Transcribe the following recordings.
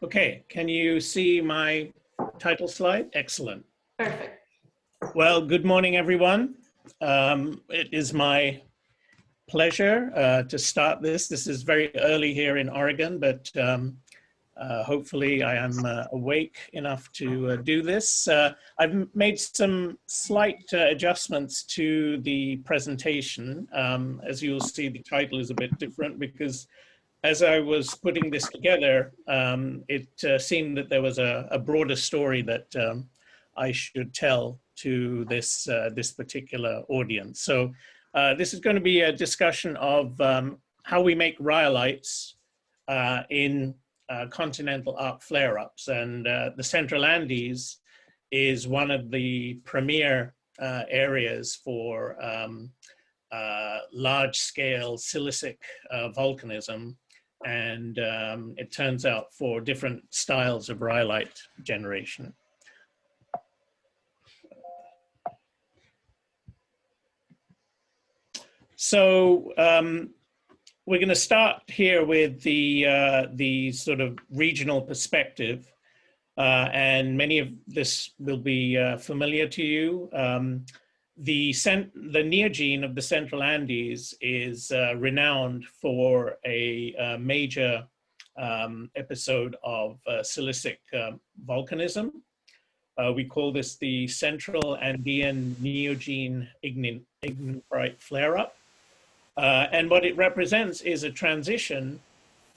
Okay, can you see my title slide? Excellent. Perfect. Well, good morning, everyone. It is my pleasure to start this. This is very early here in Oregon, but hopefully I am awake enough to do this. I've made some slight adjustments to the presentation. As you'll see, the title is a bit different because as I was putting this together, it seemed that there was a broader story that I should tell to this, this particular audience. So this is going to be a discussion of how we make rhyolites in continental arc flare-ups. And the Central Andes is one of the premier areas for large-scale silicic volcanism. And it turns out for different styles of rhyolite generation. So we're going to start here with the sort of regional perspective, and many of this will be familiar to you. The neogene of the Central Andes is renowned for a major episode of silicic volcanism. We call this the Central Andean Neogene Ignimbrite flare-up. And what it represents is a transition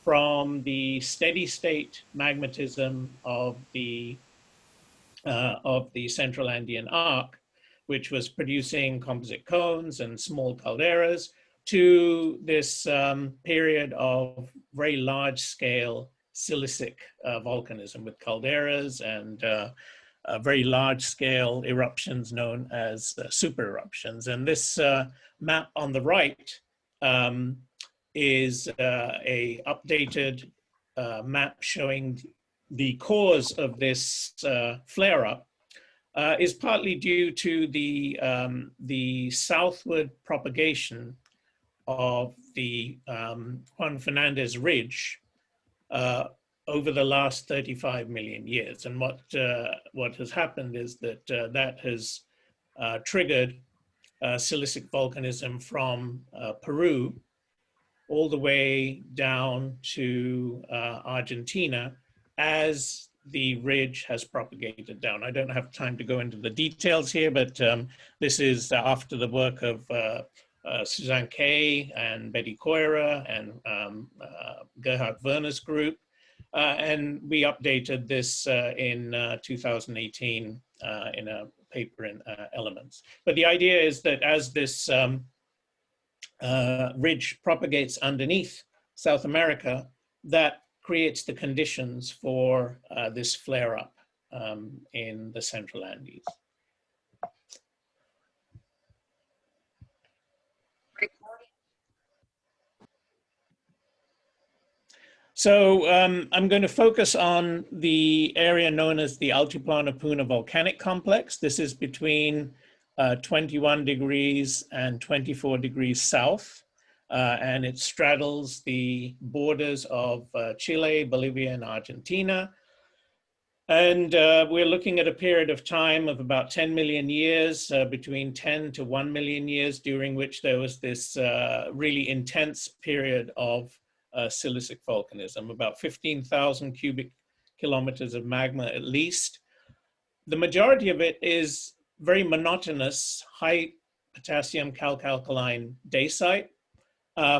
from the steady state magmatism of the Central Andean arc, which was producing composite cones and small calderas, to this period of very large scale silicic volcanism with calderas and very large scale eruptions known as super eruptions. And this map on the right is a updated map showing the cause of this flare-up. Is partly due to the southward propagation of the Juan Fernandez Ridge over the last 35 million years. And what has happened is that that has triggered silicic volcanism from Peru all the way down to Argentina as the ridge has propagated down. I don't have time to go into the details here, but this is after the work of Suzanne Kay and Betty Coira and Gerhard Werner's group. And we updated this in 2018 in a paper in Elements. But the idea is that as this ridge propagates underneath South America, that creates the conditions for this flare-up in the Central Andes. So I'm going to focus on the area known as the Altiplano Puna Volcanic Complex. This is between 21 degrees and 24 degrees south. And it straddles the borders of Chile, Bolivia, and Argentina. And we're looking at a period of time of about 10 million years, between 10 to 1 million years, during which there was this really intense period of silicic volcanism, about 15,000 cubic kilometers of magma at least. The majority of it is very monotonous, high potassium calc-alkaline dacite.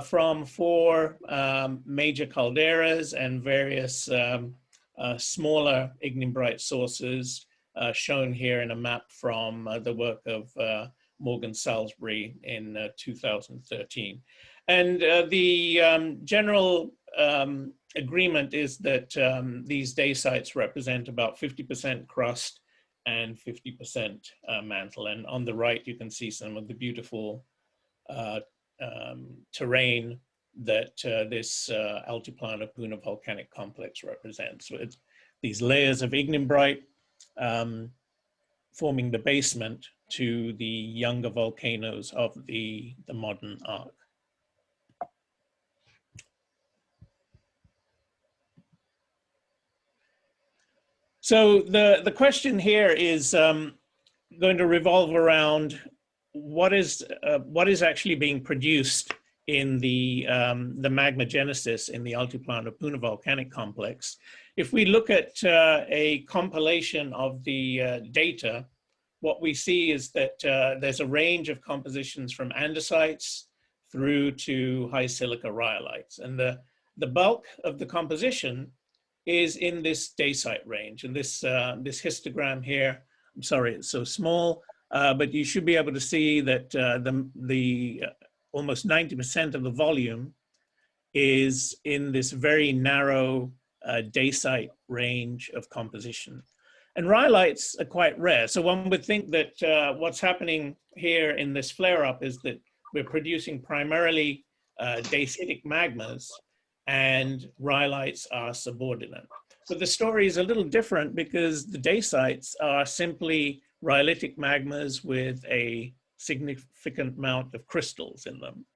From four major calderas and various smaller ignimbrite sources shown here in a map from the work of Morgan Salisbury in 2013. And the general agreement is that these dacites represent about 50% crust and 50% mantle. And on the right, you can see some of the beautiful terrain that this Altiplano Puna volcanic complex represents. So it's these layers of ignimbrite forming the basement to the younger volcanoes of the modern arc. So the question here is going to revolve around what is actually being produced in the magmagenesis in the Altiplano Puna volcanic complex. If we look at a compilation of the data, what we see is that there's a range of compositions from andesites through to high silica rhyolites. And the bulk of the composition is in this dacite range. And this histogram here, I'm sorry, it's so small, but you should be able to see that almost 90% of the volume is in this very narrow dacite range of composition. And rhyolites are quite rare. So one would think that what's happening here in this flare-up is that we're producing primarily dacitic magmas, and rhyolites are subordinate. But the story is a little different because the dacites are simply rhyolitic magmas with a significant amount of crystals in them.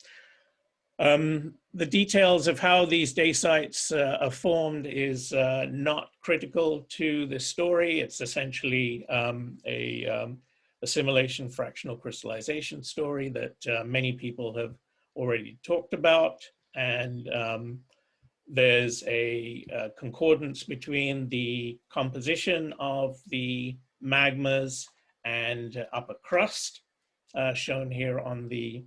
The details of how these dacites are formed is not critical to this story. It's essentially a assimilation fractional crystallization story that many people have already talked about. And there's a concordance between the composition of the magmas and upper crust, shown here on the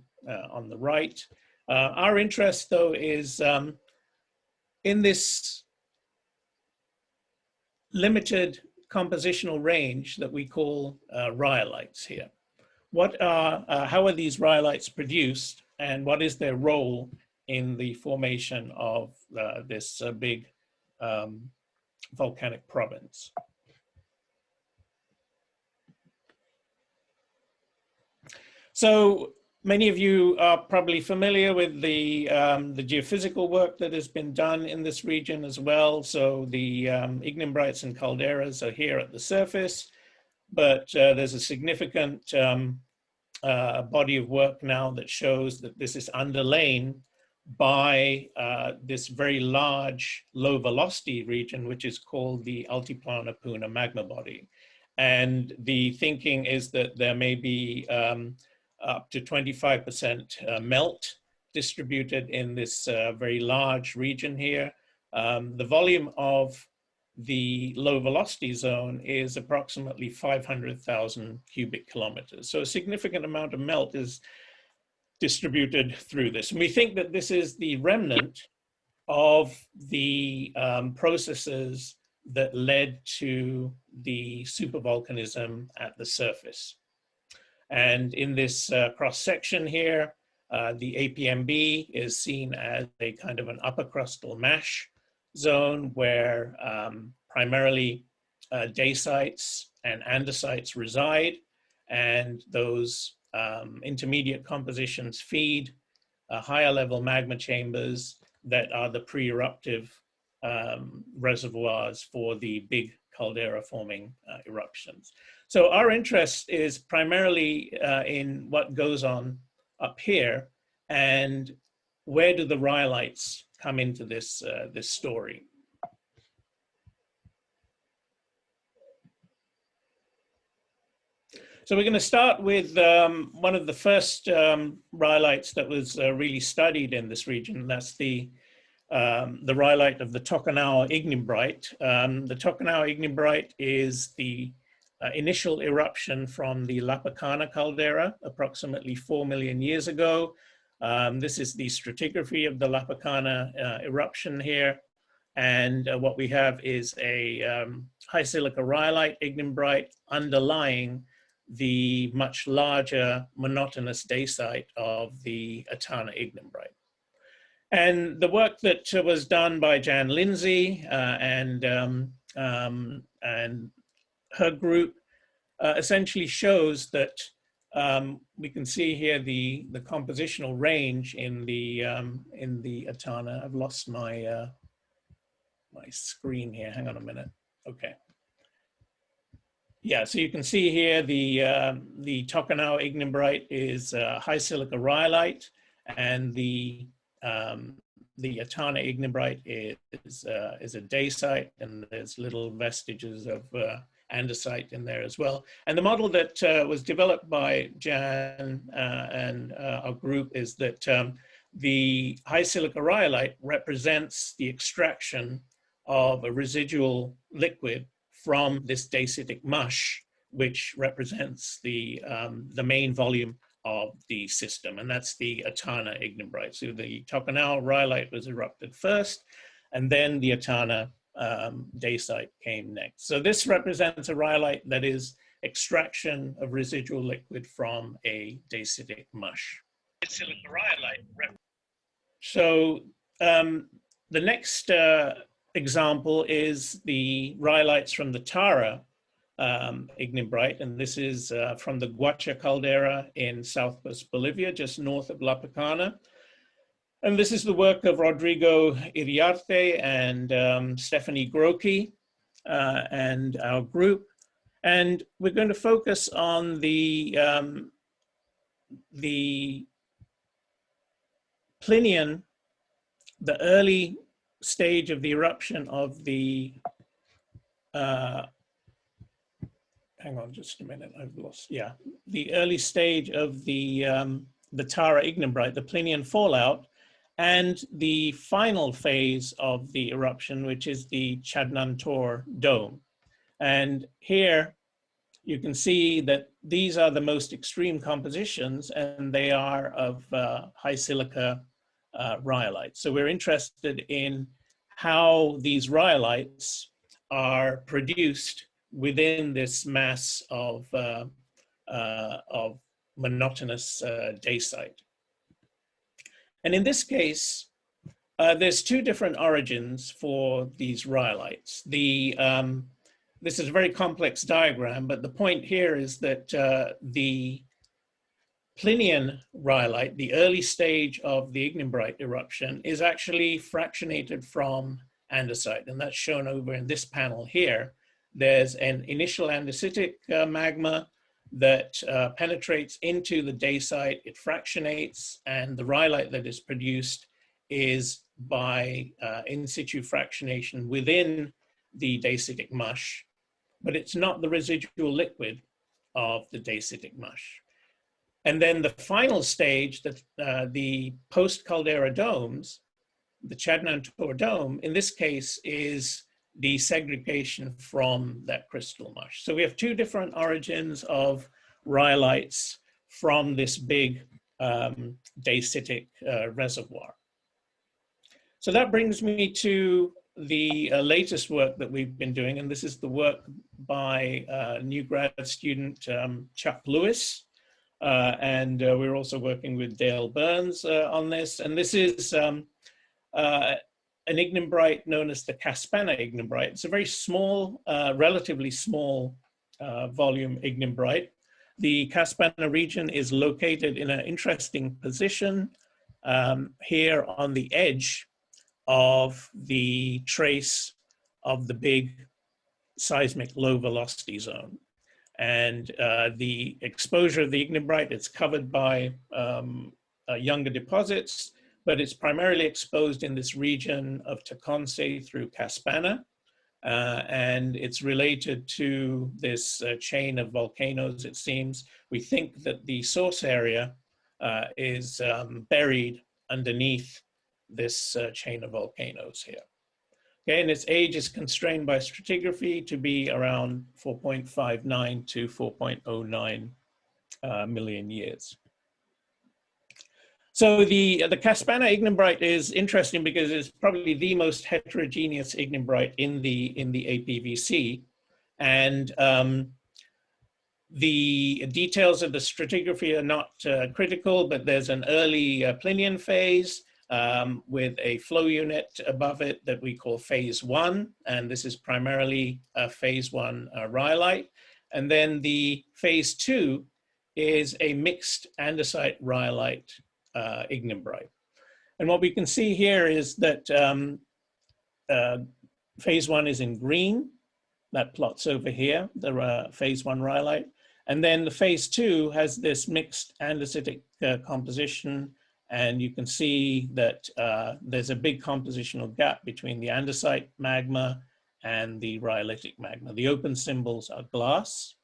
right. Our interest, though, is in this limited compositional range that we call rhyolites here. How are these rhyolites produced, and what is their role in the formation of this big volcanic province? So many of you are probably familiar with the geophysical work that has been done in this region as well. So the ignimbrites and calderas are here at the surface, but there's a significant body of work now that shows that this is underlain by this very large low velocity region, which is called the Altiplano Puna magma body. And the thinking is that there may be up to 25% melt distributed in this very large region here. The volume of the low velocity zone is approximately 500,000 cubic kilometers. So a significant amount of melt is distributed through this. And we think that this is the remnant of the processes that led to the supervolcanism at the surface. And in this cross-section here, the APMB is seen as a kind of an upper crustal mash zone where primarily dacites and andesites reside, and those intermediate compositions feed higher level magma chambers that are the pre-eruptive reservoirs for the big caldera forming eruptions. So our interest is primarily in what goes on up here, and where do the rhyolites come into this, this story. So we're going to start with one of the first rhyolites that was really studied in this region, and that's the rhyolite of the Tocanao ignimbrite. The Tocanao ignimbrite is the initial eruption from the La Picana caldera approximately 4 million years ago. This is the stratigraphy of the La Picana eruption here. And what we have is a high silica rhyolite ignimbrite underlying the much larger monotonous dacite of the Etana ignimbrite. And the work that was done by Jan Lindsay and her group essentially shows that we can see here the compositional range in the Etana. I've lost my my screen here. Hang on a minute. Okay. Yeah, so you can see here the Tocanao ignimbrite is high silica rhyolite, and the the Etana ignimbrite is a dacite, and there's little vestiges of andesite in there as well. And the model that was developed by Jan and our group is that the high silica rhyolite represents the extraction of a residual liquid from this dacitic mush, which represents the main volume of the system, and that's the Etana ignimbrite. So the Tocanal rhyolite was erupted first, and then the Etana dacite came next. So this represents a rhyolite that is extraction of residual liquid from a dacitic mush. So the next example is the rhyolites from the Tara ignimbrite, and this is from the Guacha caldera in southwest Bolivia, just north of La Picana. And this is the work of Rodrigo Iriarte and Stephanie Grocki and our group. And we're going to focus on the Plinian, the early stage of the eruption of the hang on just a minute, I've lost, yeah. The early stage of the Tara ignimbrite, the Plinian fallout, and the final phase of the eruption, which is the Chadnantor dome. And here you can see that these are the most extreme compositions, and they are of high silica rhyolite. So we're interested in how these rhyolites are produced within this mass of monotonous dacite. And in this case, there's two different origins for these rhyolites. This is a very complex diagram, but the point here is that the Plinian rhyolite, the early stage of the ignimbrite eruption, is actually fractionated from andesite, and that's shown over in this panel here. There's an initial andesitic magma that penetrates into the dacite, it fractionates, and the rhyolite that is produced is by in situ fractionation within the dacitic mush, but it's not the residual liquid of the dacitic mush. And then the final stage, the post-caldera domes, the Chadnantor dome, in this case is desegregation from that crystal mush. So we have two different origins of rhyolites from this big dacitic reservoir. So that brings me to the latest work that we've been doing, and this is the work by new grad student Chuck Lewis, and we're also working with Dale Burns on this, and this is an ignimbrite known as the Caspana ignimbrite. It's a very small, relatively small volume ignimbrite. The Caspana region is located in an interesting position here on the edge of the trace of the big seismic low velocity zone. And the exposure of the ignimbrite, it's covered by younger deposits, but it's primarily exposed in this region of Tecumseh through Caspana. And it's related to this chain of volcanoes, it seems. We think that the source area is buried underneath this chain of volcanoes here. Okay, and its age is constrained by stratigraphy to be around 4.59 to 4.09 million years. So the Caspana ignimbrite is interesting because it's probably the most heterogeneous ignimbrite in the APVC, and the details of the stratigraphy are not critical, but there's an early Plinian phase with a flow unit above it that we call phase 1, and this is primarily a phase 1 rhyolite, and then the phase 2 is a mixed andesite rhyolite ignimbrite. And what we can see here is that phase 1 is in green, that plots over here, the phase 1 rhyolite. And then the phase 2 has this mixed andesitic composition, And you can see that there's a big compositional gap between the andesite magma and the rhyolitic magma. The open symbols are glass.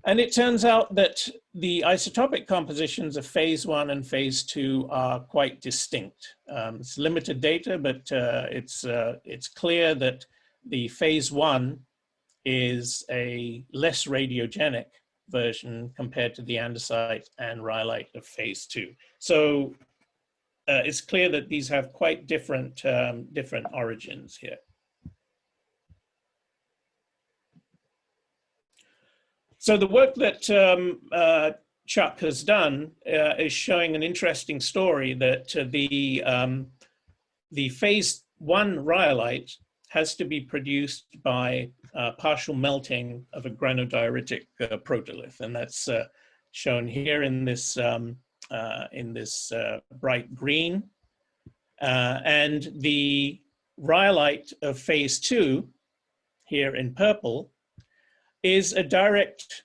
And it turns out that the isotopic compositions of phase 1 and phase 2 are quite distinct. It's limited data, but it's clear that the phase 1 is a less radiogenic version compared to the andesite and rhyolite of phase 2. So it's clear that these have quite different, different origins here. So the work that Chuck has done is showing an interesting story that the phase 1 rhyolite has to be produced by partial melting of a granodioritic protolith, and that's shown here in this bright green. And the rhyolite of phase 2, here in purple, is a direct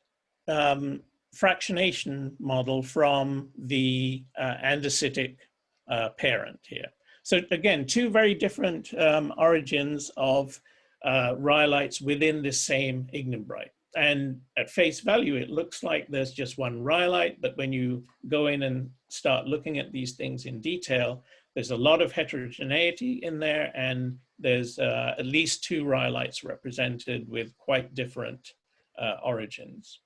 fractionation model from the andesitic parent here. So again, two very different origins of rhyolites within the same ignimbrite. And at face value, it looks like there's just one rhyolite, but when you go in and start looking at these things in detail, there's a lot of heterogeneity in there, and there's at least 2 rhyolites represented with quite different origins.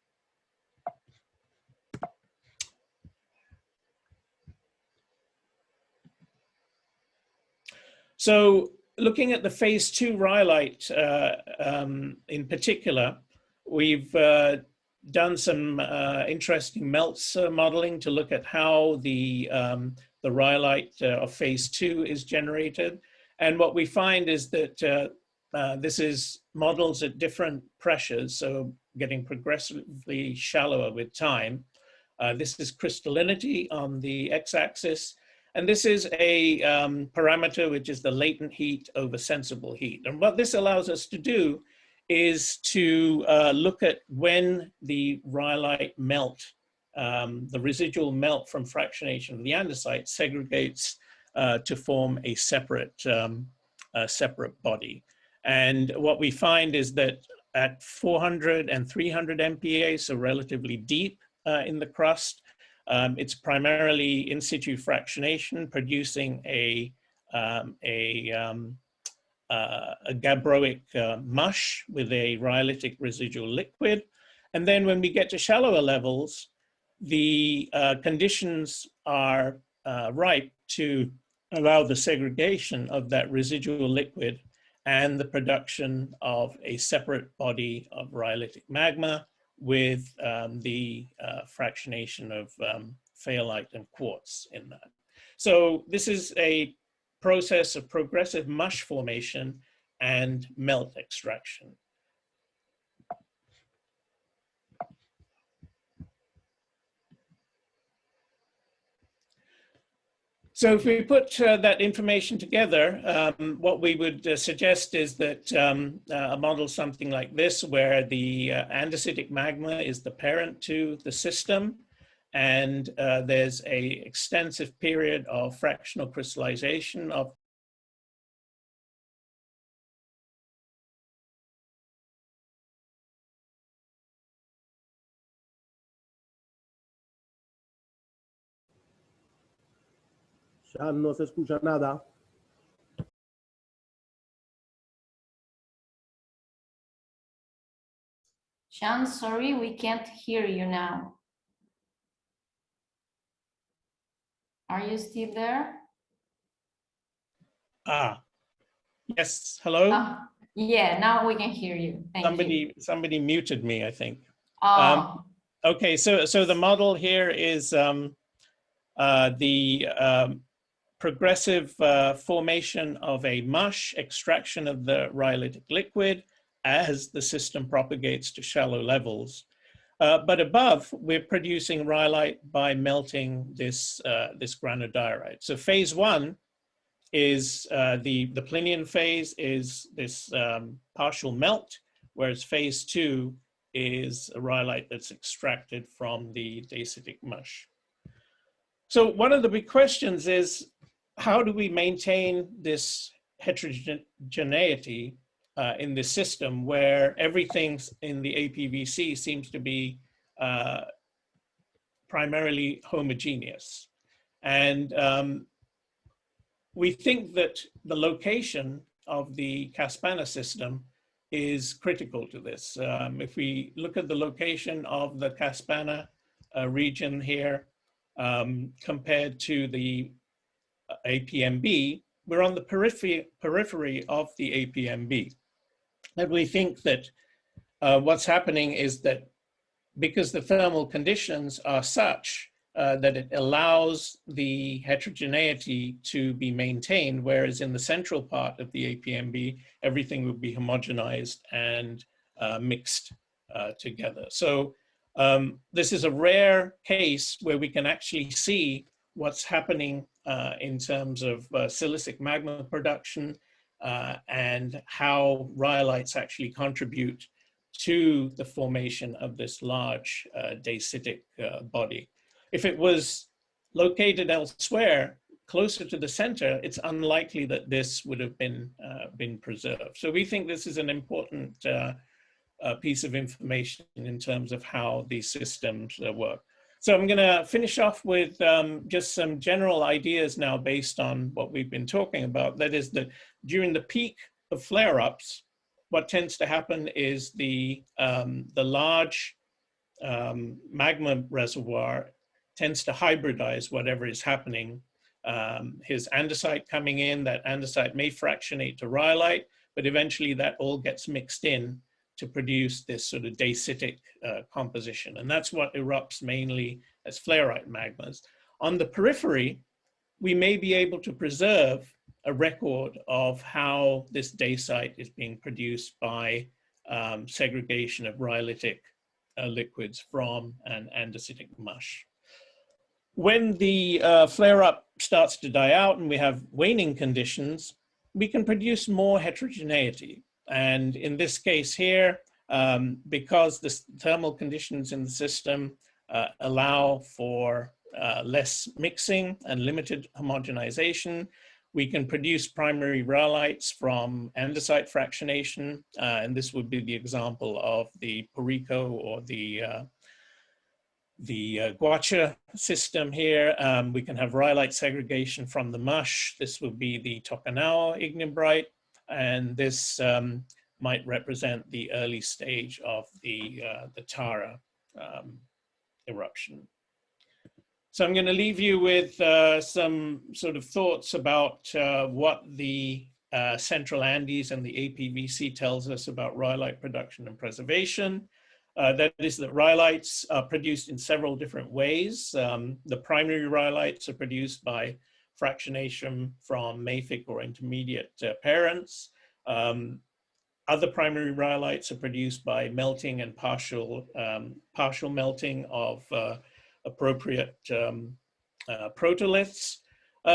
So looking at the phase 2 rhyolite in particular, we've done some interesting melts modeling to look at how the rhyolite of phase 2 is generated. And what we find is that this is models at different pressures, so getting progressively shallower with time. This is crystallinity on the x-axis, and this is a parameter which is the latent heat over sensible heat. And what this allows us to do is to look at when the rhyolite melt, the residual melt from fractionation of the andesite segregates to form a separate body. And what we find is that at 400 and 300 MPa, so relatively deep in the crust, it's primarily in situ fractionation, producing a gabbroic mush with a rhyolitic residual liquid. And then when we get to shallower levels, the conditions are ripe to allow the segregation of that residual liquid and the production of a separate body of rhyolitic magma with the fractionation of fayalite and quartz in that. So this is a process of progressive mush formation and melt extraction. So if we put that information together, what we would suggest is that a model something like this, where the andesitic magma is the parent to the system, and there's an extensive period of fractional crystallization of Ya no se escucha nada. Sean, sorry, we can't hear you now. Are you still there? Yes, hello? Yeah, now we can hear you. Thank you. Somebody muted me, I think. Oh. Okay, so the model here is the progressive formation of a mush, extraction of the rhyolitic liquid as the system propagates to shallow levels. But above, we're producing rhyolite by melting this granodiorite. So phase 1 is the Plinian phase is this partial melt, whereas phase 2 is a rhyolite that's extracted from the dacitic mush. So one of the big questions is, how do we maintain this heterogeneity in this system where everything in the APVC seems to be primarily homogeneous? And we think that the location of the Caspana system is critical to this. If we look at the location of the Caspana region here compared to the APMB, we're on the periphery of the APMB. And we think that what's happening is that because the thermal conditions are such that it allows the heterogeneity to be maintained, whereas in the central part of the APMB, everything would be homogenized and mixed together. So this is a rare case where we can actually see what's happening in terms of silicic magma production and how rhyolites actually contribute to the formation of this large dacitic body. If it was located elsewhere, closer to the center, it's unlikely that this would have been preserved. So we think this is an important piece of information in terms of how these systems work. So I'm going to finish off with just some general ideas now based on what we've been talking about. That is that during the peak of flare-ups, what tends to happen is the large magma reservoir tends to hybridize whatever is happening. His andesite coming in, that andesite may fractionate to rhyolite, but eventually that all gets mixed in to produce this sort of dacitic composition. And that's what erupts mainly as flareite magmas. On the periphery, we may be able to preserve a record of how this dacite is being produced by segregation of rhyolitic liquids from an andesitic mush. When the flare-up starts to die out and we have waning conditions, we can produce more heterogeneity. And in this case here, because the thermal conditions in the system allow for less mixing and limited homogenization, we can produce primary rhyolites from andesite fractionation. And this would be the example of the Perico or the Guacha system here. We can have rhyolite segregation from the mush. This would be the Tocanao ignimbrite, and this might represent the early stage of the Tara eruption. So I'm going to leave you with some sort of thoughts about what the Central Andes and the APVC tells us about rhyolite production and preservation. That is that rhyolites are produced in several different ways. The primary rhyolites are produced by fractionation from mafic or intermediate parents. Other primary rhyolites are produced by melting and partial melting of appropriate protoliths.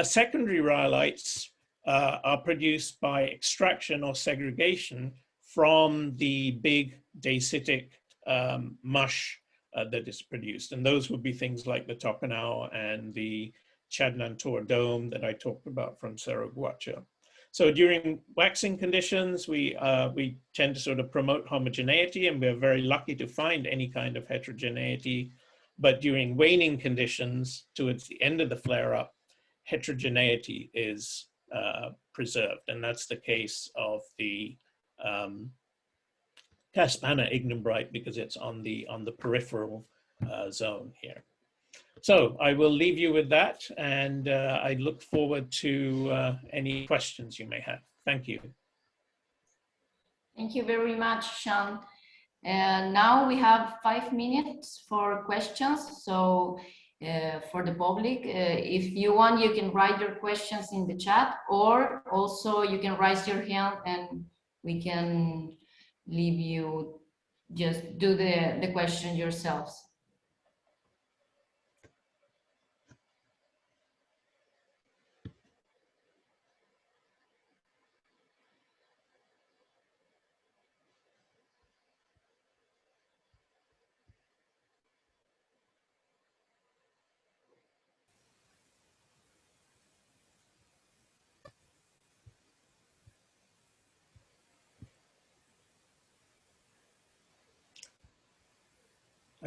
Secondary rhyolites are produced by extraction or segregation from the big dacitic mush that is produced. And those would be things like the Tocanao and the Chadnantor dome that I talked about from Cerro Guacha. So during waxing conditions, we tend to sort of promote homogeneity, and we're very lucky to find any kind of heterogeneity. But during waning conditions, towards the end of the flare-up, heterogeneity is preserved. And that's the case of the Caspana ignimbrite, because it's on the peripheral zone here. So I will leave you with that, and I look forward to any questions you may have. Thank you. Thank you very much, Sean. And now we have 5 minutes for questions. So for the public, if you want, you can write your questions in the chat, or also you can raise your hand and we can leave you just do the question yourselves.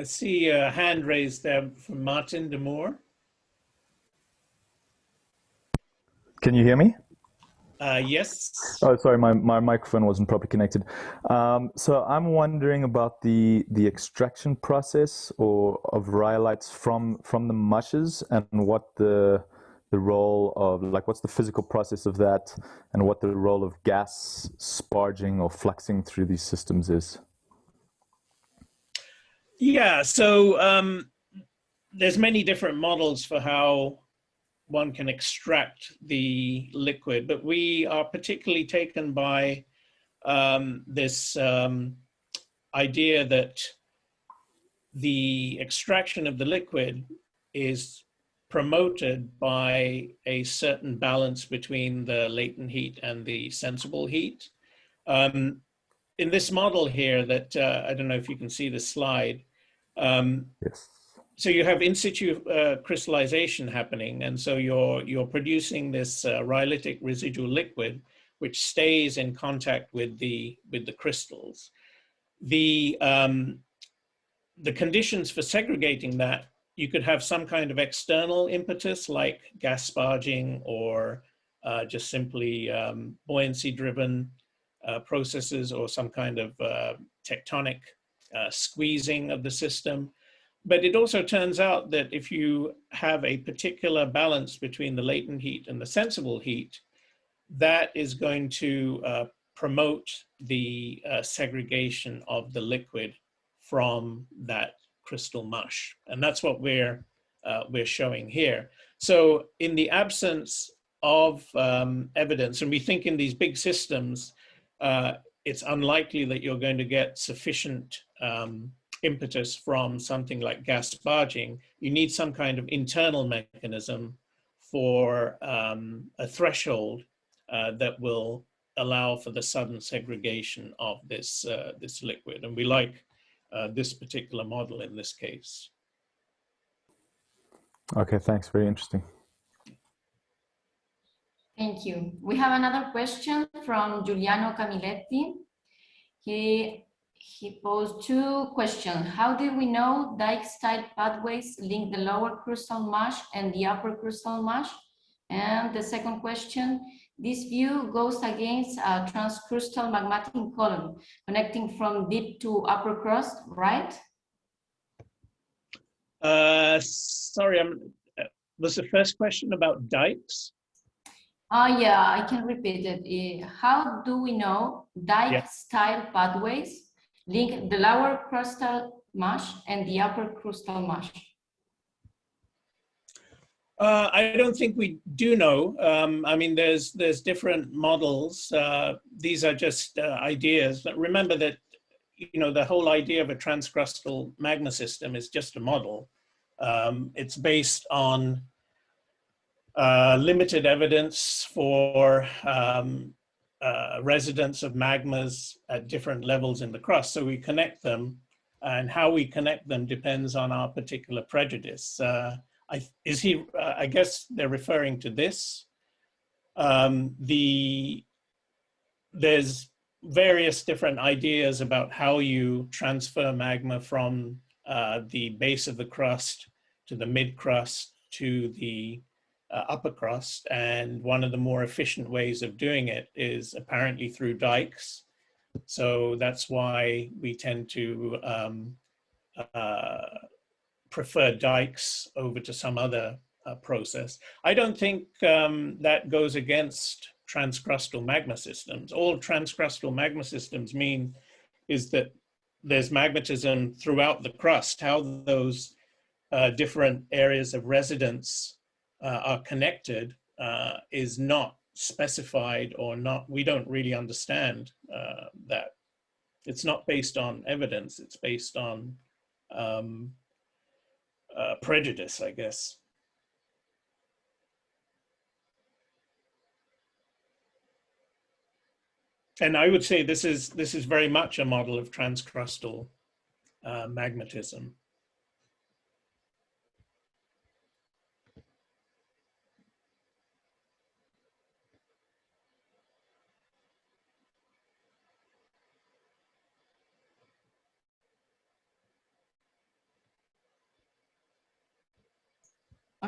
I see a hand raised there from Martin de Moor. Can you hear me? Yes. Oh, sorry, my microphone wasn't properly connected. So I'm wondering about the extraction process of rhyolites from the mushes, and what the role of, like, what's the physical process of that, and what the role of gas sparging or fluxing through these systems is. Yeah, so there's many different models for how one can extract the liquid, but we are particularly taken by this idea that the extraction of the liquid is promoted by a certain balance between the latent heat and the sensible heat. In this model here that, I don't know if you can see the slide, Yes. so you have in situ crystallization happening, and so you're producing this rhyolitic residual liquid, which stays in contact with the crystals. The conditions for segregating that, you could have some kind of external impetus like gas sparging, or just simply buoyancy-driven processes, or some kind of tectonic squeezing of the system. But it also turns out that if you have a particular balance between the latent heat and the sensible heat, that is going to promote the segregation of the liquid from that crystal mush. And that's what we're showing here. So in the absence of evidence, and we think in these big systems, it's unlikely that you're going to get sufficient impetus from something like gas sparging. You need some kind of internal mechanism for a threshold that will allow for the sudden segregation of this, this liquid. And we like this particular model in this case. Okay, thanks. Very interesting. Thank you. We have another question from Giuliano Camiletti. He posed two questions. How do we know dike-style pathways link the lower crustal mass and the upper crustal mass? And the second question, this view goes against a transcrustal magmatic column connecting from deep to upper crust, right? Sorry, was the first question about dikes? Yeah, I can repeat it. How do we know dike-style pathways link the lower crustal mass and the upper crustal mass? I don't think we do know. I mean, there's different models. These are just ideas. But remember that, you know, the whole idea of a transcrustal magma system is just a model. It's based on limited evidence for residence of magmas at different levels in the crust. So we connect them, and how we connect them depends on our particular prejudice. I guess they're referring to this. There's various different ideas about how you transfer magma from the base of the crust to the mid crust to the upper crust. And one of the more efficient ways of doing it is apparently through dikes. So that's why we tend to prefer dikes over to some other process. I don't think that goes against transcrustal magma systems. All transcrustal magma systems mean is that there's magmatism throughout the crust. How those different areas of residence are connected is not specified, or not, we don't really understand that. It's not based on evidence, it's based on prejudice, I guess. And I would say this is very much a model of transcrustal magmatism.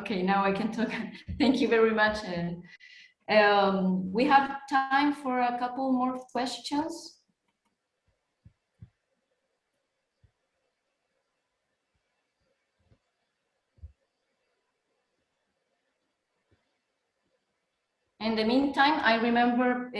Okay, now I can talk. Thank you very much. We have time for a couple more questions. In the meantime, I remember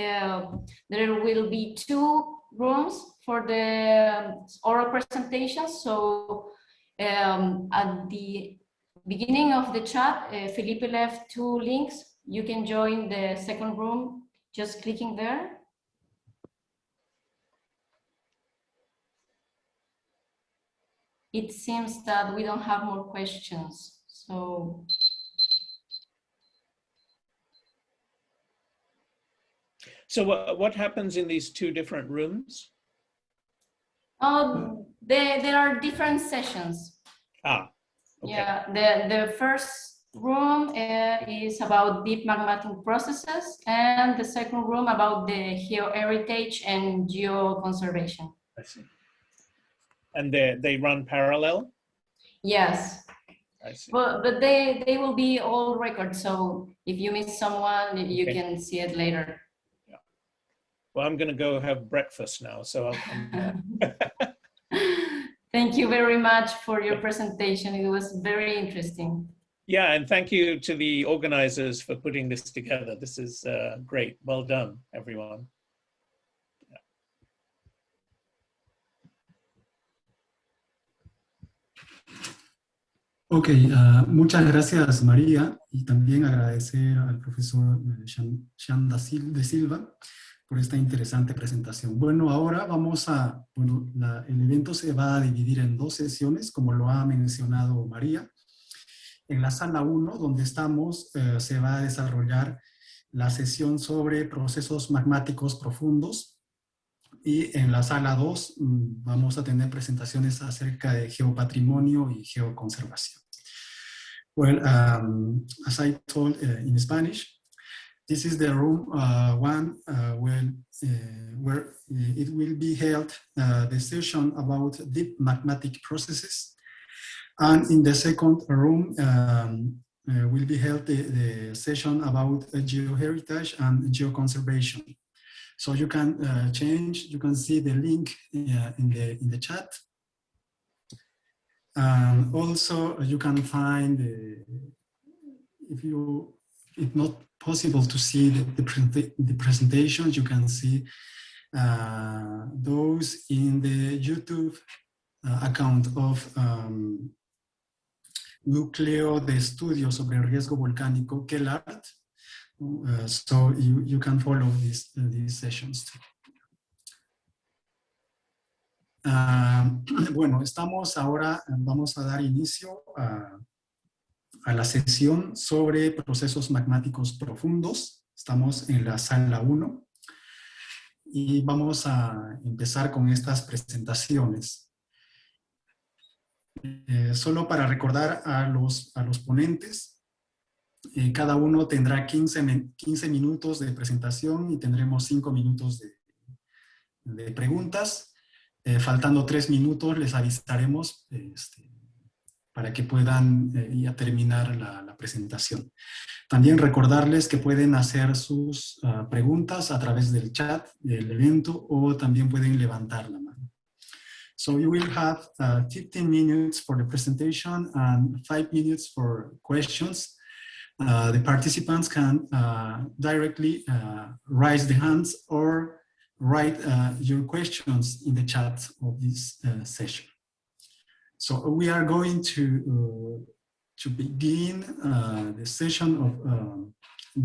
there will be 2 rooms for the oral presentations. So at the beginning of the chat, Felipe left 2 links. You can join the second room just clicking there. It seems that we don't have more questions. So what happens in these 2 different rooms? there are different sessions. Okay. Yeah, the first room is about deep magmatic processes, and the second room about the geoheritage and geoconservation. I see. And they run parallel? Yes. I see. But they will be all records, so if you miss someone, you can see it later. Yeah. Well, I'm going to go have breakfast now, so I'll come back. Thank you very much for your presentation. It was very interesting. Yeah, and thank you to the organizers for putting this together. This is great. Well done, everyone. Ok, muchas gracias María, y también agradecer al profesor Jean de Silva por esta interesante presentación. Bueno, ahora vamos a, el evento se va a dividir en 2 sesiones, como lo ha mencionado María. En la sala 1, donde estamos, se va a desarrollar la sesión sobre procesos magmáticos profundos. Y en la sala 2 vamos a tener presentaciones acerca de geopatrimonio y geoconservación. Well, as I told in Spanish, this is the room 1 where it will be held the session about deep magmatic processes. And in the second room will be held the session about geoheritage and geoconservation. So you can change, you can see the link in the chat. Also, you can find, if not possible to see the presentations, you can see those in the YouTube account of Núcleo de Estudios sobre el Riesgo Volcánico, Ckelar. So you can follow these sessions too. Bueno, vamos a dar inicio a la sesión sobre procesos magmáticos profundos. Estamos en la sala 1 y vamos a empezar con estas presentaciones. Solo para recordar a los ponentes, cada uno tendrá 15 minutos de presentación y tendremos 5 minutos de preguntas. Faltando 3 minutos les avisaremos para que puedan ya terminar la presentación. También recordarles que pueden hacer sus preguntas a través del chat del evento o también pueden levantar la mano. So you will have 15 minutes for the presentation and 5 minutes for questions. The participants can directly raise the hands or write your questions in the chat of this session. So we are going to begin the session of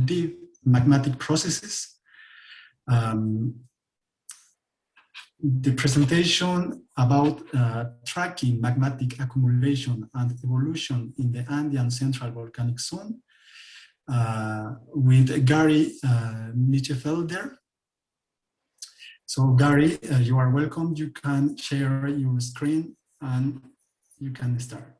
deep magmatic processes. The presentation about tracking magmatic accumulation and evolution in the Andean Central Volcanic Zone with Gary Michefelder. So Gary, you are welcome. You can share your screen and you can start.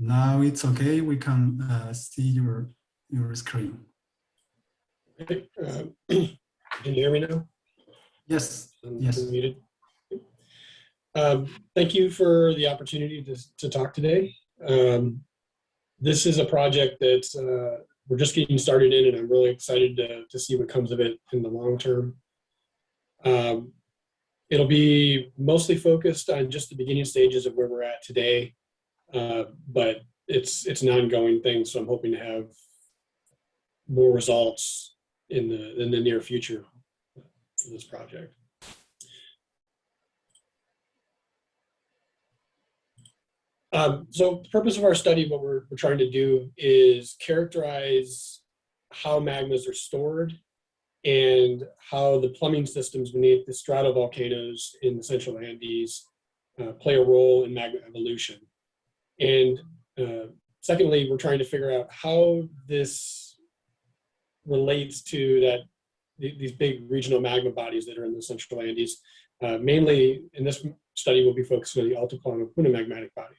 Now it's okay. We can see your screen. Okay. Can you hear me now? Yes. I'm Yes. muted. Thank you for the opportunity to talk today. This is a project that we're just getting started in, and I'm really excited to see what comes of it in the long term. It'll be mostly focused on just the beginning stages of where we're at today, but it's an ongoing thing, so I'm hoping to have more results in the near future for this project. So the purpose of our study, what we're trying to do is characterize how magmas are stored and how the plumbing systems beneath the stratovolcanoes in the Central Andes play a role in magma evolution. And secondly, we're trying to figure out how this relates to these big regional magma bodies that are in the Central Andes. Mainly in this study, we'll be focusing on the Altiplano Puna magmatic body.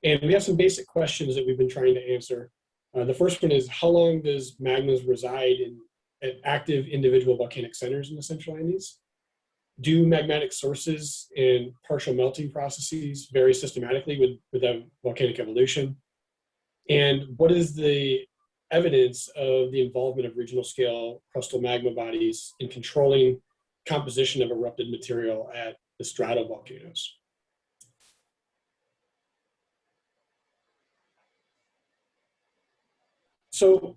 And we have some basic questions that we've been trying to answer. The first one is, how long does magmas reside at active individual volcanic centers in the Central Andes? Do magmatic sources and partial melting processes vary systematically with volcanic evolution? And what is the evidence of the involvement of regional scale crustal magma bodies in controlling composition of erupted material at the stratovolcanoes? So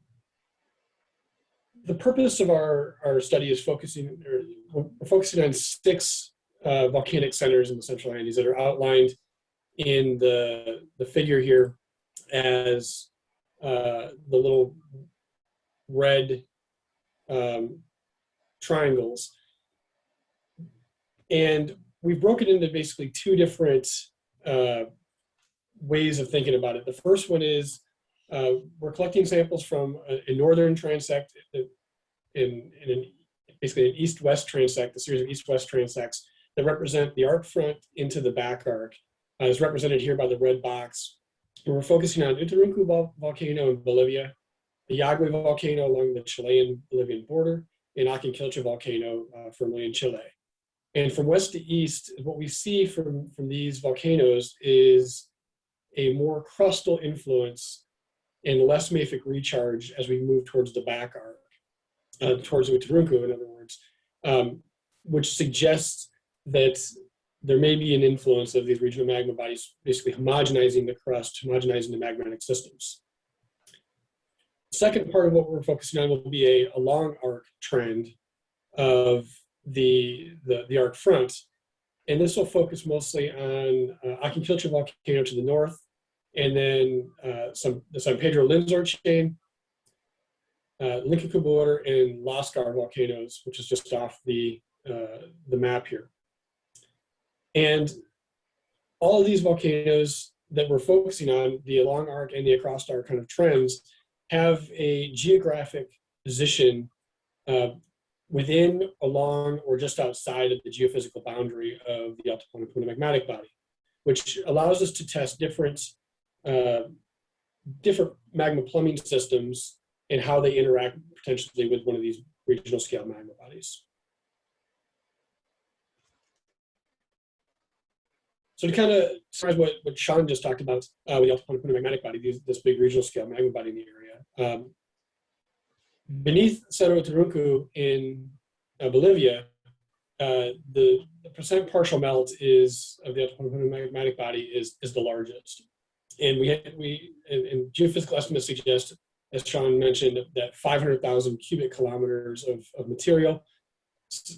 the purpose of our study is focusing on 6 volcanic centers in the Central Andes that are outlined in the figure here as the little red triangles. And we've broken it into basically 2 different ways of thinking about it. The first one is we're collecting samples from a northern transect, basically an east-west transect, a series of east-west transects that represent the arc front into the back arc, as represented here by the red box. And we're focusing on Uturuncu volcano in Bolivia, the Yagüe volcano along the Chilean-Bolivian border, and Acanquilcha volcano firmly in Chile. And from west to east, what we see from these volcanoes is a more crustal influence and less mafic recharge as we move towards the back arc, towards Uturuncu, in other words, which suggests that there may be an influence of these regional magma bodies basically homogenizing the crust, homogenizing the magmatic systems. The second part of what we're focusing on will be a long arc trend of the arc front, and this will focus mostly on Acanquilcha volcano to the north, and then the San Pedro Linzor chain, Lincacú border, and Lascar volcanoes, which is just off the map here. And all of these volcanoes that we're focusing on, the long arc and the across arc kind of trends, have a geographic position within, along, or just outside of the geophysical boundary of the Altiplano Puna magmatic body, which allows us to test different magma plumbing systems and how they interact potentially with one of these regional scale magma bodies. So to kind of summarize what Sean just talked about with the Altiplano Puna magmatic body, this big regional scale magma body in the area, beneath Cerro Uturuncu in Bolivia, the percent partial melt of the Altiplano Puna magmatic body is the largest. And and geophysical estimates suggest, as Sean mentioned, that 500,000 cubic kilometers of material.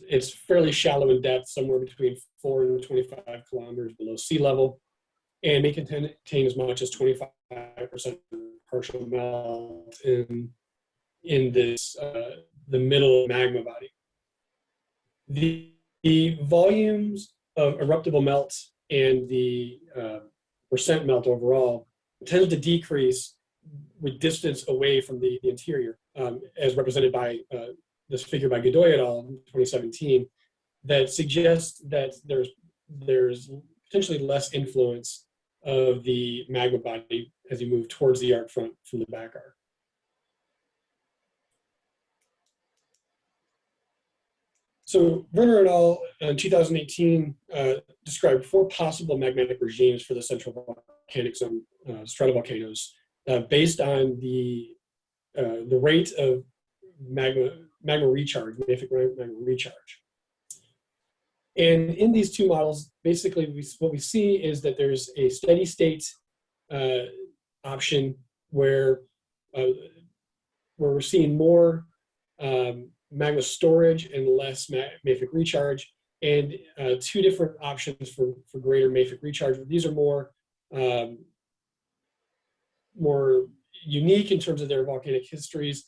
It's fairly shallow in depth, somewhere between 4 and 25 kilometers below sea level, and may contain as much as 25% partial melt in this the middle magma body. The volumes of eruptible melt and the percent melt overall tends to decrease with distance away from the interior, as represented by this figure by Godoy et al. In 2017, that suggests that there's potentially less influence of the magma body as you move towards the arc front from the back arc. So Werner et al. In 2018 described 4 possible magmatic regimes for the central volcanic zone stratovolcanoes based on the rate of magma recharge, mafic magma recharge. And in these 2 models, basically what we see is that there's a steady state option where we're seeing more magma storage and less mafic recharge, and 2 different options for greater mafic recharge. These are more unique in terms of their volcanic histories.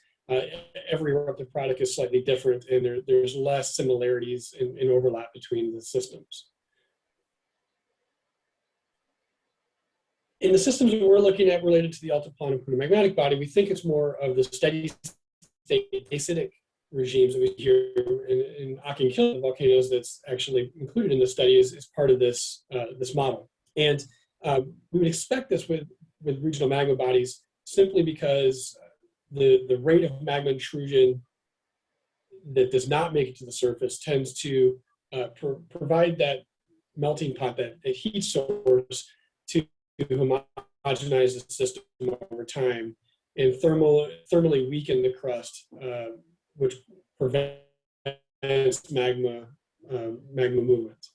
Every eruptive product is slightly different, and there's less similarities and overlap between the systems. In the systems that we're looking at related to the altiplano Puna magmatic body, we think it's more of the steady state acidic regimes that we hear in Ckelar volcanoes that's actually included in the study is part of this, this model. And we would expect this with regional magma bodies simply because the rate of magma intrusion that does not make it to the surface tends to provide that melting pot, that heat source to homogenize the system over time and thermally weaken the crust, which prevents magma movement.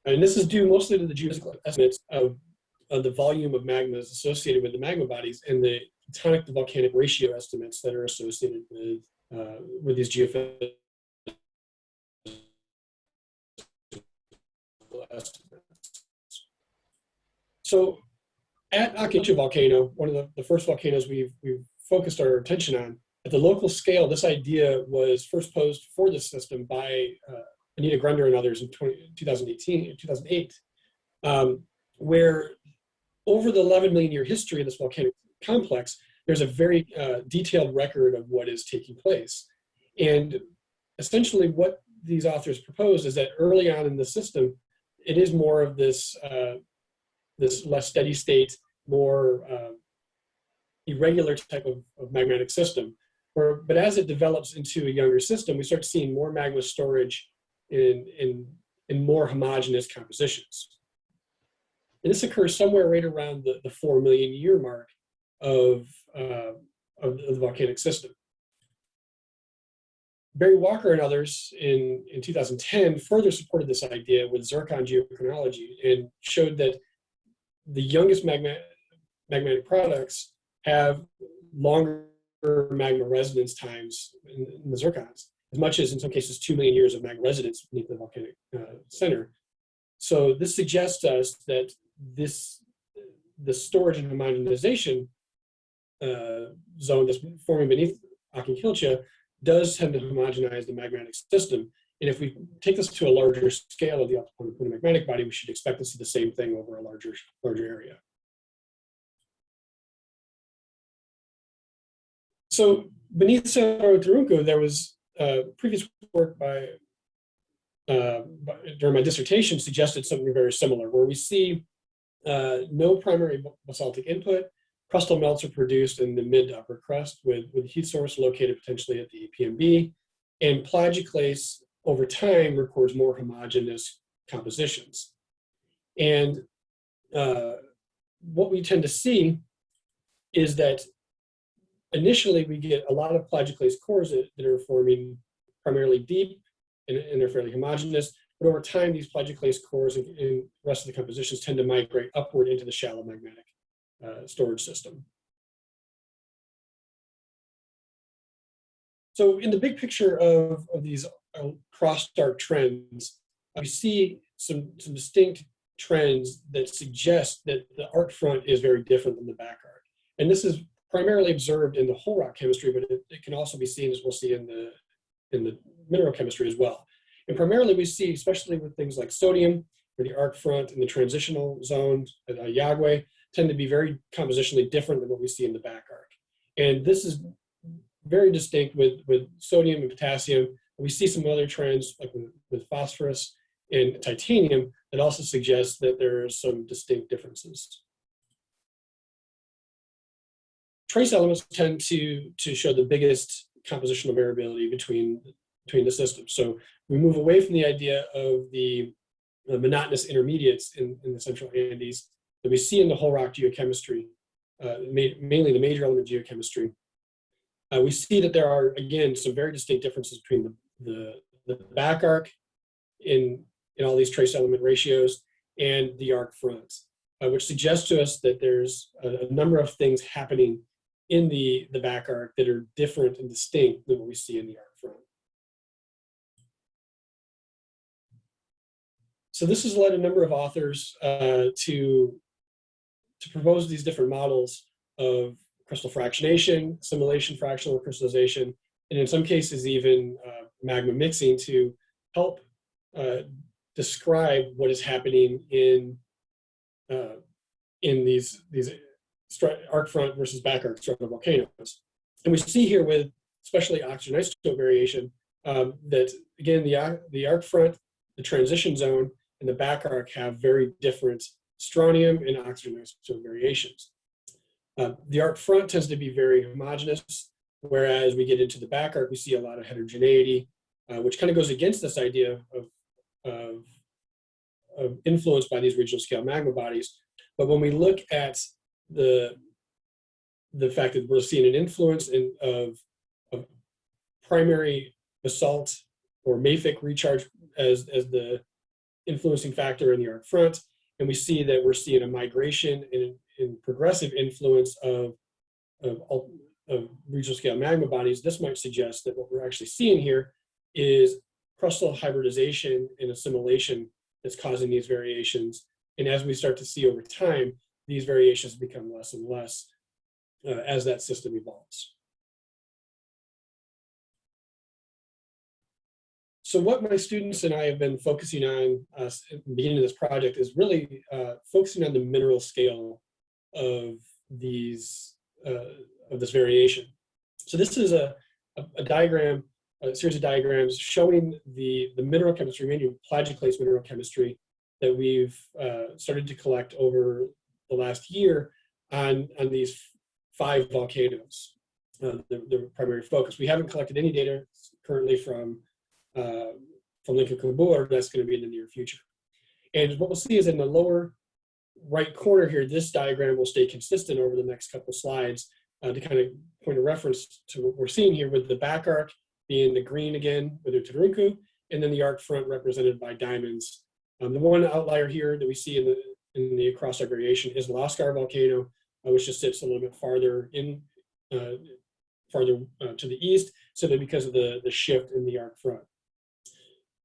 And this is due mostly to the geophysical estimates of the volume of magmas associated with the magma bodies and the tectonic to volcanic ratio estimates that are associated with these geophysical estimates. So at Ckelar volcano, one of the first volcanoes we've focused our attention on, at the local scale, this idea was first posed for this system by Anita Grunder and others in 2008, where over the 11 million year history of this volcanic complex, there's a very detailed record of what is taking place. And essentially what these authors propose is that early on in the system, it is more of this, this less steady state, more irregular type of magmatic system. But as it develops into a younger system, we start seeing more magma storage in more homogeneous compositions. And this occurs somewhere right around the 4 million year mark of the volcanic system. Barry Walker and others in 2010 further supported this idea with zircon geochronology and showed that the youngest magmatic products have longer magma residence times in the zircons, as much as in some cases 2 million years of magma residence beneath the volcanic center. So this suggests to us that the storage and homogenization zone that's forming beneath Ckelar does tend to homogenize the magmatic system. And if we take this to a larger scale of the altiplano Puna magmatic body, we should expect to see the same thing over a larger area. So beneath Cerro Turunco, there was previous work during my dissertation suggested something very similar, where we see no primary basaltic input. Crustal melts are produced in the mid to upper crust with heat source located potentially at the EPMB, and plagioclase over time records more homogeneous compositions. And what we tend to see is that initially we get a lot of plagioclase cores that are forming primarily deep and they're fairly homogeneous, but over time these plagioclase cores and the rest of the compositions tend to migrate upward into the shallow magmatic storage system. So in the big picture of these cross-arc trends, we see some distinct trends that suggest that the arc front is very different than the back arc. And this is primarily observed in the whole rock chemistry, but it can also be seen, as we'll see, in the mineral chemistry as well. And primarily we see, especially with things like sodium, where the arc front and the transitional zones at Yagüe tend to be very compositionally different than what we see in the back arc. And this is very distinct with sodium and potassium. We see some other trends like with phosphorus and titanium that also suggests that there are some distinct differences. Trace elements tend to show the biggest compositional variability between the systems. So we move away from the idea of the monotonous intermediates in the central Andes that we see in the whole rock geochemistry, mainly the major element geochemistry. We see that there are, again, some very distinct differences between the back arc in all these trace element ratios and the arc front, which suggests to us that there's a number of things happening in the back arc that are different and distinct than what we see in the arc front. So this has led a number of authors to propose these different models of crystal fractionation, assimilation, fractional crystallization, and in some cases even magma mixing to help describe what is happening in these arc front versus back arc stratovolcanoes. And we see here with especially oxygen isotope variation that, again, the arc front, the transition zone, and the back arc have very different strontium and oxygen isotope variations. The arc front tends to be very homogeneous, whereas we get into the back arc, we see a lot of heterogeneity, which kind of goes against this idea of influence by these regional scale magma bodies. But when we look at the fact that we're seeing an influence of primary basalt or mafic recharge as the influencing factor in the arc front, and we see that we're seeing a migration and progressive influence of regional scale magma bodies, this might suggest that what we're actually seeing here is crustal hybridization and assimilation that's causing these variations. And as we start to see over time, these variations become less and less as that system evolves. So what my students and I have been focusing on at the beginning of this project is really focusing on the mineral scale of this variation. So this is a diagram, a series of diagrams showing the mineral chemistry, mainly plagioclase mineral chemistry, that we've started to collect over the last year on these 5 volcanoes, the primary focus. We haven't collected any data currently from Lincoln, that's going to be in the near future. And what we'll see is in the lower right corner here, this diagram will stay consistent over the next couple of slides to kind of point a reference to what we're seeing here, with the back arc being the green again with the Turunku, and then the arc front represented by diamonds. The one outlier here that we see in the cross-arc variation is Lascar volcano, which just sits a little bit farther to the east, simply because of the shift in the arc front.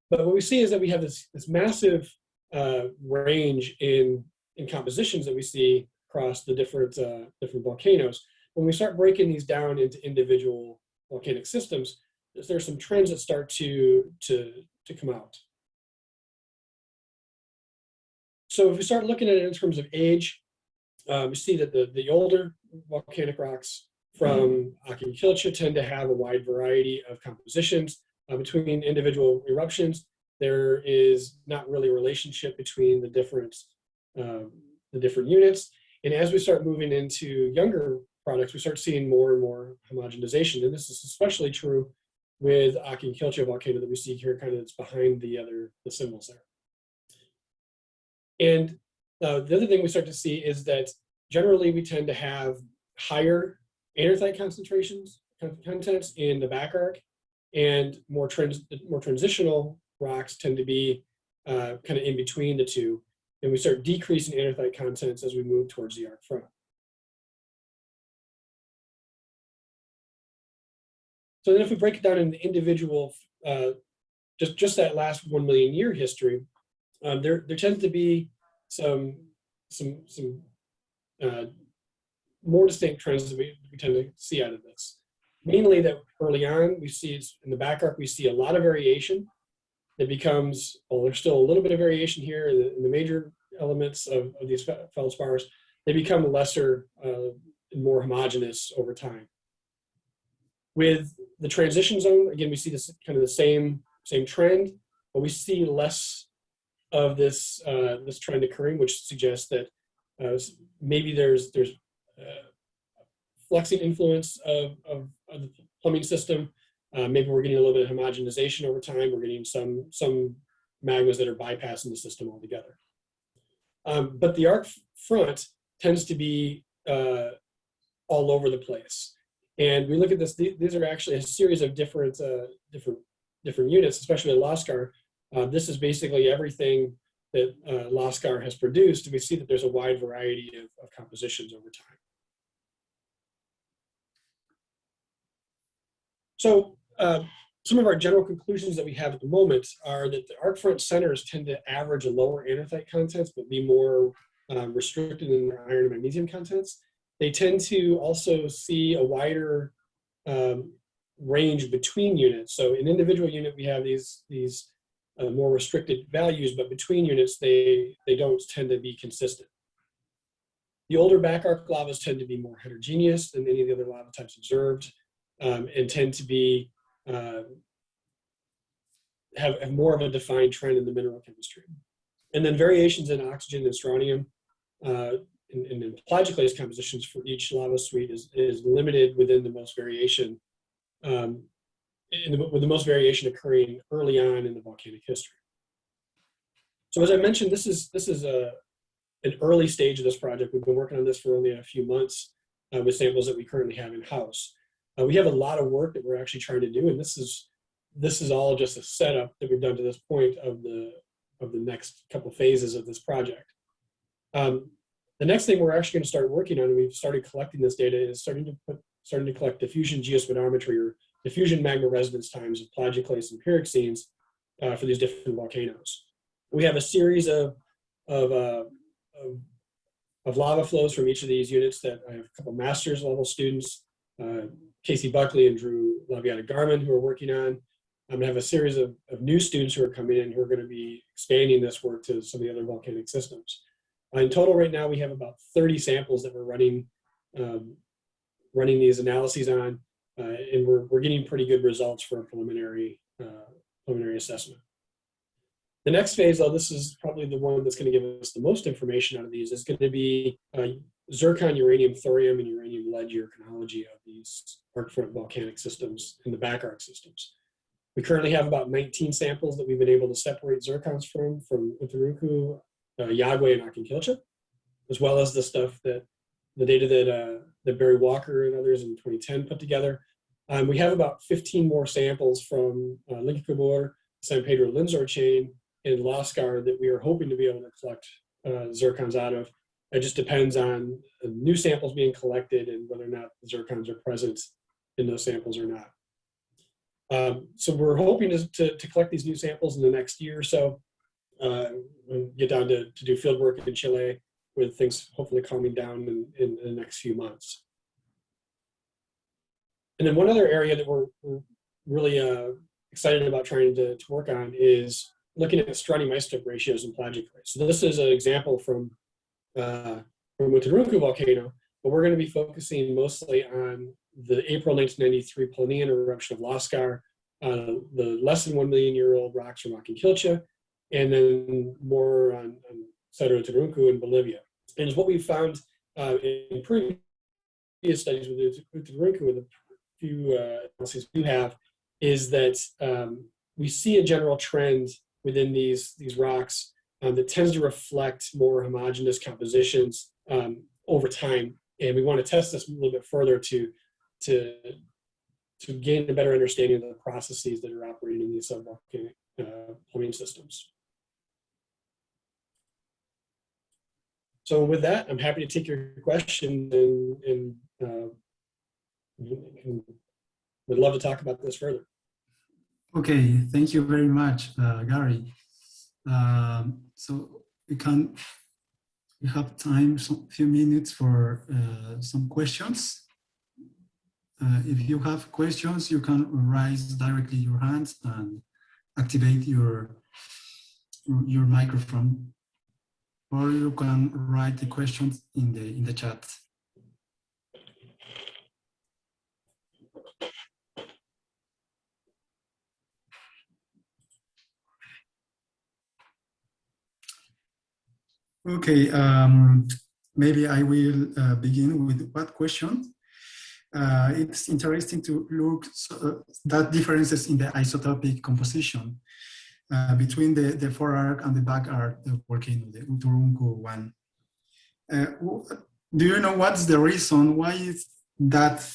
But what we see is that we have this massive range in compositions that we see across the different volcanoes. When we start breaking these down into individual volcanic systems, there's some trends that start to come out. So if we start looking at it in terms of age, we see that the older volcanic rocks from Akintilcha tend to have a wide variety of compositions. Between individual eruptions, there is not really a relationship between the different units. And as we start moving into younger products, we start seeing more and more homogenization. And this is especially true with Akintilcha volcano that we see here, kind of that's behind the symbols there. And the other thing we start to see is that generally we tend to have higher anorthite contents in the back arc, and more transitional rocks tend to be kind of in between the two, and we start decreasing anorthite contents as we move towards the arc front. So then if we break it down into individual, just that last 1 million year history, there tends to be some more distinct trends that we tend to see out of this. Mainly that early on, we see in the back arc, we see a lot of variation that becomes, well, there's still a little bit of variation here in the major elements of these feldspars. They become lesser and more homogeneous over time. With the transition zone, again, we see this kind of the same trend, but we see less of this this trend occurring, which suggests that maybe there's flexing influence of the plumbing system. Maybe we're getting a little bit of homogenization over time. We're getting some magmas that are bypassing the system altogether. But the arc front tends to be all over the place. And we look at this, these are actually a series of different units, especially at Lascar. This is basically everything that Lascar has produced. We see that there's a wide variety of compositions over time. So some of our general conclusions that we have at the moment are that the arc front centers tend to average a lower anorthite contents, but be more restricted in their iron and magnesium contents. They tend to also see a wider range between units. So in individual unit, we have these more restricted values, but between units, they don't tend to be consistent. The older back arc lavas tend to be more heterogeneous than any of the other lava types observed, and tend to be have more of a defined trend in the mineral chemistry. And then variations in oxygen and strontium in plagioclase compositions for each lava suite is limited within the most variation, with the most variation occurring early on in the volcanic history. So as I mentioned, this is an early stage of this project. We've been working on this for only a few months with samples that we currently have in-house. We have a lot of work that we're actually trying to do, and this is all just a setup that we've done to this point of the next couple phases of this project. The next thing we're actually going to start working on, and we've started collecting this data, is starting to collect diffusion geospeedometry, or diffusion magma residence times of plagioclase and pyroxenes for these different volcanoes. We have a series of lava flows from each of these units that I have a couple master's level students, Casey Buckley and Drew Laviata-Garman, who are working on. I'm going to have a series of new students who are coming in who are going to be expanding this work to some of the other volcanic systems. In total right now, we have about 30 samples that we're running these analyses on, and we're getting pretty good results for a preliminary assessment. The next phase, though, this is probably the one that's going to give us the most information out of these, is going to be zircon, uranium, thorium, and uranium lead geochronology of these arc front volcanic systems and the back arc systems. We currently have about 19 samples that we've been able to separate zircons from Uturuncu, Yagüe, and Akinquilcha, as well as the data that Barry Walker and others in 2010 put together. We have about 15 more samples from Lincacabur, San Pedro Linzor chain, and Lascar that we are hoping to be able to collect zircons out of. It just depends on new samples being collected and whether or not the zircons are present in those samples or not. So we're hoping to collect these new samples in the next year or so, and get down to do field work in Chile, with things hopefully calming down in the next few months. And then one other area that we're really excited about trying to work on is looking at strontium isotope ratios in plagioclase. So this is an example from Uturuncu volcano, but we're going to be focusing mostly on the April 1993 Plinian eruption of Lascar, the less than 1 million year old rocks from Akinquilcha, and then more on Cerro Uturuncu in Bolivia. And what we found in previous studies with Uturuncu, with a few analyses we have, is that we see a general trend within these rocks that tends to reflect more homogeneous compositions over time. And we want to test this a little bit further to gain a better understanding of the processes that are operating in these subvolcanic plumbing systems. So with that, I'm happy to take your questions and would love to talk about this further. Okay, thank you very much, Gary. So we have time, some few minutes for some questions. If you have questions, you can raise directly your hands and activate your microphone, or you can write the questions in the chat. Okay, maybe I will begin with one question. It's interesting to look that differences in the isotopic composition between the forarc and the back-arc volcano, the Uturuncu one. Do you know what's the reason? Why is that?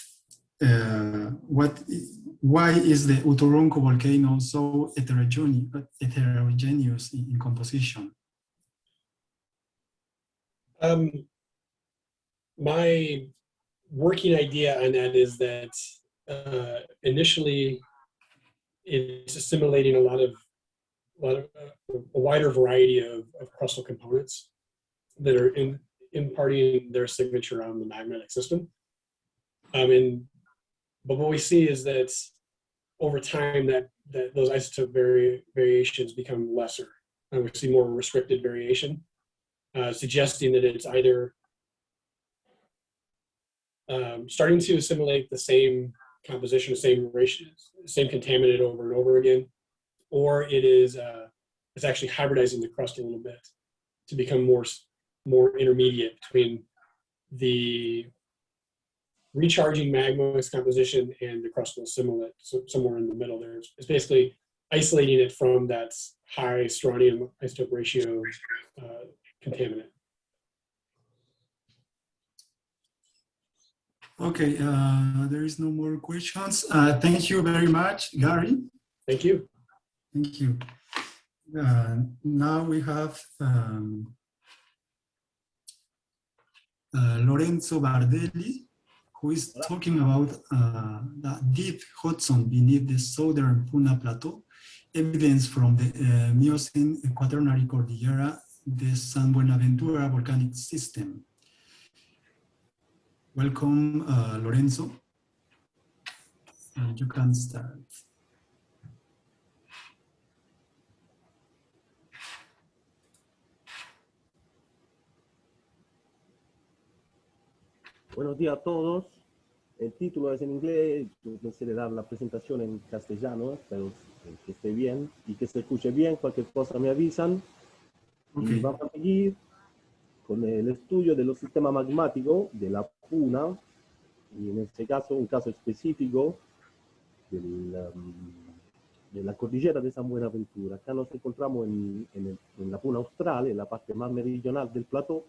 Why is the Uturuncu volcano so heterogeneous in composition? My working idea on that is that initially it's assimilating a wider variety of crustal components that are imparting their signature on the magmatic system. But what we see is that over time that those isotope variations become lesser, and we see more restricted variation, suggesting that it's either starting to assimilate the same composition, the same ratios, same contaminant over and over again, or it's actually hybridizing the crust a little bit to become more intermediate between the recharging magma composition and the crustal assimilate, so somewhere in the middle there. It's basically isolating it from that high strontium isotope ratio contaminant. Okay, there is no more questions. Thank you very much, Gary. Thank you. Thank you. Now we have Lorenzo Bardelli, who is talking about the deep hot zone beneath the southern Puna Plateau, evidence from the Miocene Quaternary Cordillera, the San Buenaventura volcanic system. Welcome, Lorenzo. And you can start. Buenos días a todos. El título es en inglés. Yo pensé dar la presentación en castellano, pero que esté bien y que se escuche bien. Cualquier cosa me avisan. Okay. Y vamos a seguir con el estudio de los sistemas magmáticos de la Puna, y en este caso un caso específico de la cordillera de San Buenaventura. Acá nos encontramos en la Puna austral, en la parte más meridional del plató,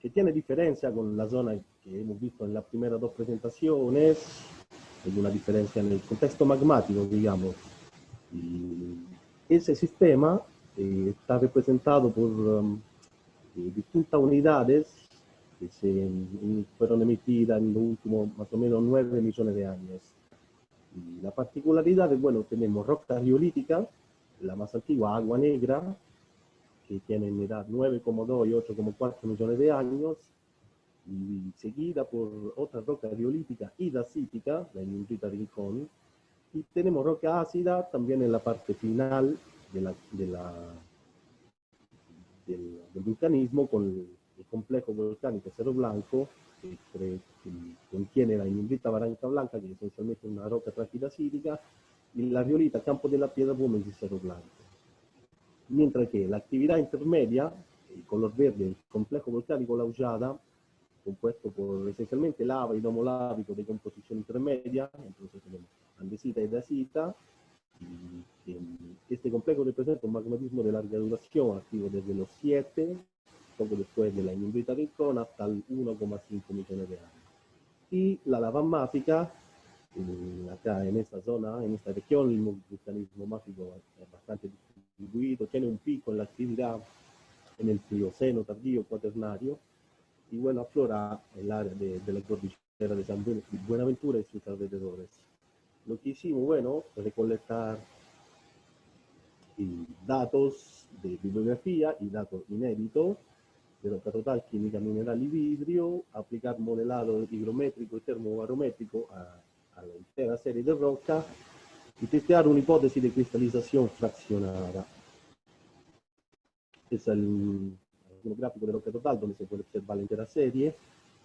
que tiene diferencia con la zona que hemos visto en las primeras dos presentaciones. Hay una diferencia en el contexto magmático, digamos. Y ese sistema está representado por distintas unidades que fueron emitidas en los últimos más o menos 9 millones de años. Y la particularidad es, bueno, tenemos roca riolítica, la más antigua, agua negra, que tienen edad 9,2 y 8,4 millones de años, y seguida por otra roca riolítica y dacítica, la Invita Rincón, y tenemos roca ácida también en la parte final del vulcanismo, con el complejo volcánico Cerro Blanco, que contiene la Invita Barranca Blanca, que es esencialmente una roca traquidacítica, y la riolita Campo de la Piedra Gómez y Cerro Blanco. Mientras que la actividad intermedia, el color verde, el complejo volcánico La Hollada, compuesto por esencialmente lava y domo lávico de composición intermedia, entonces tenemos andesita y dacita, y este complejo representa un magmatismo de larga duración, activo desde los 7, poco después de la Invita Rincón, hasta el 1,5 millones de años. Y la lava máfica, acá en esta zona, en esta región, el vulcanismo máfico es bastante distribuido, tiene un pico en la actividad en el Plioceno tardío cuaternario, y bueno, aflora el área de la cordillera de San Buenaventura y sus alrededores. Lo que hicimos, bueno, es recolectar datos de bibliografía y datos inéditos de roca total, química, mineral y vidrio, aplicar modelado higrométrico y termobarométrico a la entera serie de roca y testear una hipótesis de cristalización fraccionada. Es el gráfico de roca total donde se puede observar la entera serie,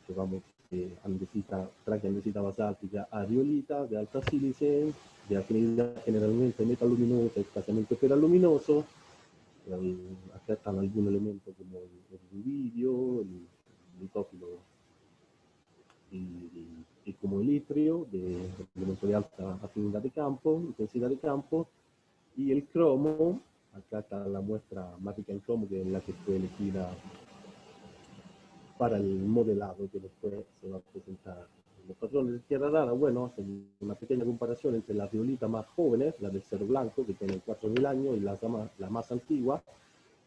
que vamos andesita basáltica a riolita de alta sílice, de afinidad generalmente metaluminosa, escasamente feraluminoso, Acá están algunos elementos como el rubidio, el litófilo y como el itrio, de elemento de alta afinidad de campo, intensidad de campo, y el cromo. Acá está la muestra mágica en cromo, que es la que fue elegida para el modelado que después se va a presentar. Los patrones de tierra rara, bueno, hacen una pequeña comparación entre las riolitas más jóvenes, la del Cerro Blanco, que tienen 4.000 años, y la más antigua,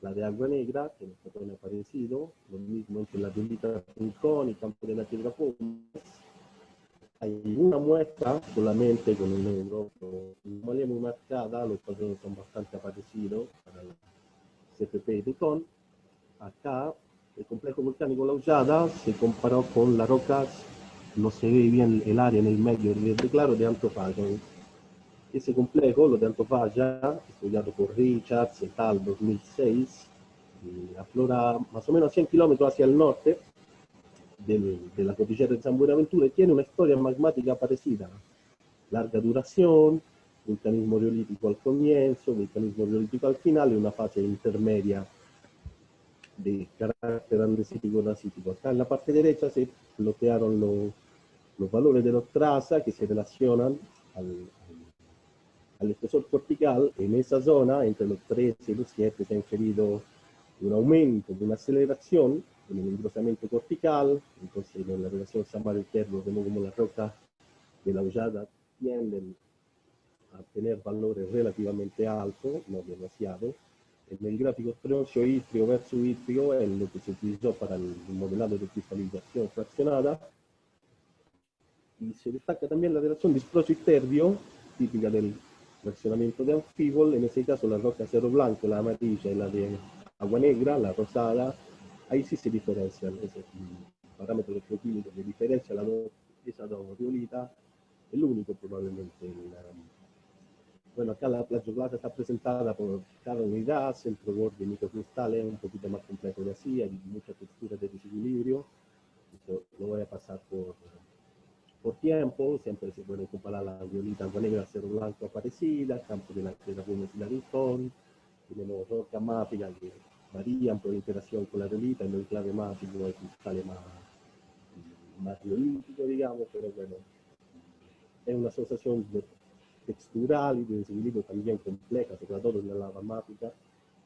la de agua negra, que en el patrón ha aparecido, lo mismo entre las riolitas Rincón y Campo de la Piedra Pómez. Hay una muestra solamente con el negro, pero no es muy marcada, los patrones son bastante parecidos para el CFP y Rincón. Acá, el complejo volcánico La Hollada se comparó con las rocas, no se ve bien el área en el medio del verde claro, de Antofagasta. Ese complejo, lo de Antofagasta, estudiado por Richards et al. 2006, aflora más o menos 100 kilómetros hacia el norte de la cordillera de San Buenaventura y tiene una historia magmática parecida. Larga duración, vulcanismo riolítico al comienzo, vulcanismo riolítico al final y una fase intermedia de carácter andesítico-dacítico. Acá en la parte derecha se bloquearon los valores de los trazas que se relacionan al espesor cortical. En esa zona, entre los 13 y los 7, se ha inferido un aumento, una aceleración en el engrosamiento cortical. Entonces, en la relación Samar-Perlo, vemos como las rocas de La Hollada tienden a tener valores relativamente altos, no demasiado. En el gráfico estroncio-itrio versus itrio es lo que se utilizó para el modelado de cristalización fraccionada. Y se destaca también la relación disprosio-iterbio, típica del fraccionamiento de anfíbol. En ese caso, la roca Cerro Blanco, la amarilla, y la de agua negra, la rosada, ahí sí se diferencian. Ese parámetro electroquímico que diferencia esa dos riolitas, el único probablemente. Bueno, acá la plagioclasa está presentada por cada unidad, centro borde y microcristales, un poquito más complejo de así, hay mucha textura de desequilibrio. Eso lo voy a pasar por tiempo. Siempre se puede comparar la riolita agua negra, Cerro Blanco aparecida, campo de la Piedra Pómez y la Rincón. Tenemos rocas máficas que varían por interacción con la riolita, en el enclave máfico hay cristales más riolíticos, digamos, pero bueno, es una asociación textural y de desequilibrio también compleja, sobre todo en la lava máfica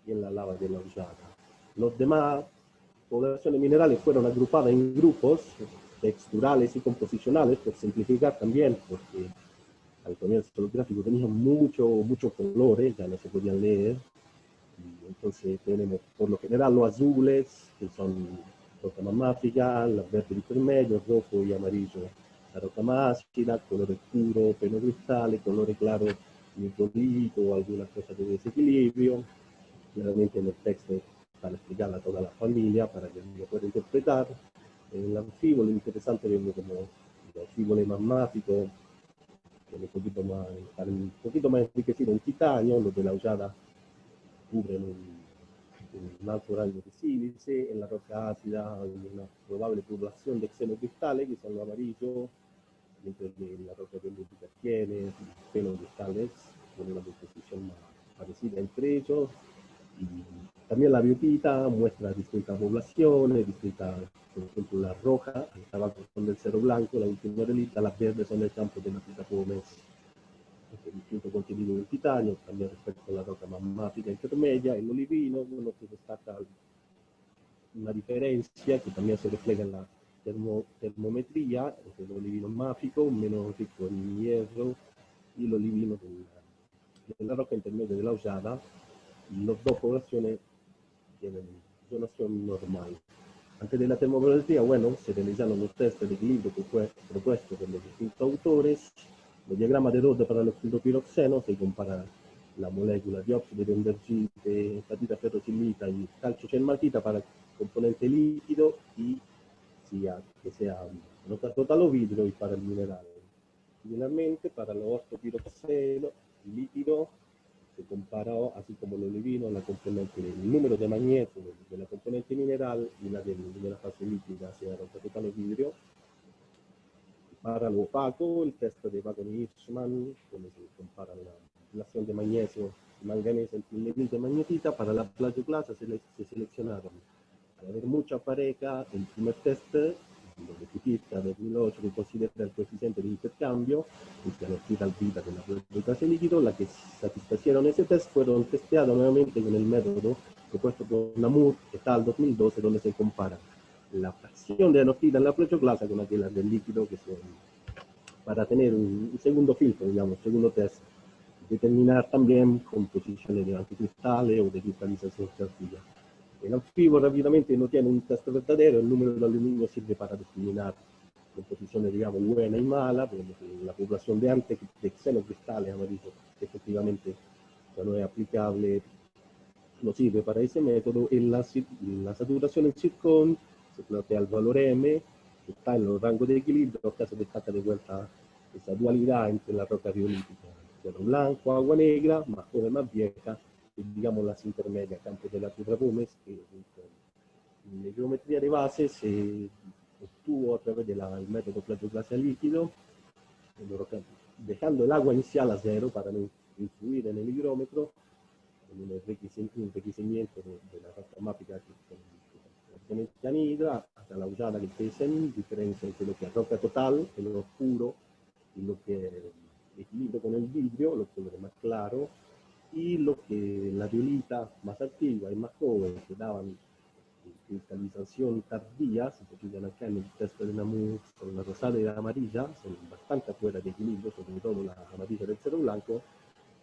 y en la lava de La Hollada. Los demás poblaciones minerales fueron agrupadas en grupos texturales y composicionales, por simplificar también, porque al comienzo los gráficos tenían mucho colores, ya no se podían leer. Y entonces tenemos por lo general los azules, que son roca magmática, los verdes intermedios, rojo y amarillo, la roca más ácida, color oscuro, penocristales, color claro, microlito o alguna cosa de desequilibrio. Claramente en el texto para explicarla a toda la familia, para que lo pueda interpretar. En el anfíbolo, interesante verlo como el anfíbolo magmático, que es un poquito más enriquecido en titanio. Los de La Hollada cubren un alto rango de sílice. En la roca ácida hay una probable población de xenocristales, que son los amarillos, mientras que en la roca riolítica tiene fenocristales, con una composición más parecida entre ellos. Y también la biotita muestra distintas poblaciones, por ejemplo, la roja, abajo son del Cerro Blanco, la última relita, las verdes son del campo de la Piedra Pómez, distinto contenido del titanio, también respecto a la roca magmática intermedia. El olivino, bueno, que destaca una diferencia que también se refleja en la termometría, entre el olivino máfico, menos rico en hierro, y el olivino de la roca intermedia de La Hollada. Las dos poblaciones tienen zonación normal. Antes de la termometría, bueno, se realizaron los test de equilibrio propuestos por los distintos autores. Los diagramas de Rode para los cloropiroxenos, se compara la molécula de óxido de endergite, hepatita ferrosilita y calciocelmatita para el componente líquido y que sea nota total o vidrio y para el mineral. Similarmente, para los ortopiroxeno líquido, se comparó, así como el olivino, la componente, el número de magnesio de la componente mineral y la de la fase líquida hacia nota total o vidrio. Para lo opaco, el test de Wagon-Hirschman, donde se comparan relación de magnesio y manganeso entre elemento y magnetita. Para la plagioclasa se seleccionaron, al haber mucha pareja, el primer test, lo de 2008, que considera el coeficiente de intercambio, que la vida de la plagioclasa líquido. La que satisfacieron ese test fueron testeados nuevamente con el método propuesto por Namur et al. 2012, donde se compara la fracción de anotida en la plagioclasa con aquella del líquido, que son, para tener un segundo filtro, digamos, segundo test, determinar también composiciones de anticristales o de cristalización tardía. El anfibio rápidamente no tiene un test verdadero, el número de aluminio sirve para discriminar composiciones, digamos, buena y mala, pero la población de antes de xenocristales amarillos, que efectivamente no es aplicable, no sirve para ese método. En la saturación en zircón se plantea el valor M, que está en los rangos de equilibrio. Acá se destaca de vuelta esa dualidad entre la roca biolítica, suelo blanco, agua negra, más joven, más vieja, y digamos las intermedias, campos de la tierra Gómez, que en geometría de base se obtuvo a través del método plagioclasa líquido, dejando el agua inicial a cero para no influir en el higrómetro, en un enriquecimiento de la roca máfica que es anhidra, hasta la usada que pesa en diferencia entre lo que es roca total, el oro oscuro, y lo que es equilibrio con el vidrio, lo que es más claro, y lo que la violita más antigua y más joven, que daban cristalización tardía, se utilizan acá en el test de Namur, son la rosada y la amarilla, son bastante fuera de equilibrio, sobre todo la amarilla del cero blanco,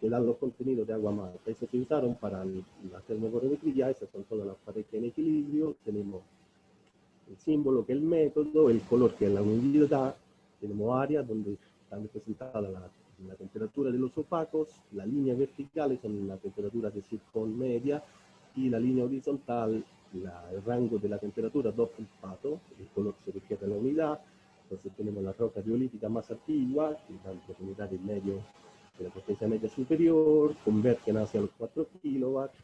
que dan los contenidos de agua malta. Eso se usaron para la termocorometría. Esas son todas las parejas en equilibrio. Tenemos el símbolo, que es el método, el color, que es la humedad, tenemos áreas donde están representadas la temperatura de los opacos, la línea vertical son la temperatura de zircón media, y la línea horizontal, el rango de la temperatura do fosfato, el color se refiere a la unidad. Entonces tenemos la roca biolítica más antigua, que dan unidades medio de la potencia media superior, convergen hacia los 4 kilowatts.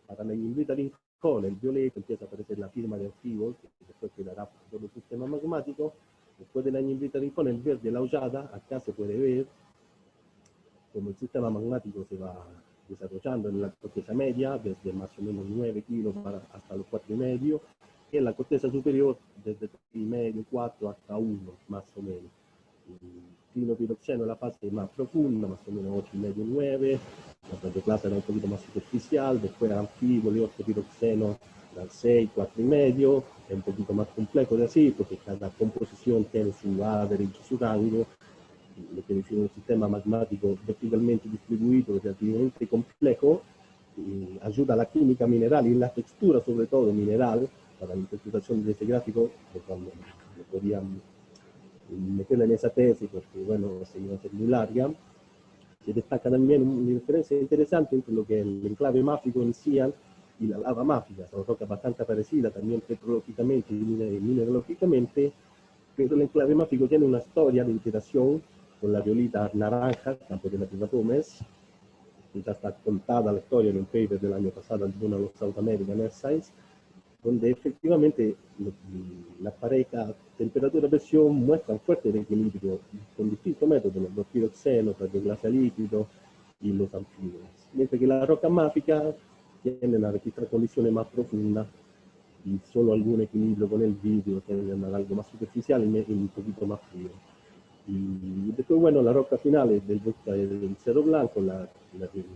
Para la ñimbrita Rincón, el violeta, empieza a aparecer la firma de anfibio, que después quedará por todo el sistema magmático. Después de la ñimbrita Rincón, el verde, la hollada. Acá se puede ver cómo el sistema magmático se va desarrollando en la corteza media, desde más o menos 9 kilos hasta los 4,5, y en la corteza superior desde 3,5, 4 hasta 1, más o menos. Clinopiroxeno, la fase más profunda, más o menos 8,5, 9. La plagioclasa era un poquito más superficial, después anfibio, piroxeno, al 6, 4,5. Es un poquito más complejo de así, porque cada composición tiene su average, su rango, lo que define un sistema magmático verticalmente distribuido, relativamente complejo, y ayuda a la química mineral y la textura, sobre todo mineral, para la interpretación de ese gráfico, que cuando lo podían meterla en esa tesis, porque bueno, se iba a ser muy larga. Se destaca también una diferencia interesante entre lo que es el enclave máfico inicial y la lava máfica. Son rocas bastante parecidas también petrológicamente y mineralógicamente, pero el enclave máfico tiene una historia de iteración con la violita naranja, campo de la tierra Gómez, que ya está contada la historia en un paper del año pasado de uno de los South American Earth Science, donde efectivamente la pareja temperatura-presión muestran fuerte equilibrio con distintos métodos, los piroxenos, la plagioclasa líquido y los anfibios. Mientras que la roca máfica tienden a registrar condiciones más profundas y solo algún equilibrio con el vidrio, tienden a algo más superficial y un poquito más frío. Y después, bueno, la roca final es del cero blanco, la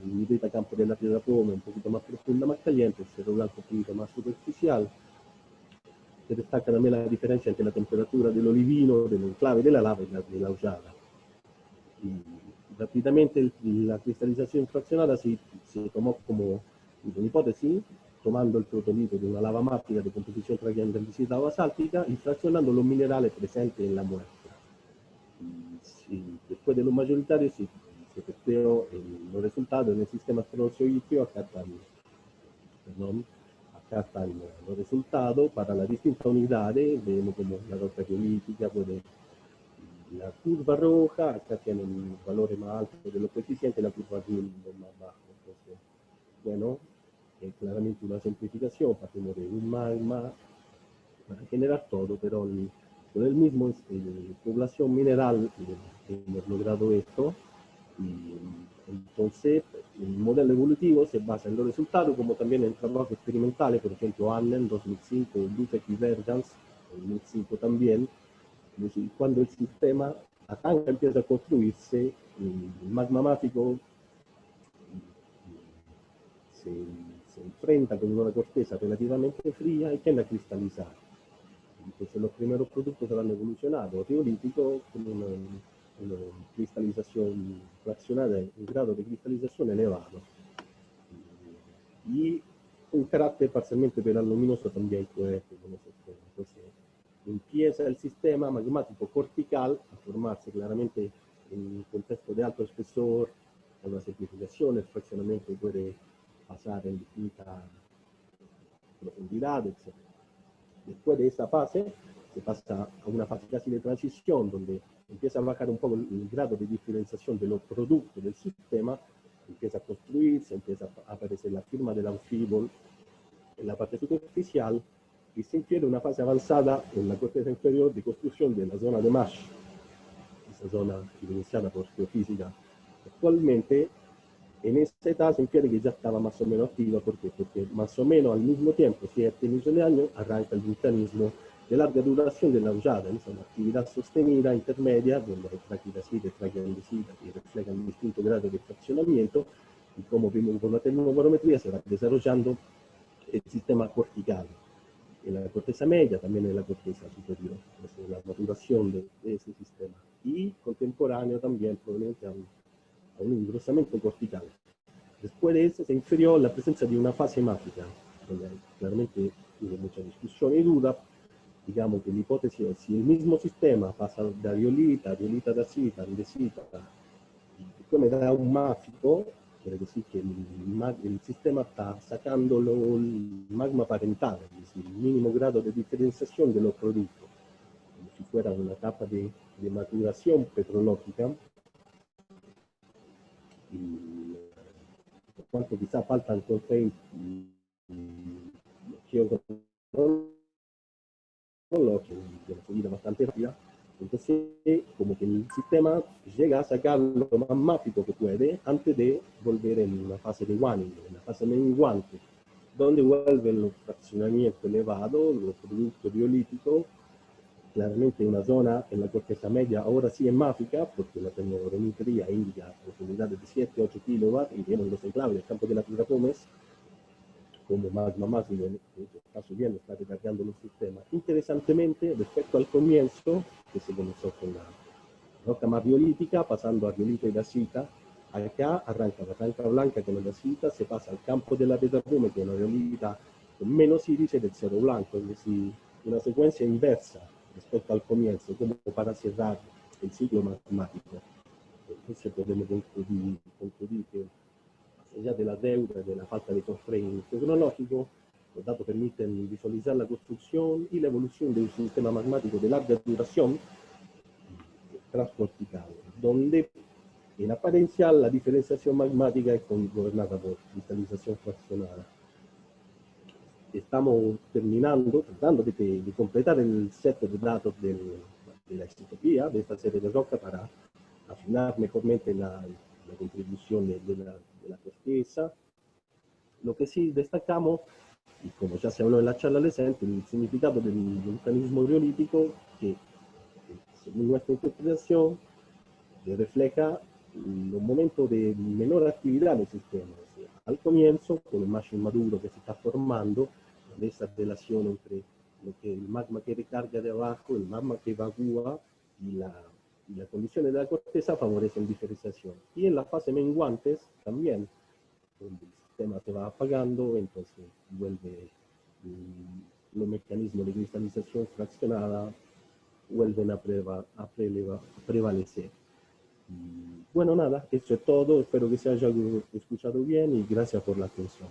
ñimbrita campo de la tierra Pome, un poquito más profunda, más caliente, el cero blanco un poquito más superficial. Se destaca también la diferencia entre la temperatura del olivino, del enclave de la lava y la hollada. Y rápidamente la cristalización fraccionada se tomó como una hipótesis, tomando el protolito de una lava máfica de composición trayendo densidad basáltica y fraccionando los minerales presentes en la muestra. Después de los mayoritarios se testeó los resultados en el sistema astronómico. Acá están los resultados para las distintas unidades. Vemos como la roca biolítica, la curva roja, acá tienen un valor más alto de los coeficientes, la curva azul más bajo. Entonces, bueno, es claramente una simplificación, partimos de un magma para generar todo, pero con el mismo población mineral hemos logrado esto, y Entonces, el modelo evolutivo se basa en los resultados, como también en trabajos experimentales, por ejemplo, Anne en 2005, Dufek y Vergans en 2005 también. Es decir, cuando el sistema arranca, empieza a construirse, el magma mágico se enfrenta con una corteza relativamente fría y tiende a cristalizar. Entonces los primeros productos se van evolucionando, teolítico con una cristalización fraccionada, un grado de cristalización elevado. Y un carácter parcialmente peraluminoso también puede conocerse. Entonces empieza el sistema magmático cortical a formarse claramente en un contexto de alto espesor, en una simplificación, el fraccionamiento puede pasar en distintas profundidades, etc. Después de esa fase, se pasa a una fase casi de transición, donde empieza a bajar un poco el grado de diferenciación de los productos del sistema, empieza a construirse, empieza a aparecer la firma del anfíbol en la parte superficial, y se infiere una fase avanzada en la corteza inferior de construcción de la zona de Mash, esa zona evidenciada por geofísica. Actualmente, en esa etapa se infiere que ya estaba más o menos activa. ¿Por qué? Porque más o menos al mismo tiempo, 7 millones de años, arranca el vulcanismo de larga duración de la hollada, ¿no? Una actividad sostenida, intermedia, donde hay traquidacita y traquiandesita que reflejan distintos grados de fraccionamiento, y como vimos con la termobarometría, se va desarrollando el sistema cortical en la corteza media, también en la corteza superior, es la maturación de ese sistema, y contemporáneo también probablemente a un engrosamiento cortical. Después de eso se infirió la presencia de una fase mágica, donde claramente hubo mucha discusión y duda. Digamos que la hipótesis es si el mismo sistema pasa de areolita, dacita, andesita, y después me da un máfico, quiere decir que el sistema está sacando el magma parental, es decir, el mínimo grado de diferenciación de los productos, como si fuera una etapa de maturación petrológica. Y por cuanto quizá faltan constraints de una subida bastante rápida, entonces como que el sistema llega a sacar lo más mágico que puede antes de volver en una fase de waning, en la fase menguante, donde vuelven los fraccionamientos elevados, los productos biolíticos. Claramente una zona en la corteza media ahora sí es mágica, porque la termobarometría indica profundidades de 7-8 kilowatts, y vemos los enclaves del campo de la Piedra Gómez, como magma mágico está subiendo, está recargando los sistemas. Interesantemente, respecto al comienzo, que se comenzó con la roca más biolítica, pasando a biolita y dacita, acá arranca la ranca blanca con la dacita, se pasa al campo de la Piedra Gómez, con la biolita con menos íris del cero blanco, es decir, una secuencia inversa respecto al comienzo, como para cerrar el ciclo matemático. Entonces podemos concluir que, más allá de la deuda, de la falta de constraint tecnológico, los datos permiten visualizar la construcción y la evolución de un sistema magmático de larga duración transcortical, donde en apariencia la diferenciación magmática es gobernada por cristalización fraccionada. Estamos tratando de completar el set de datos de la isotopía de esta serie de rocas para afinar mejormente la contribución de la corteza. Lo que sí destacamos, y como ya se habló en la charla reciente, el significado del vulcanismo biolítico, que según nuestra interpretación refleja los momentos de menor actividad del sistema. O sea, al comienzo, con el más inmaduro que se está formando, de esa relación entre lo que el magma que recarga de abajo, el magma que evacúa y las condiciones de la corteza favorecen diferenciación. Y en la fase menguantes también, donde el sistema se va apagando, entonces vuelve los mecanismos de cristalización fraccionada, vuelven a prevalecer. Y bueno, nada, eso es todo. Espero que se haya escuchado bien y gracias por la atención.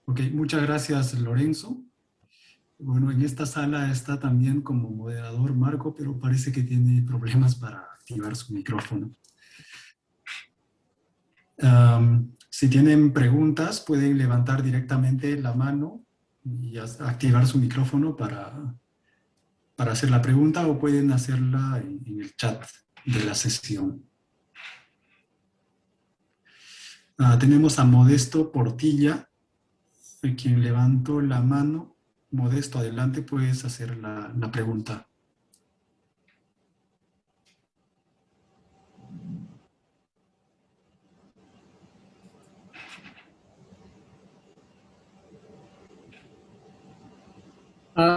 Ok, muchas gracias, Lorenzo. Bueno, en esta sala está también como moderador Marco, pero parece que tiene problemas para activar su micrófono. Si tienen preguntas, pueden levantar directamente la mano y activar su micrófono para hacer la pregunta, o pueden hacerla en el chat de la sesión. Tenemos a Modesto Portilla, quien levantó la mano. Modesto, adelante, puedes hacer la pregunta.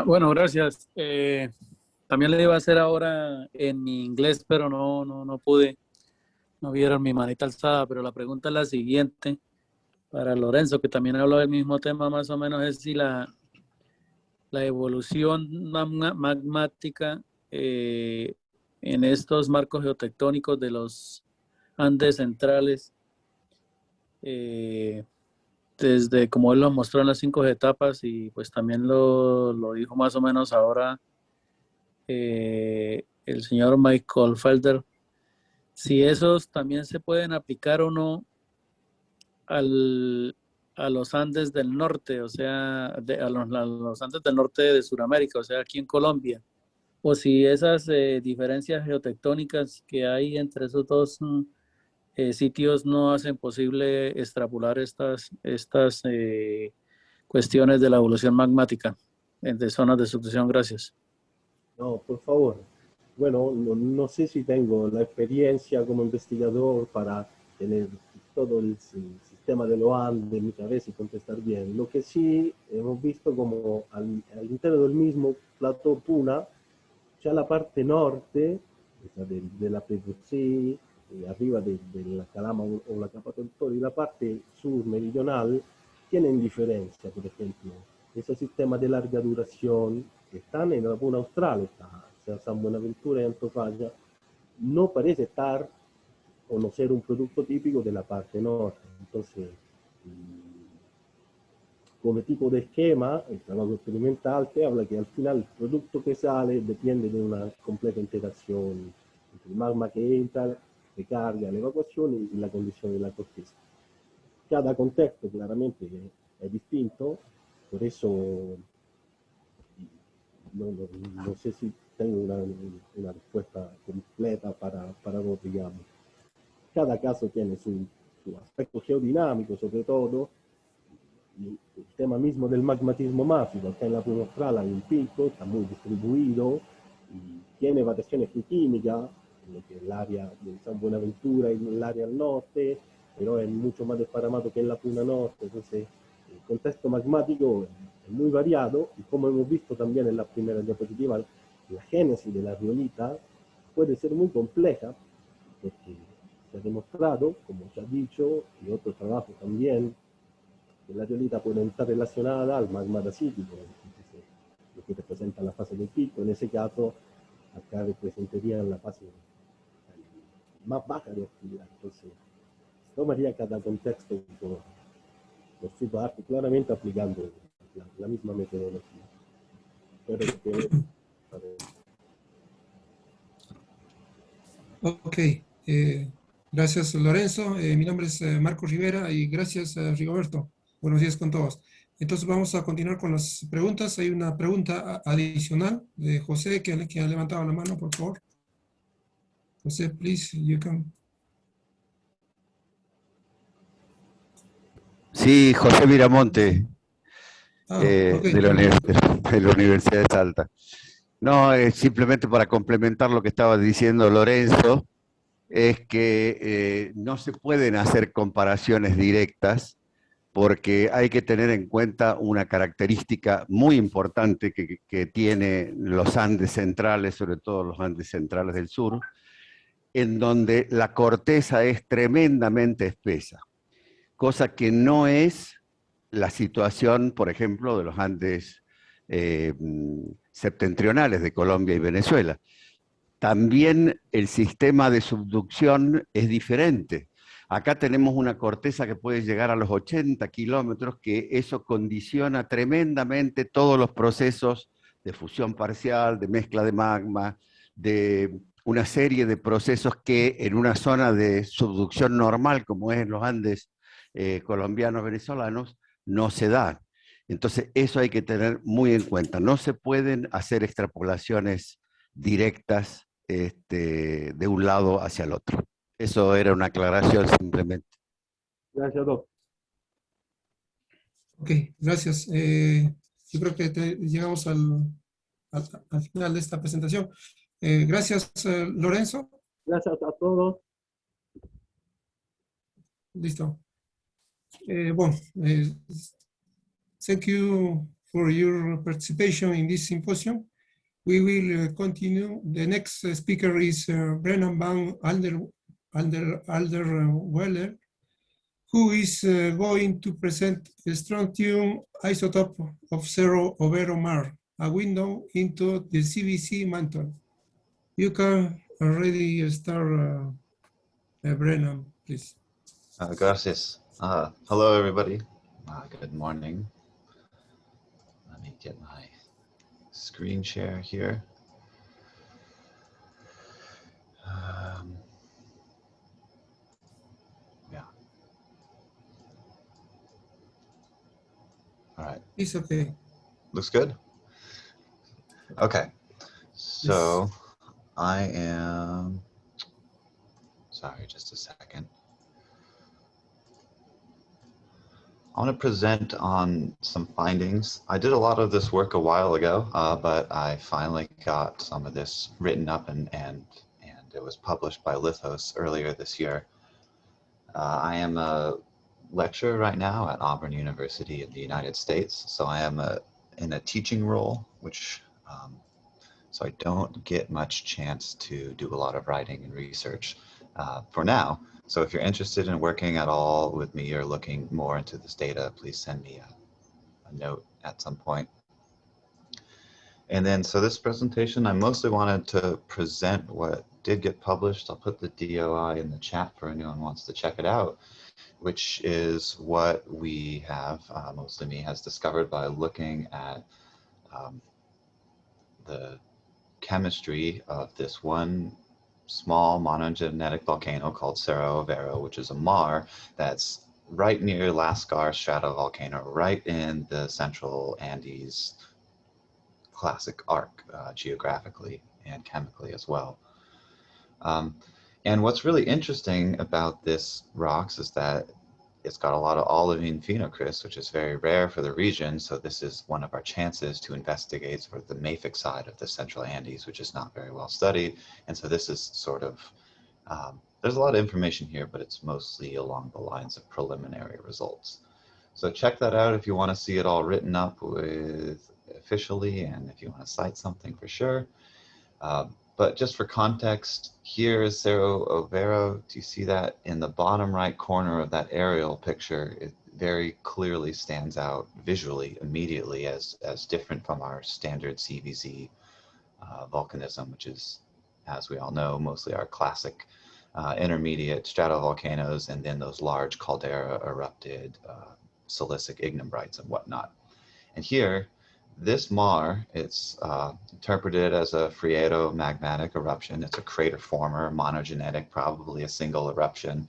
Bueno, gracias. También le iba a hacer ahora en mi inglés, pero no pude. No vieron mi manita alzada, pero la pregunta es la siguiente. Para Lorenzo, que también habló del mismo tema, más o menos, es si la evolución magmática en estos marcos geotectónicos de los Andes centrales, desde como él lo mostró en las 5 etapas, y pues también lo dijo más o menos ahora el señor Michael Felder, si esos también se pueden aplicar o no a los Andes del norte, o sea, a los Andes del norte de Sudamérica, o sea, aquí en Colombia, o si esas diferencias geotectónicas que hay entre esos dos sitios no hacen posible extrapolar estas cuestiones de la evolución magmática de zonas de subducción. Gracias. No, por favor. Bueno, no sé si tengo la experiencia como investigador para tener todo el sistema de los Andes en mi cabeza y contestar bien. Lo que sí hemos visto como al interior del mismo plató Puna, ya la parte norte, o sea, de la PVC, arriba de la Calama o la Capa Toltor, y la parte sur meridional tienen diferencia. Por ejemplo, esos sistemas de larga duración que están en la Puna Austral, o sea, San Buenaventura y Antofalla, no parece estar o no ser un producto típico de la parte norte. Entonces, como tipo de esquema, el trabajo experimental te habla que al final el producto que sale depende de una completa interacción entre el magma que entra, recarga, la evacuación y la condición de la corteza. Cada contexto claramente es distinto, por eso no sé si tengo una respuesta completa para vos, digamos. Cada caso tiene su aspecto geodinámico, sobre todo, y el tema mismo del magmatismo máfico. Acá en la Puna Austral hay un pico, está muy distribuido, y tiene variaciones químicas, en lo que es el área de San Buenaventura y el área al norte, pero es mucho más desparramado que en la Puna Norte. Entonces, el contexto magmático es muy variado, y como hemos visto también en la primera diapositiva, la génesis de la riolita puede ser muy compleja, porque se ha demostrado, como se ha dicho, y otro trabajo también, que la riolita puede estar relacionada al magma dacítico, entonces, lo que representa la fase del pico. En ese caso, acá representaría la fase más baja de actividad. Entonces, tomaría cada contexto por su parte, claramente aplicando la misma metodología. Pero Ok, gracias Lorenzo. Mi nombre es Marco Rivera, y gracias Rigoberto. Buenos días con todos. Entonces vamos a continuar con las preguntas. Hay una pregunta adicional de José que ha levantado la mano, por favor. José, please, you can. Sí, José Miramonte, Okay. de la Universidad de Salta. No, simplemente para complementar lo que estaba diciendo Lorenzo, es que no se pueden hacer comparaciones directas, porque hay que tener en cuenta una característica muy importante que tiene los Andes centrales, sobre todo los Andes centrales del sur, en donde la corteza es tremendamente espesa, cosa que no es la situación, por ejemplo, de los Andes septentrionales de Colombia y Venezuela. También el sistema de subducción es diferente. Acá tenemos una corteza que puede llegar a los 80 kilómetros, que eso condiciona tremendamente todos los procesos de fusión parcial, de mezcla de magma, de una serie de procesos que en una zona de subducción normal, como es en los Andes colombianos, venezolanos, no se dan. Entonces, eso hay que tener muy en cuenta. No se pueden hacer extrapolaciones directas de un lado hacia el otro. Eso era una aclaración simplemente. Gracias, Doc. Ok, gracias. Yo creo que llegamos al final de esta presentación. Gracias, Lorenzo. Gracias a todos. Listo. Bueno, thank you for your participation in this symposium. We will continue. The next speaker is Brennan van Alderweller, who is going to present the strontium isotope of 0 over Mar, a window into the CVC mantle. You can already start, Brennan, please. Gracias. Hello, everybody. Good morning. Let me get my screen share here. Yeah. All right. It's okay. Looks good? Okay. So I am, sorry, just a second. I want to present on some findings. I did a lot of this work a while ago, but I finally got some of this written up and it was published by Lithos earlier this year. I am a lecturer right now at Auburn University in the United States. So I am in a teaching role, which so I don't get much chance to do a lot of writing and research for now. So if you're interested in working at all with me or looking more into this data, please send me a note at some point. And then, so this presentation, I mostly wanted to present what did get published. I'll put the DOI in the chat for anyone who wants to check it out, which is what we have, mostly me, has discovered by looking at the chemistry of this one small monogenetic volcano called Cerro Overo, which is a maar that's right near Lascar stratovolcano, right in the central Andes classic arc, geographically and chemically as well. And what's really interesting about this rocks is that it's got a lot of olivine phenocryst, which is very rare for the region. So this is one of our chances to investigate sort of the mafic side of the central Andes, which is not very well studied. And so this is sort of, there's a lot of information here, but it's mostly along the lines of preliminary results. So check that out if you want to see it all written up with officially, and if you want to cite something for sure. But just for context, here is Cerro Overo. Do you see that in the bottom right corner of that aerial picture? It very clearly stands out visually, immediately, as different from our standard CVZ volcanism, which is, as we all know, mostly our classic intermediate stratovolcanoes, and then those large caldera erupted silicic ignimbrites and whatnot. And here, this maar, it's interpreted as a Frieto magmatic eruption. It's a crater former, monogenetic, probably a single eruption.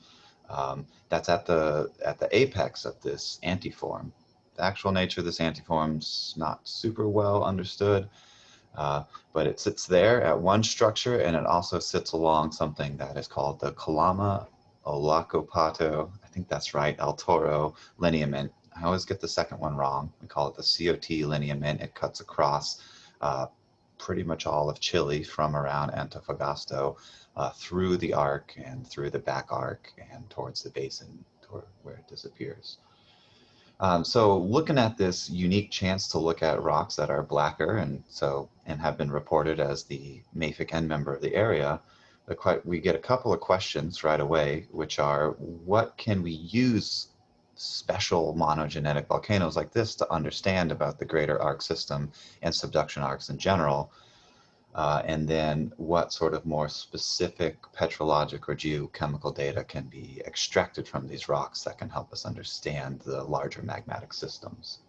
That's at the apex of this antiform. The actual nature of this antiform's not super well understood, but it sits there at one structure, and it also sits along something that is called the Calama Olacopato, I think that's right, El Toro lineament. I always get the second one wrong. We call it the COT lineament. It cuts across pretty much all of Chile from around Antofagasta through the arc and through the back arc and towards the basin where it disappears. So looking at this unique chance to look at rocks that are blacker and have been reported as the mafic end member of the area, we get a couple of questions right away, which are, what can we use special monogenetic volcanoes like this to understand about the greater arc system and subduction arcs in general? And then what sort of more specific petrologic or geochemical data can be extracted from these rocks that can help us understand the larger magmatic systems?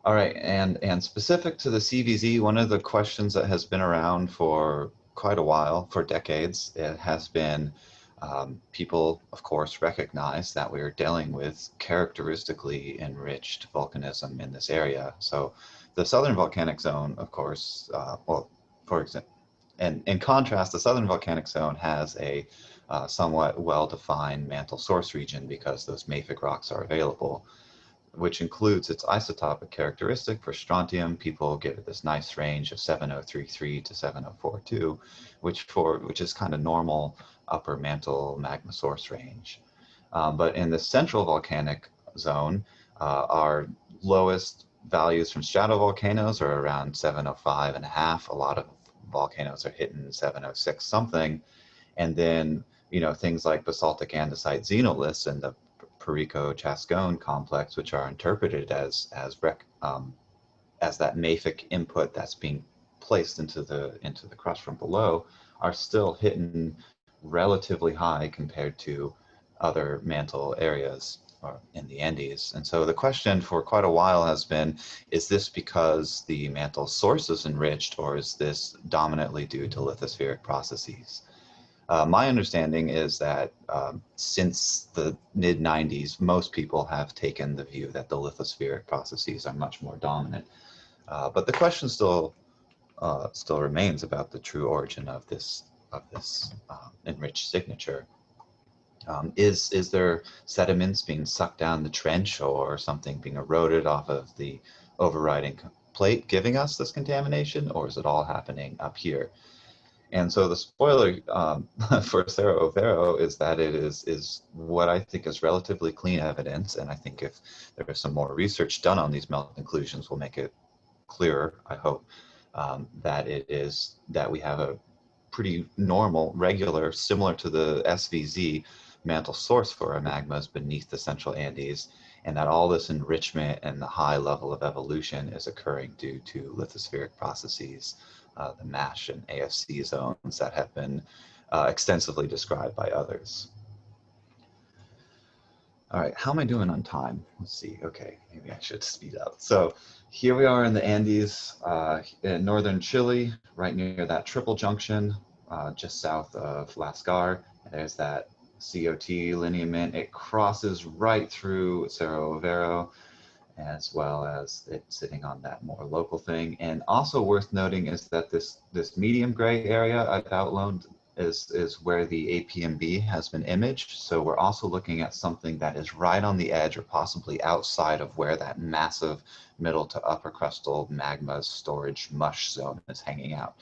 All right, and specific to the CVZ, one of the questions that has been around for quite a while, for decades, it has been people, of course, recognize that we are dealing with characteristically enriched volcanism in this area. So the Southern Volcanic Zone, of course, well, for example, and in contrast, the Southern Volcanic Zone has a somewhat well-defined mantle source region because those mafic rocks are available, which includes its isotopic characteristic. For strontium, people give it this nice range of 7033 to 7042, which is kind of normal upper mantle magma source range. But in the Central Volcanic Zone, our lowest values from stratovolcanoes are around 705.5. A lot of volcanoes are hitting 706 something. And then, you know, things like basaltic andesite xenoliths and the Perico-Chascone complex, which are interpreted as that mafic input that's being placed into the crust from below, are still hitting relatively high compared to other mantle areas or in the Andes. And so the question for quite a while has been, is this because the mantle source is enriched, or is this dominantly due to lithospheric processes? My understanding is that since the mid-90s, most people have taken the view that the lithospheric processes are much more dominant. But the question still remains about the true origin of this enriched signature. Is there sediments being sucked down the trench or something being eroded off of the overriding plate giving us this contamination, or is it all happening up here? And so the spoiler for Cerro Vero is that it is what I think is relatively clean evidence, and I think if there is some more research done on these melt inclusions, will make it clearer, I hope, that we have a pretty normal, regular, similar to the SVZ mantle source for our magmas beneath the Central Andes, and that all this enrichment and the high level of evolution is occurring due to lithospheric processes, the MASH and AFC zones that have been extensively described by others. All right, how am I doing on time? Let's see. Okay, maybe I should speed up. So here we are in the Andes, in northern Chile, right near that triple junction, just south of Lascar. There's that COT lineament. It crosses right through Cerro Vero, as well as it sitting on that more local thing. And also worth noting is that this medium gray area I've outlined is where the APMB has been imaged. So we're also looking at something that is right on the edge or possibly outside of where that massive middle to upper crustal magma storage mush zone is hanging out.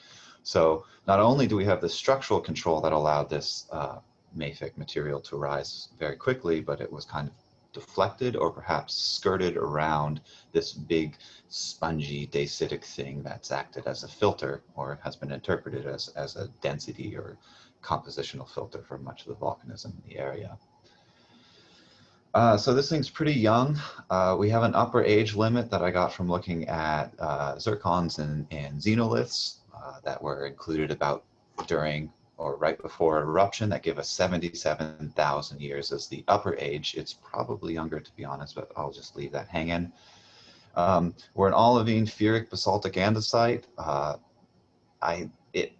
So not only do we have the structural control that allowed this mafic material to rise very quickly, but it was kind of deflected or perhaps skirted around this big spongy dacitic thing that's acted as a filter, or has been interpreted as a density or compositional filter for much of the volcanism in the area. So this thing's pretty young. We have an upper age limit that I got from looking at zircons and xenoliths that were included about during or right before eruption that give us 77,000 years as the upper age. It's probably younger, to be honest, but I'll just leave that hanging. We're an olivine ferric basaltic andesite. It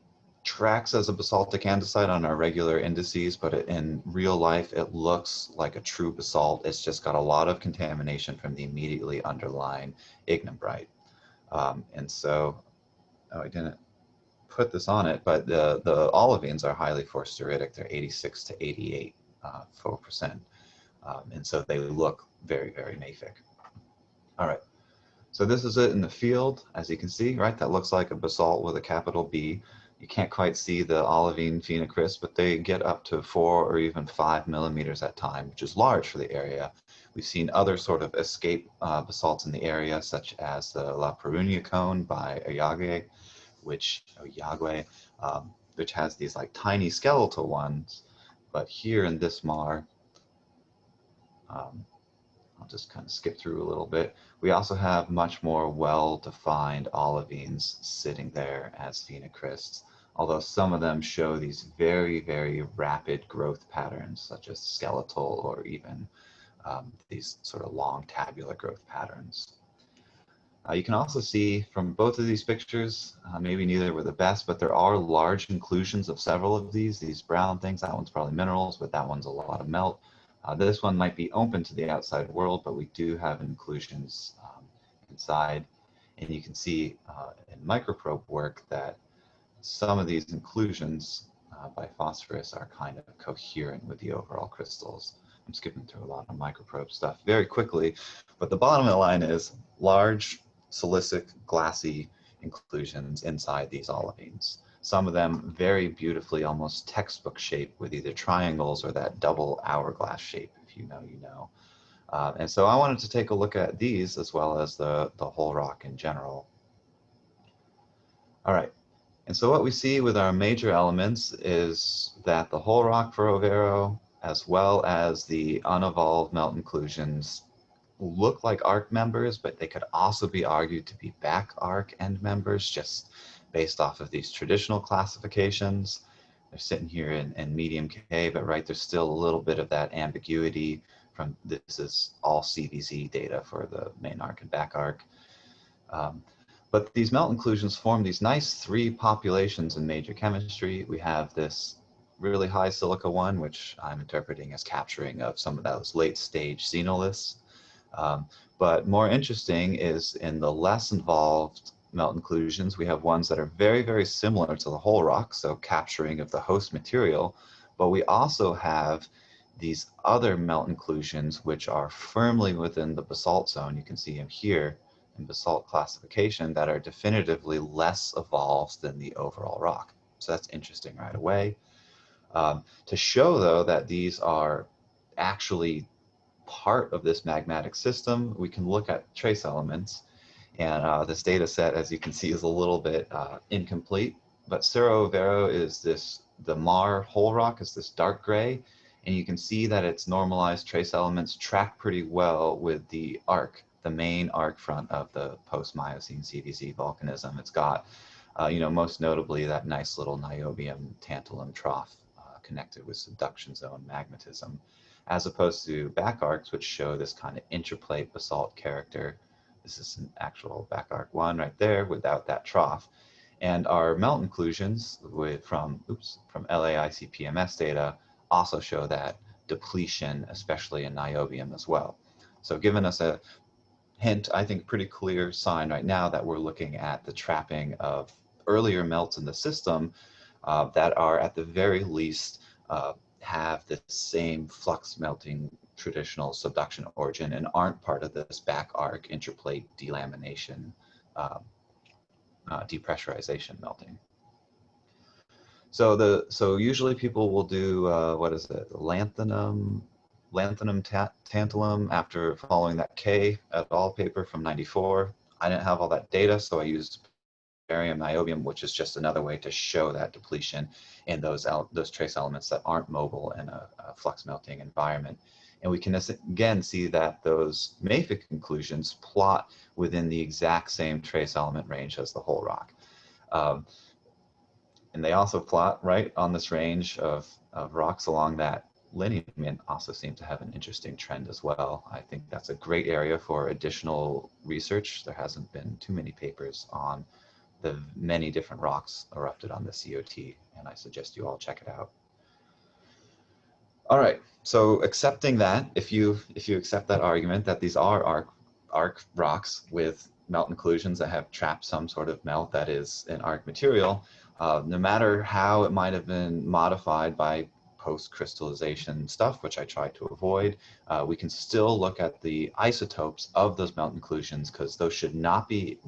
tracks as a basaltic andesite on our regular indices, but in real life, it looks like a true basalt. It's just got a lot of contamination from the immediately underlying ignimbrite. And so, I didn't put this on it, but the olivines are highly phosphoritic. They're 86 to 88 4%. And so they look very, very mafic. All right, so this is it in the field. As you can see, right, that looks like a basalt with a capital B. You can't quite see the olivine phenocryst, but they get up to 4 or even 5 millimeters at time, which is large for the area. We've seen other sort of escape basalts in the area, such as the La Perunia cone by Oyagüe, which has these like tiny skeletal ones. But here in this mar, I'll just kind of skip through a little bit. We also have much more well-defined olivines sitting there as phenocrysts, although some of them show these very, very rapid growth patterns, such as skeletal or even these sort of long tabular growth patterns. You can also see from both of these pictures, maybe neither were the best, but there are large inclusions of several of these brown things. That one's probably minerals, but that one's a lot of melt. This one might be open to the outside world, but we do have inclusions inside. And you can see in microprobe work that some of these inclusions by phosphorus are kind of coherent with the overall crystals. I'm skipping through a lot of microprobe stuff very quickly, but the bottom of the line is large silicic glassy inclusions inside these olivines. Some of them very beautifully, almost textbook shape with either triangles or that double hourglass shape. If you know, you know. And so I wanted to take a look at these as well as the whole rock in general. All right. And so what we see with our major elements is that the whole rock for Overo, as well as the unevolved melt inclusions, look like arc members, but they could also be argued to be back arc end members, just based off of these traditional classifications. They're sitting here in medium K, but right, there's still a little bit of that ambiguity from this is all CVZ data for the main arc and back arc. But these melt inclusions form these nice three populations in major chemistry. We have this really high silica one, which I'm interpreting as capturing of some of those late stage xenoliths. But more interesting is in the less involved melt inclusions, we have ones that are very, very similar to the whole rock, so capturing of the host material. But we also have these other melt inclusions which are firmly within the basalt zone. You can see them here in basalt classification that are definitively less evolved than the overall rock. So that's interesting right away. To show though that these are actually part of this magmatic system, we can look at trace elements. And this data set, as you can see, is a little bit incomplete. But Cerro Overo is this, the Mar whole rock is this dark gray. And you can see that its normalized trace elements track pretty well with the arc, the main arc front of the post-Miocene CVZ volcanism. It's got, you know, most notably that nice little niobium tantalum trough connected with subduction zone magmatism, as opposed to back arcs, which show this kind of interplate basalt character. This is an actual back arc one right there without that trough. And our melt inclusions from LAIC PMS data also show that depletion, especially in niobium as well. So giving us a hint, I think pretty clear sign right now that we're looking at the trapping of earlier melts in the system that are at the very least have the same flux melting traditional subduction origin and aren't part of this back arc interplate delamination depressurization melting. So usually people will do what is it, lanthanum tantalum after following that K et al. Paper from '94. I didn't have all that data, so I used barium niobium, which is just another way to show that depletion in those trace elements that aren't mobile in a flux melting environment. And we can again see that those mafic conclusions plot within the exact same trace element range as the whole rock. And they also plot right on this range of rocks along that lineament also seem to have an interesting trend as well. I think that's a great area for additional research. There hasn't been too many papers on the many different rocks erupted on the COT, and I suggest you all check it out. All right, so accepting that, if you accept that argument that these are arc rocks with melt inclusions that have trapped some sort of melt that is an arc material, no matter how it might have been modified by post-crystallization stuff, which I try to avoid, we can still look at the isotopes of those melt inclusions because those should not be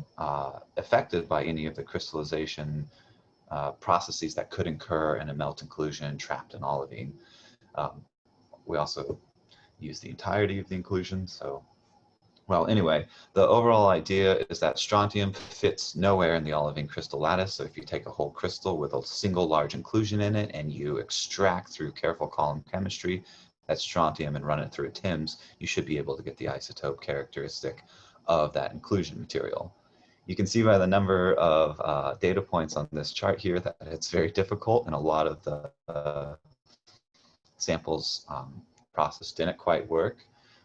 affected by any of the crystallization processes that could occur in a melt inclusion trapped in olivine. We also use the entirety of the inclusion, so well, anyway, the overall idea is that strontium fits nowhere in the olivine crystal lattice. So if you take a whole crystal with a single large inclusion in it and you extract through careful column chemistry that strontium and run it through a TIMS, you should be able to get the isotope characteristic of that inclusion material. You can see by the number of data points on this chart here that it's very difficult, and a lot of the samples process didn't quite work.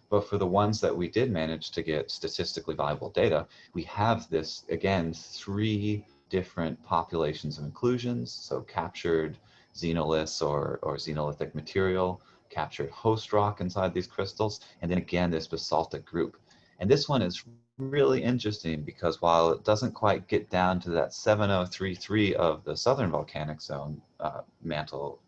But for the ones that we did manage to get statistically viable data, we have this, again, 3 different populations of inclusions. So captured xenoliths or xenolithic material, captured host rock inside these crystals, and then again, this basaltic group. And this one is really interesting because while it doesn't quite get down to that 7033 of the Southern Volcanic Zone mantle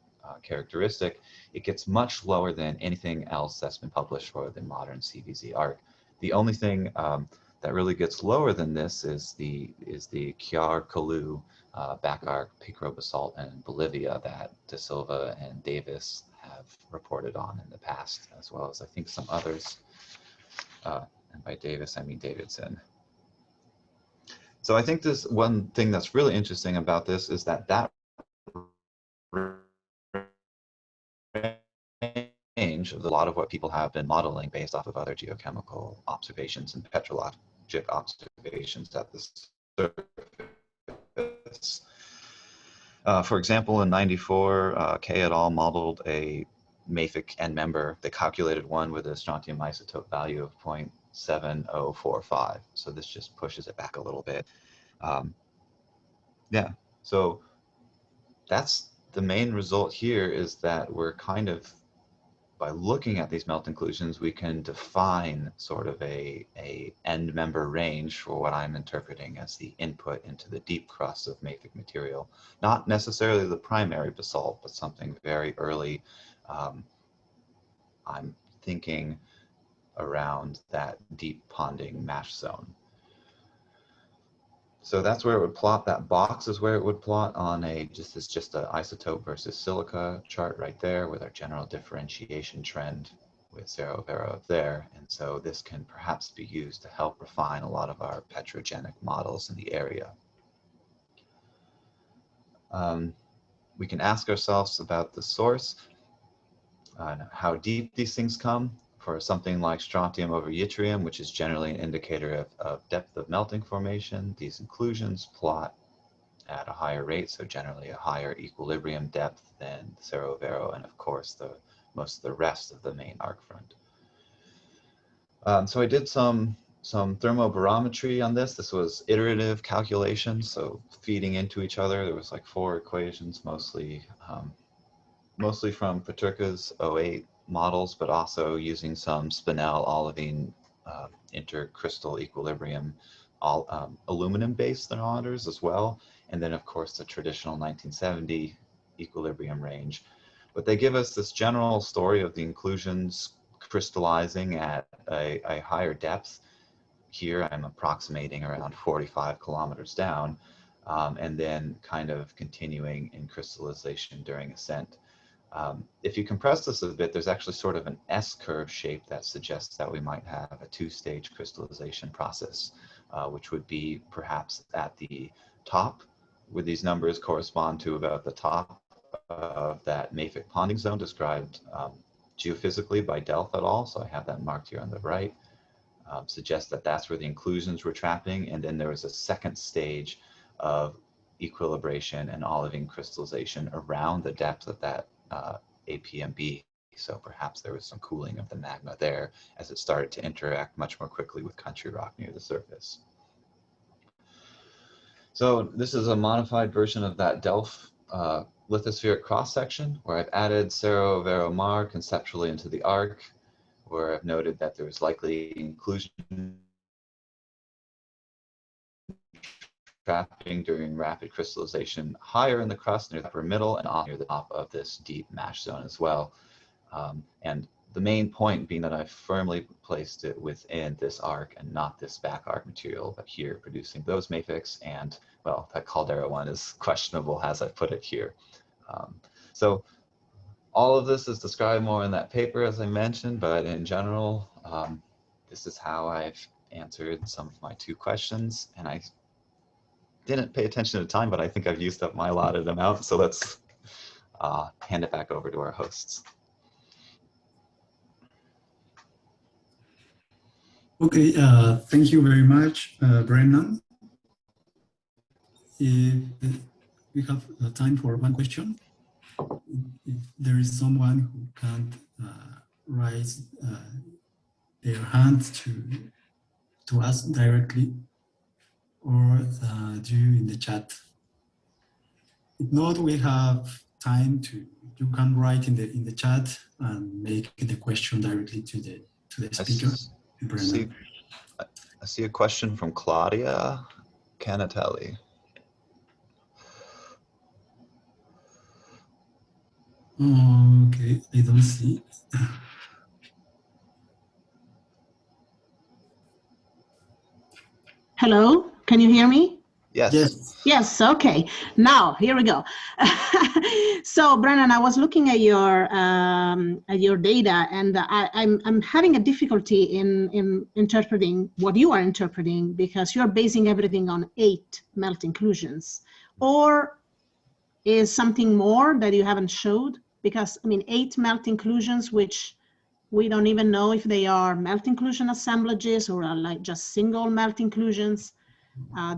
characteristic, it gets much lower than anything else that's been published for the modern CVZ arc. The only thing that really gets lower than this is the Ckelar back arc picrobasalt in Bolivia that De Silva and Davis have reported on in the past, as well as I think some others. And by Davis, I mean Davidson. So I think this one thing that's really interesting about this is that range of a lot of what people have been modeling based off of other geochemical observations and petrologic observations at the surface. For example, in '94, K et al. Modeled a mafic end member. They calculated one with a strontium isotope value of 0.7045. So this just pushes it back a little bit. Yeah, so that's the main result here, is that we're kind of, by looking at these melt inclusions, we can define sort of a end member range for what I'm interpreting as the input into the deep crust of mafic material. Not necessarily the primary basalt, but something very early. I'm thinking around that deep ponding mash zone. So that's where it would plot. That box is where it would plot on just an isotope versus silica chart right there with our general differentiation trend with Cerro Vero up there. And so this can perhaps be used to help refine a lot of our petrogenic models in the area. We can ask ourselves about the source, how deep these things come. For something like strontium over yttrium, which is generally an indicator of depth of melting formation, these inclusions plot at a higher rate, so generally a higher equilibrium depth than Cerro Vero, and of course most of the rest of the main arc front. So I did some thermobarometry on this. This was iterative calculation, so feeding into each other. There was like 4 equations, mostly from Petrarca's 08 models, but also using some spinel olivine intercrystal equilibrium aluminum-based thermometers as well, and then of course the traditional 1970 equilibrium range. But they give us this general story of the inclusions crystallizing at a higher depth. Here I'm approximating around 45 kilometers down, and then kind of continuing in crystallization during ascent. If you compress this a bit, there's actually sort of an S-curve shape that suggests that we might have a 2-stage crystallization process, which would be perhaps at the top, where these numbers correspond to about the top of that mafic ponding zone described geophysically by Delph et al. So I have that marked here on the right. Suggests that that's where the inclusions were trapping, and then there was a second stage of equilibration and olivine crystallization around the depth of that APMB. So perhaps there was some cooling of the magma there as it started to interact much more quickly with country rock near the surface. So this is a modified version of that Delph lithospheric cross-section where I've added Cerro Vero Mar conceptually into the arc, where I've noted that there was likely inclusion trapping during rapid crystallization higher in the crust near the upper middle and off near the top of this deep mash zone as well. And the main point being that I firmly placed it within this arc and not this back arc material, but here producing those mafics, and well, that caldera one is questionable as I put it here. So all of this is described more in that paper, as I mentioned, but in general, this is how I've answered some of my 2 questions, and I didn't pay attention to time, but I think I've used up my allotted amount, so let's hand it back over to our hosts. Okay, thank you very much, Brennan. We have time for one question. If there is someone who can't raise their hand to ask directly, or do in the chat. If not, we have time to, you can write in the chat and make the question directly to the speaker. I see a question from Claudia Canatelli. Okay, I don't see. Hello, can you hear me? Yes. Yes. Yes, okay. Now, here we go. So, Brennan, I was looking at your data, and I'm having a difficulty in interpreting what you are interpreting, because you're basing everything on 8 melt inclusions. Or is something more that you haven't showed? Because, I mean, 8 melt inclusions, which we don't even know if they are melt inclusion assemblages or are like just single melt inclusions.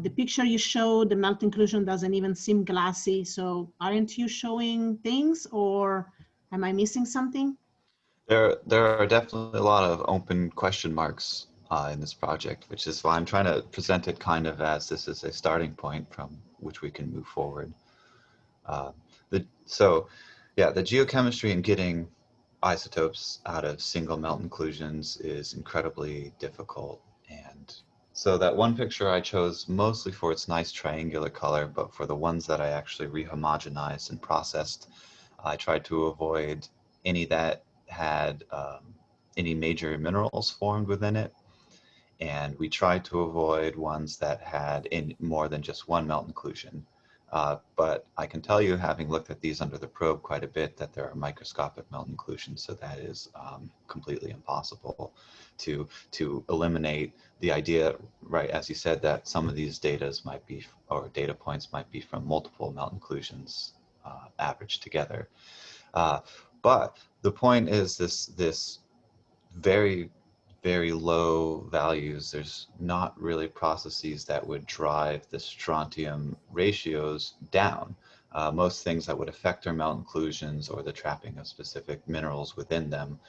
The picture you showed, the melt inclusion doesn't even seem glassy. So aren't you showing things, or am I missing something? There are definitely a lot of open question marks in this project, which is why I'm trying to present it kind of as this is a starting point from which we can move forward. So yeah, the geochemistry in getting isotopes out of single melt inclusions is incredibly difficult. And so that one picture I chose mostly for its nice triangular color, but for the ones that I actually rehomogenized and processed, I tried to avoid any that had any major minerals formed within it. And we tried to avoid ones that had more than just one melt inclusion. But I can tell you, having looked at these under the probe quite a bit, that there are microscopic melt inclusions, so that is completely impossible to eliminate the idea, right, as you said, that some of these data points might be from multiple melt inclusions averaged together. But the point is this very, very low values, there's not really processes that would drive the strontium ratios down. Most things that would affect our melt inclusions or the trapping of specific minerals within them,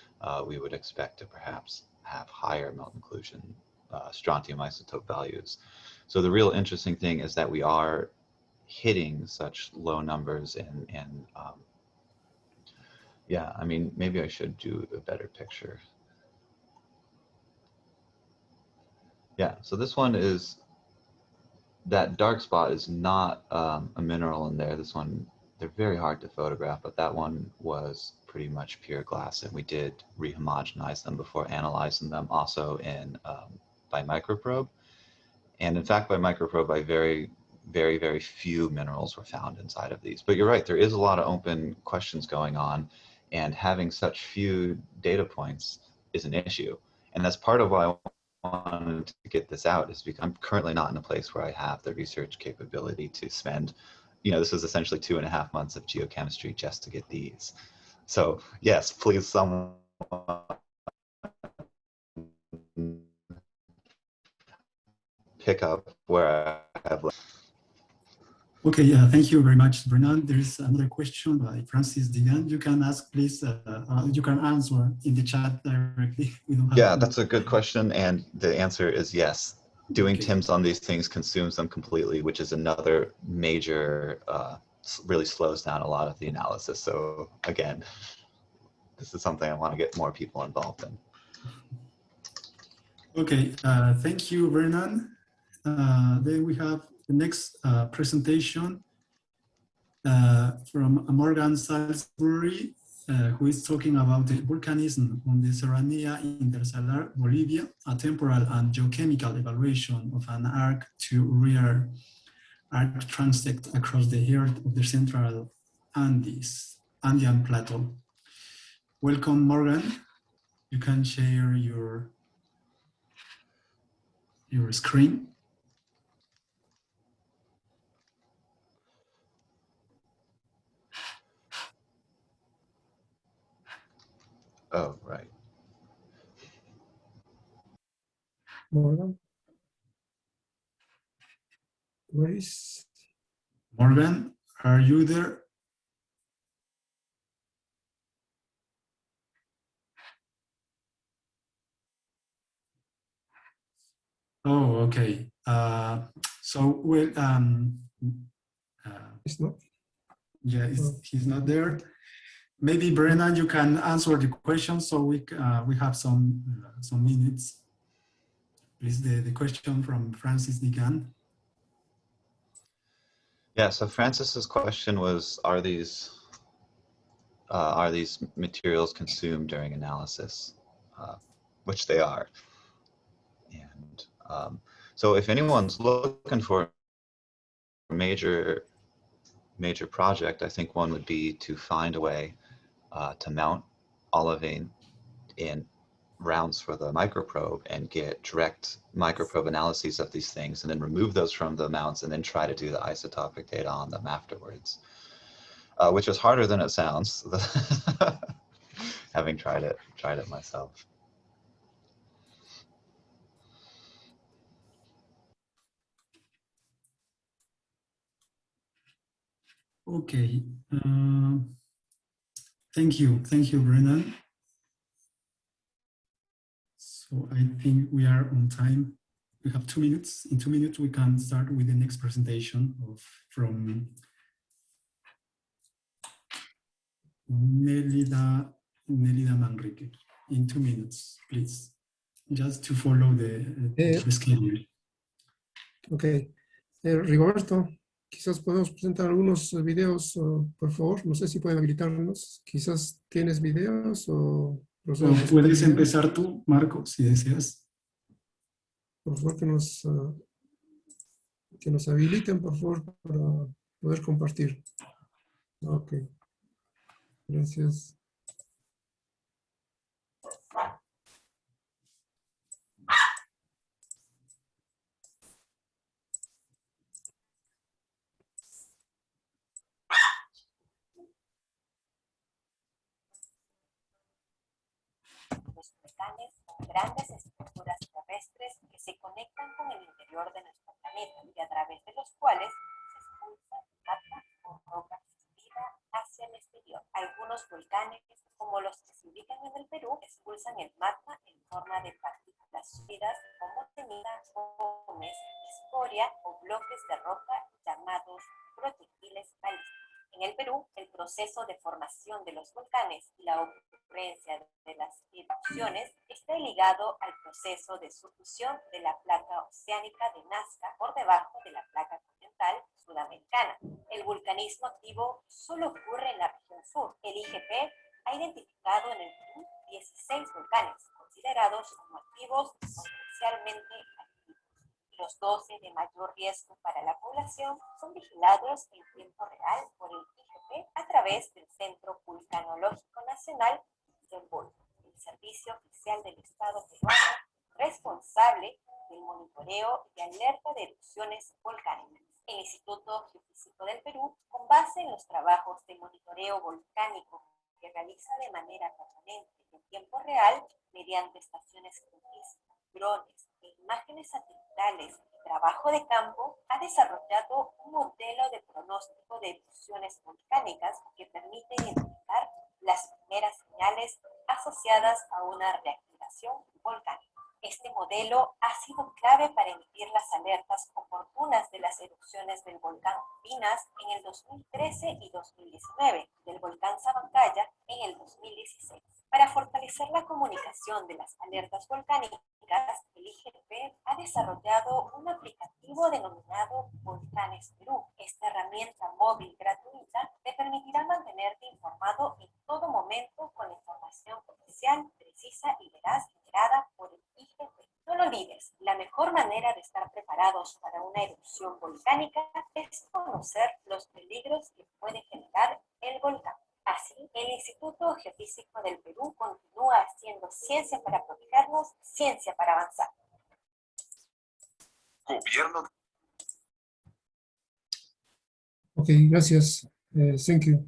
we would expect to perhaps have higher melt inclusion strontium isotope values. So the real interesting thing is that we are hitting such low numbers, and yeah, I mean, maybe I should do a better picture. Yeah, so this one is, that dark spot is not a mineral in there. This one, they're very hard to photograph, but that one was pretty much pure glass, and we did rehomogenize them before analyzing them also in by microprobe. And in fact, by microprobe, by very, very, very few minerals were found inside of these. But you're right, there is a lot of open questions going on, and having such few data points is an issue. And that's part of why I wanted to get this out, is because I'm currently not in a place where I have the research capability to spend, you know, this was essentially 2.5 months of geochemistry just to get these. So yes, please someone pick up where I have left. Okay, yeah, thank you very much, Bernard. There is another question by Francis Digan. You can ask, please, you can answer in the chat directly. We don't have That's a good question, and the answer is yes. Doing TIMS on these things consumes them completely, which is another major, really slows down a lot of the analysis. So again, this is something I want to get more people involved in. Okay, thank you, Bernard. Then we have the next presentation from Morgan Salisbury, who is talking about the volcanism on the Serranía Intersalar, Bolivia, a temporal and geochemical evaluation of an arc to rear arc transect across the heart of the central Andean plateau. Welcome, Morgan. You can share your screen. Oh, right. Morgan. Grace. Morgan, are you there? Oh, okay. So, well, It's not. yeah, he's not there. Maybe Brennan, you can answer the question, so we have some minutes. Please, the question from Francis Digan. Yeah, so Francis's question was, are these materials consumed during analysis? Which they are. And so if anyone's looking for a major project, I think one would be to find a way to mount olivine in rounds for the microprobe and get direct microprobe analyses of these things, and then remove those from the mounts and then try to do the isotopic data on them afterwards, which is harder than it sounds, having tried it myself. Okay. Thank you, Brennan. So I think we are on time. We have 2 minutes. In 2 minutes, we can start with the next presentation from Nelida Manrique. In 2 minutes, please, just to follow the schedule. Ok. Rigoberto, quizás podemos presentar algunos videos, por favor. No sé si pueden habilitarnos. Quizás tienes videos o... Puedes empezar tú, Marco, si deseas. Por favor, que nos habiliten, por favor, para poder compartir. Ok. Gracias. Los volcanes son grandes estructuras terrestres que se conectan con el interior de nuestro planeta y a través de los cuales se expulsa magma o roca expelida hacia el exterior. Algunos volcanes, como los que se ubican en el Perú, expulsan el magma en forma de partículas sólidas como ceniza, gómez, escoria o bloques de roca llamados proyectiles balísticos. En el Perú, el proceso de formación de los volcanes y la ocurrencia de las erupciones está ligado al proceso de subducción de la placa oceánica de Nazca por debajo de la placa continental sudamericana. El vulcanismo activo solo ocurre en la región sur. El IGP ha identificado en el Perú 16 volcanes considerados como activos o potencialmente activos. Los 12 de mayor riesgo para la población son vigilados en tiempo real por el IGP a través del Centro Vulcanológico Nacional, el Servicio Oficial del Estado peruano, responsable del monitoreo y alerta de erupciones volcánicas. El Instituto Geofísico del Perú, con base en los trabajos de monitoreo volcánico que realiza de manera permanente y en tiempo real, mediante estaciones geofísicas, drones e imágenes satelitales y trabajo de campo, ha desarrollado un modelo de pronóstico de erupciones volcánicas que permite identificar las primeras señales asociadas a una reactivación volcánica. Este modelo ha sido clave para emitir las alertas oportunas de las erupciones del volcán Pinas en el 2013 y 2019, del volcán Sabancaya en el 2016. Para fortalecer la comunicación de las alertas volcánicas, el IGP ha desarrollado un aplicativo denominado Volcanes Perú. Esta herramienta móvil gratuita te permitirá mantenerte informado en todo momento con información oficial, precisa y veraz generada por el IGP. No lo olvides, la mejor manera de estar preparados para una erupción volcánica es conocer los peligros que puede generar el volcán. Así, el Instituto Geofísico del Perú continúa haciendo ciencia para protegernos, ciencia para avanzar. Gobierno. Ok, gracias. Thank you.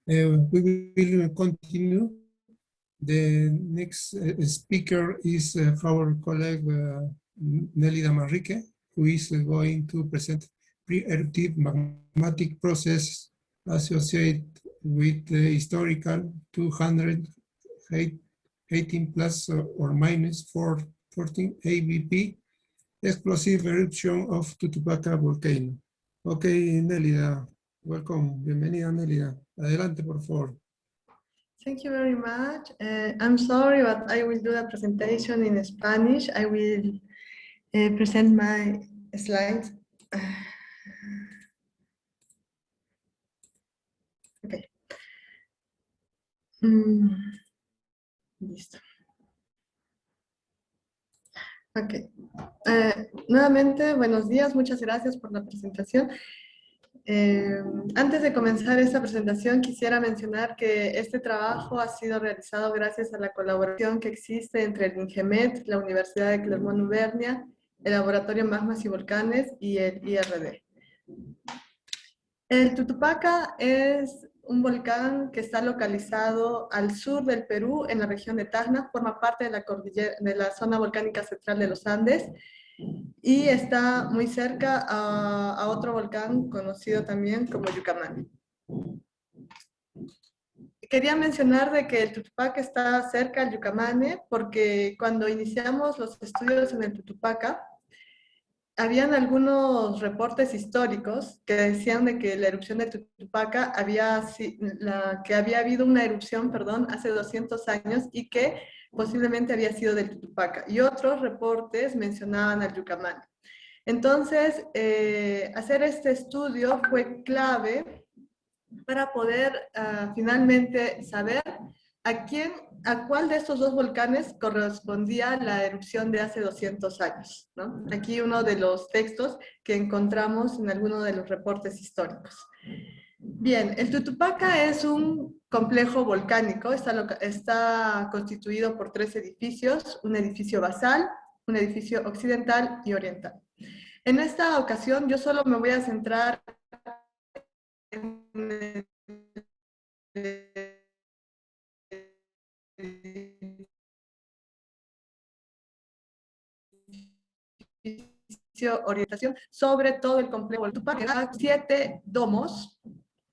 We will continue. The next speaker is our colleague Nelida Manrique, who is going to present pre-eruptive magmatic process associated with the historical 218 plus or minus 14 ABP explosive eruption of Tutupaca volcano. Ok, Nélida, welcome, bienvenida Nélida. Adelante, por favor. Thank you very much. I'm sorry, but I will do the presentation in Spanish. I will present my slides. Okay. Listo. Ok. Nuevamente, buenos días. Muchas gracias por la presentación. Antes de comenzar esta presentación, quisiera mencionar que este trabajo ha sido realizado gracias a la colaboración que existe entre el INGEMET, la Universidad de Clermont-Auvergnat, el Laboratorio Magmas y Volcanes y el IRD. El Tutupaca es un volcán que está localizado al sur del Perú, en la región de Tacna, forma parte de la cordillera, de la Zona Volcánica Central de los Andes, y está muy cerca a otro volcán conocido también como Yucamán. Quería mencionar de que el Tutupaca está cerca al Yucamán porque cuando iniciamos los estudios en el Tutupaca, habían algunos reportes históricos que decían de que la erupción de Tutupaca que había habido una erupción, perdón, hace 200 años y que posiblemente había sido del Tutupaca. Y otros reportes mencionaban al Yucamán. Entonces, hacer este estudio fue clave para poder finalmente saber a cuál de estos dos volcanes correspondía la erupción de hace 200 años, ¿no? Aquí uno de los textos que encontramos en alguno de los reportes históricos. Bien, el Tutupaca es un complejo volcánico, está constituido por 3 edificios, un edificio basal, un edificio occidental y oriental. En esta ocasión yo solo me voy a centrar en orientación sobre todo el complejo del Tutupaca. 7 domos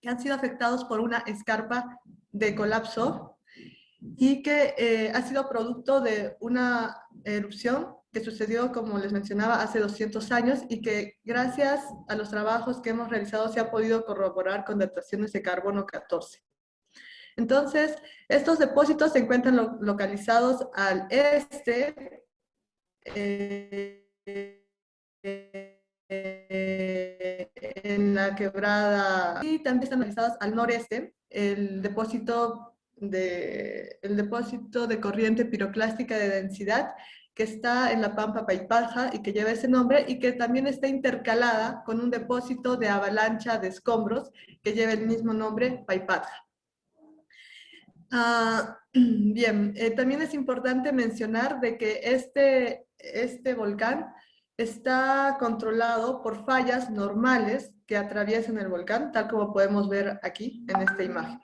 que han sido afectados por una escarpa de colapso y que ha sido producto de una erupción que sucedió, como les mencionaba, hace 200 años y que gracias a los trabajos que hemos realizado se ha podido corroborar con dataciones de carbono 14. Entonces, estos depósitos se encuentran localizados al este, en la quebrada, y también están localizados al noreste, el depósito de corriente piroclástica de densidad que está en la Pampa Paipalja y que lleva ese nombre y que también está intercalada con un depósito de avalancha de escombros que lleva el mismo nombre, Paipalja. Bien, también es importante mencionar de que este volcán está controlado por fallas normales que atraviesan el volcán, tal como podemos ver aquí en esta imagen.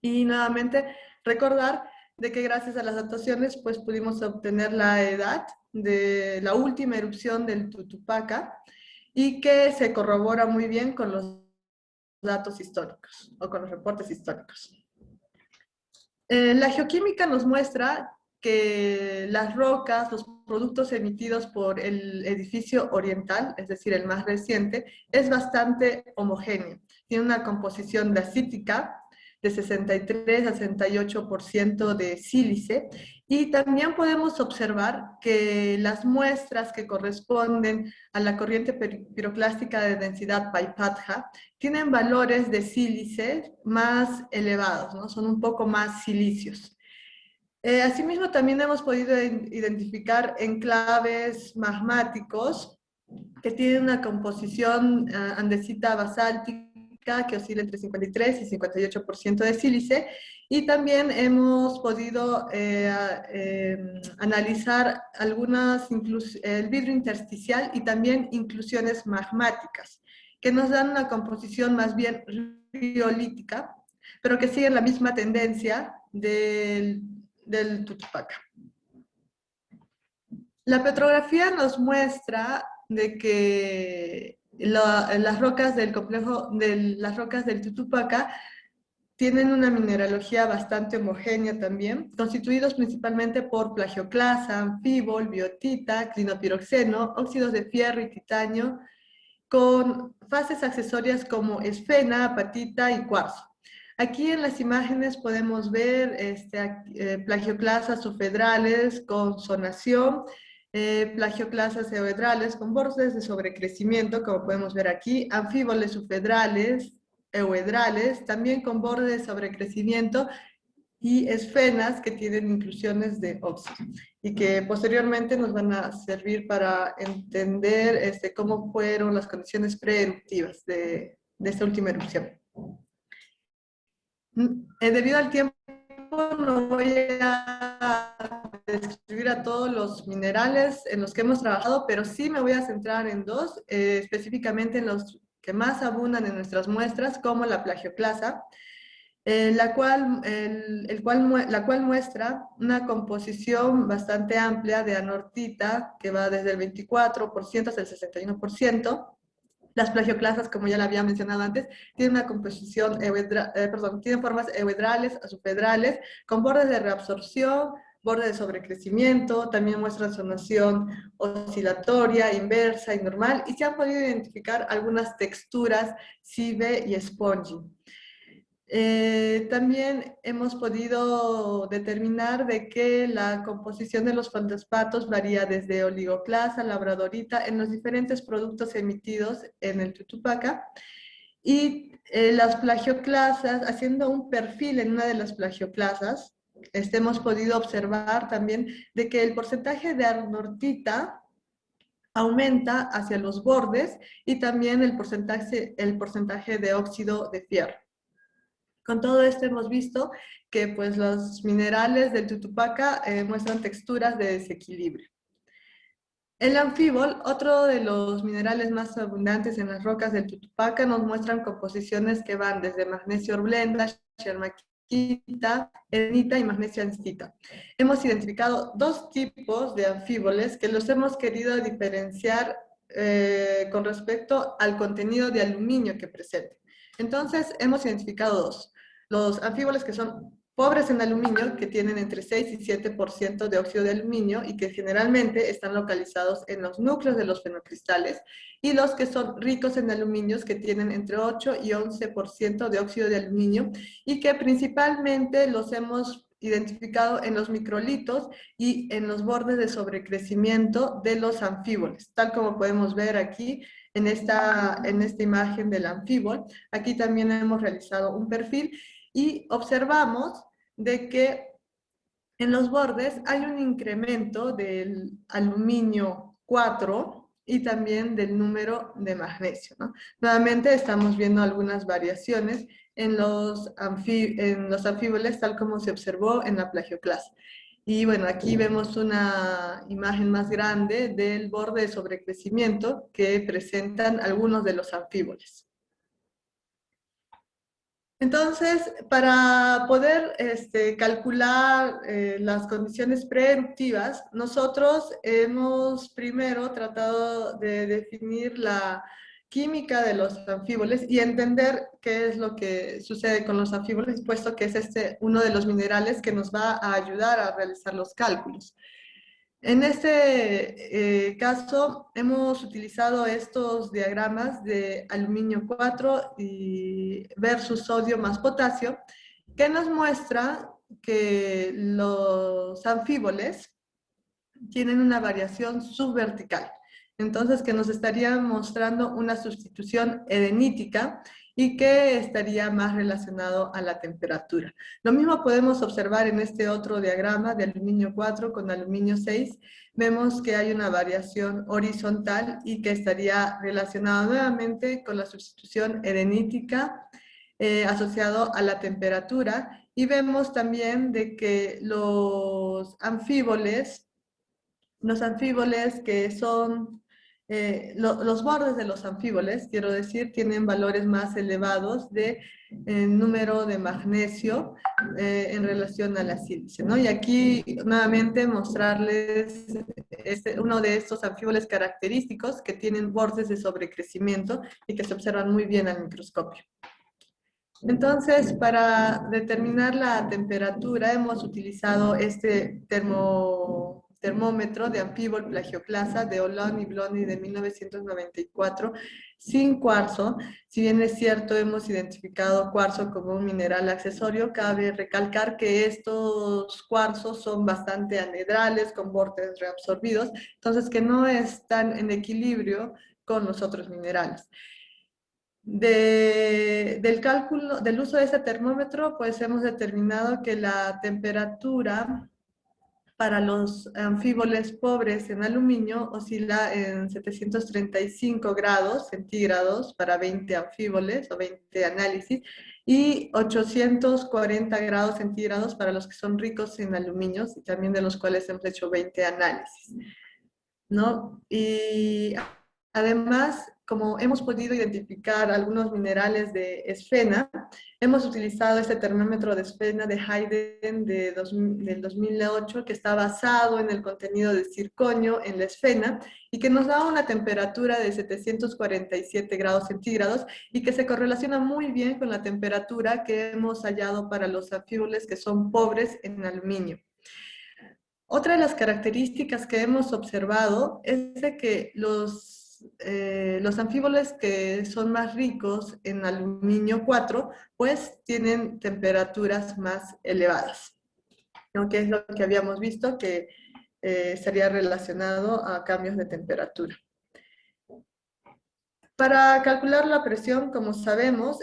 Y nuevamente recordar de que gracias a las dataciones pues pudimos obtener la edad de la última erupción del Tutupaca y que se corrobora muy bien con los datos históricos o con los reportes históricos. La geoquímica nos muestra que las rocas, los productos emitidos por el edificio oriental, es decir, el más reciente, es bastante homogéneo. Tiene una composición dacítica de 63 a 68% de sílice, y también podemos observar que las muestras que corresponden a la corriente piroclástica de densidad Paipalja tienen valores de sílice más elevados, ¿no? Son un poco más silicios. Asimismo, también hemos podido identificar enclaves magmáticos que tienen una composición andesita basáltica que oscila entre 53 y 58% de sílice, y también hemos podido analizar el vidrio intersticial y también inclusiones magmáticas, que nos dan una composición más bien riolítica, pero que siguen la misma tendencia del Tutupaca. La petrografía nos muestra de que las rocas del complejo, las rocas del Tutupaca tienen una mineralogía bastante homogénea también, constituidos principalmente por plagioclasa, anfíbol, biotita, clinopiroxeno, óxidos de fierro y titanio, con fases accesorias como esfena, apatita y cuarzo. Aquí en las imágenes podemos ver plagioclasas sufedrales con zonación, plagioclasas euedrales con bordes de sobrecrecimiento, como podemos ver aquí, anfíboles sufedrales, euedrales, también con bordes de sobrecrecimiento, y esfenas que tienen inclusiones de óxido y que posteriormente nos van a servir para entender cómo fueron las condiciones preeruptivas de esta última erupción. Debido al tiempo no voy a describir a todos los minerales en los que hemos trabajado, pero sí me voy a centrar en dos, específicamente en los que más abundan en nuestras muestras, como la plagioclasa, la cual muestra una composición bastante amplia de anortita que va desde el 24% hasta el 61%. Las plagioclasas, como ya la había mencionado antes, tienen una composición, tienen formas euedrales a sufedrales, con bordes de reabsorción, bordes de sobrecrecimiento, también muestran zonación oscilatoria, inversa y normal, y se han podido identificar algunas texturas sieve y spongy. También hemos podido determinar de que la composición de los feldespatos varía desde oligoclasa, labradorita, en los diferentes productos emitidos en el Tutupaca, y las plagioclasas, haciendo un perfil en una de las plagioclasas, hemos podido observar también de que el porcentaje de anortita aumenta hacia los bordes y también el porcentaje de óxido de fierro. Con todo esto hemos visto que pues, los minerales del Tutupaca muestran texturas de desequilibrio. El anfíbol, otro de los minerales más abundantes en las rocas del Tutupaca, nos muestran composiciones que van desde magnesio orblenda, schermaquita, edenita y magnesio andesita. Hemos identificado dos tipos de anfíboles que los hemos querido diferenciar con respecto al contenido de aluminio que presenten. Entonces, hemos identificado dos. Los anfíboles que son pobres en aluminio, que tienen entre 6 y 7% de óxido de aluminio y que generalmente están localizados en los núcleos de los fenocristales, y los que son ricos en aluminios, que tienen entre 8 y 11% de óxido de aluminio y que principalmente los hemos identificado en los microlitos y en los bordes de sobrecrecimiento de los anfíboles, tal como podemos ver aquí en esta imagen del anfíbol. Aquí también hemos realizado un perfil y observamos de que en los bordes hay un incremento del aluminio 4 y también del número de magnesio, ¿no? Nuevamente estamos viendo algunas variaciones en los anfíboles, tal como se observó en la plagioclasa. Y bueno, aquí vemos una imagen más grande del borde de sobrecrecimiento que presentan algunos de los anfíboles. Entonces, para poder calcular las condiciones preeruptivas, nosotros hemos primero tratado de definir la química de los anfíboles y entender qué es lo que sucede con los anfíboles, puesto que es uno de los minerales que nos va a ayudar a realizar los cálculos. En este caso, hemos utilizado estos diagramas de aluminio 4 versus sodio más potasio, que nos muestra que los anfíboles tienen una variación subvertical. Entonces, que nos estaría mostrando una sustitución edenítica y que estaría más relacionado a la temperatura. Lo mismo podemos observar en este otro diagrama de aluminio 4 con aluminio 6. Vemos que hay una variación horizontal y que estaría relacionado nuevamente con la sustitución edenítica asociado a la temperatura. Y vemos también de que los anfíboles que son los bordes de los anfíboles, quiero decir, tienen valores más elevados de número de magnesio en relación a la sílice, ¿no? Y aquí nuevamente mostrarles uno de estos anfíboles característicos que tienen bordes de sobrecrecimiento y que se observan muy bien al microscopio. Entonces, para determinar la temperatura hemos utilizado este termómetro de anfíbol plagioclasa de Olón y Bloni de 1994 sin cuarzo. Si bien es cierto, hemos identificado cuarzo como un mineral accesorio, cabe recalcar que estos cuarzos son bastante anedrales, con bordes reabsorbidos, entonces que no están en equilibrio con los otros minerales. Del cálculo, del uso de ese termómetro, pues hemos determinado que la temperatura para los anfíboles pobres en aluminio oscila en 735 grados centígrados para 20 anfíboles o 20 análisis y 840 grados centígrados para los que son ricos en aluminio, y también de los cuales hemos hecho 20 análisis, ¿no? Y además, como hemos podido identificar algunos minerales de esfena, hemos utilizado este termómetro de esfena de Hayden del 2008, que está basado en el contenido de circonio en la esfena y que nos da una temperatura de 747 grados centígrados y que se correlaciona muy bien con la temperatura que hemos hallado para los anfíboles que son pobres en aluminio. Otra de las características que hemos observado es de que los anfíboles que son más ricos en aluminio 4, pues tienen temperaturas más elevadas, ¿no? Que es lo que habíamos visto que estaría relacionado a cambios de temperatura. Para calcular la presión, como sabemos,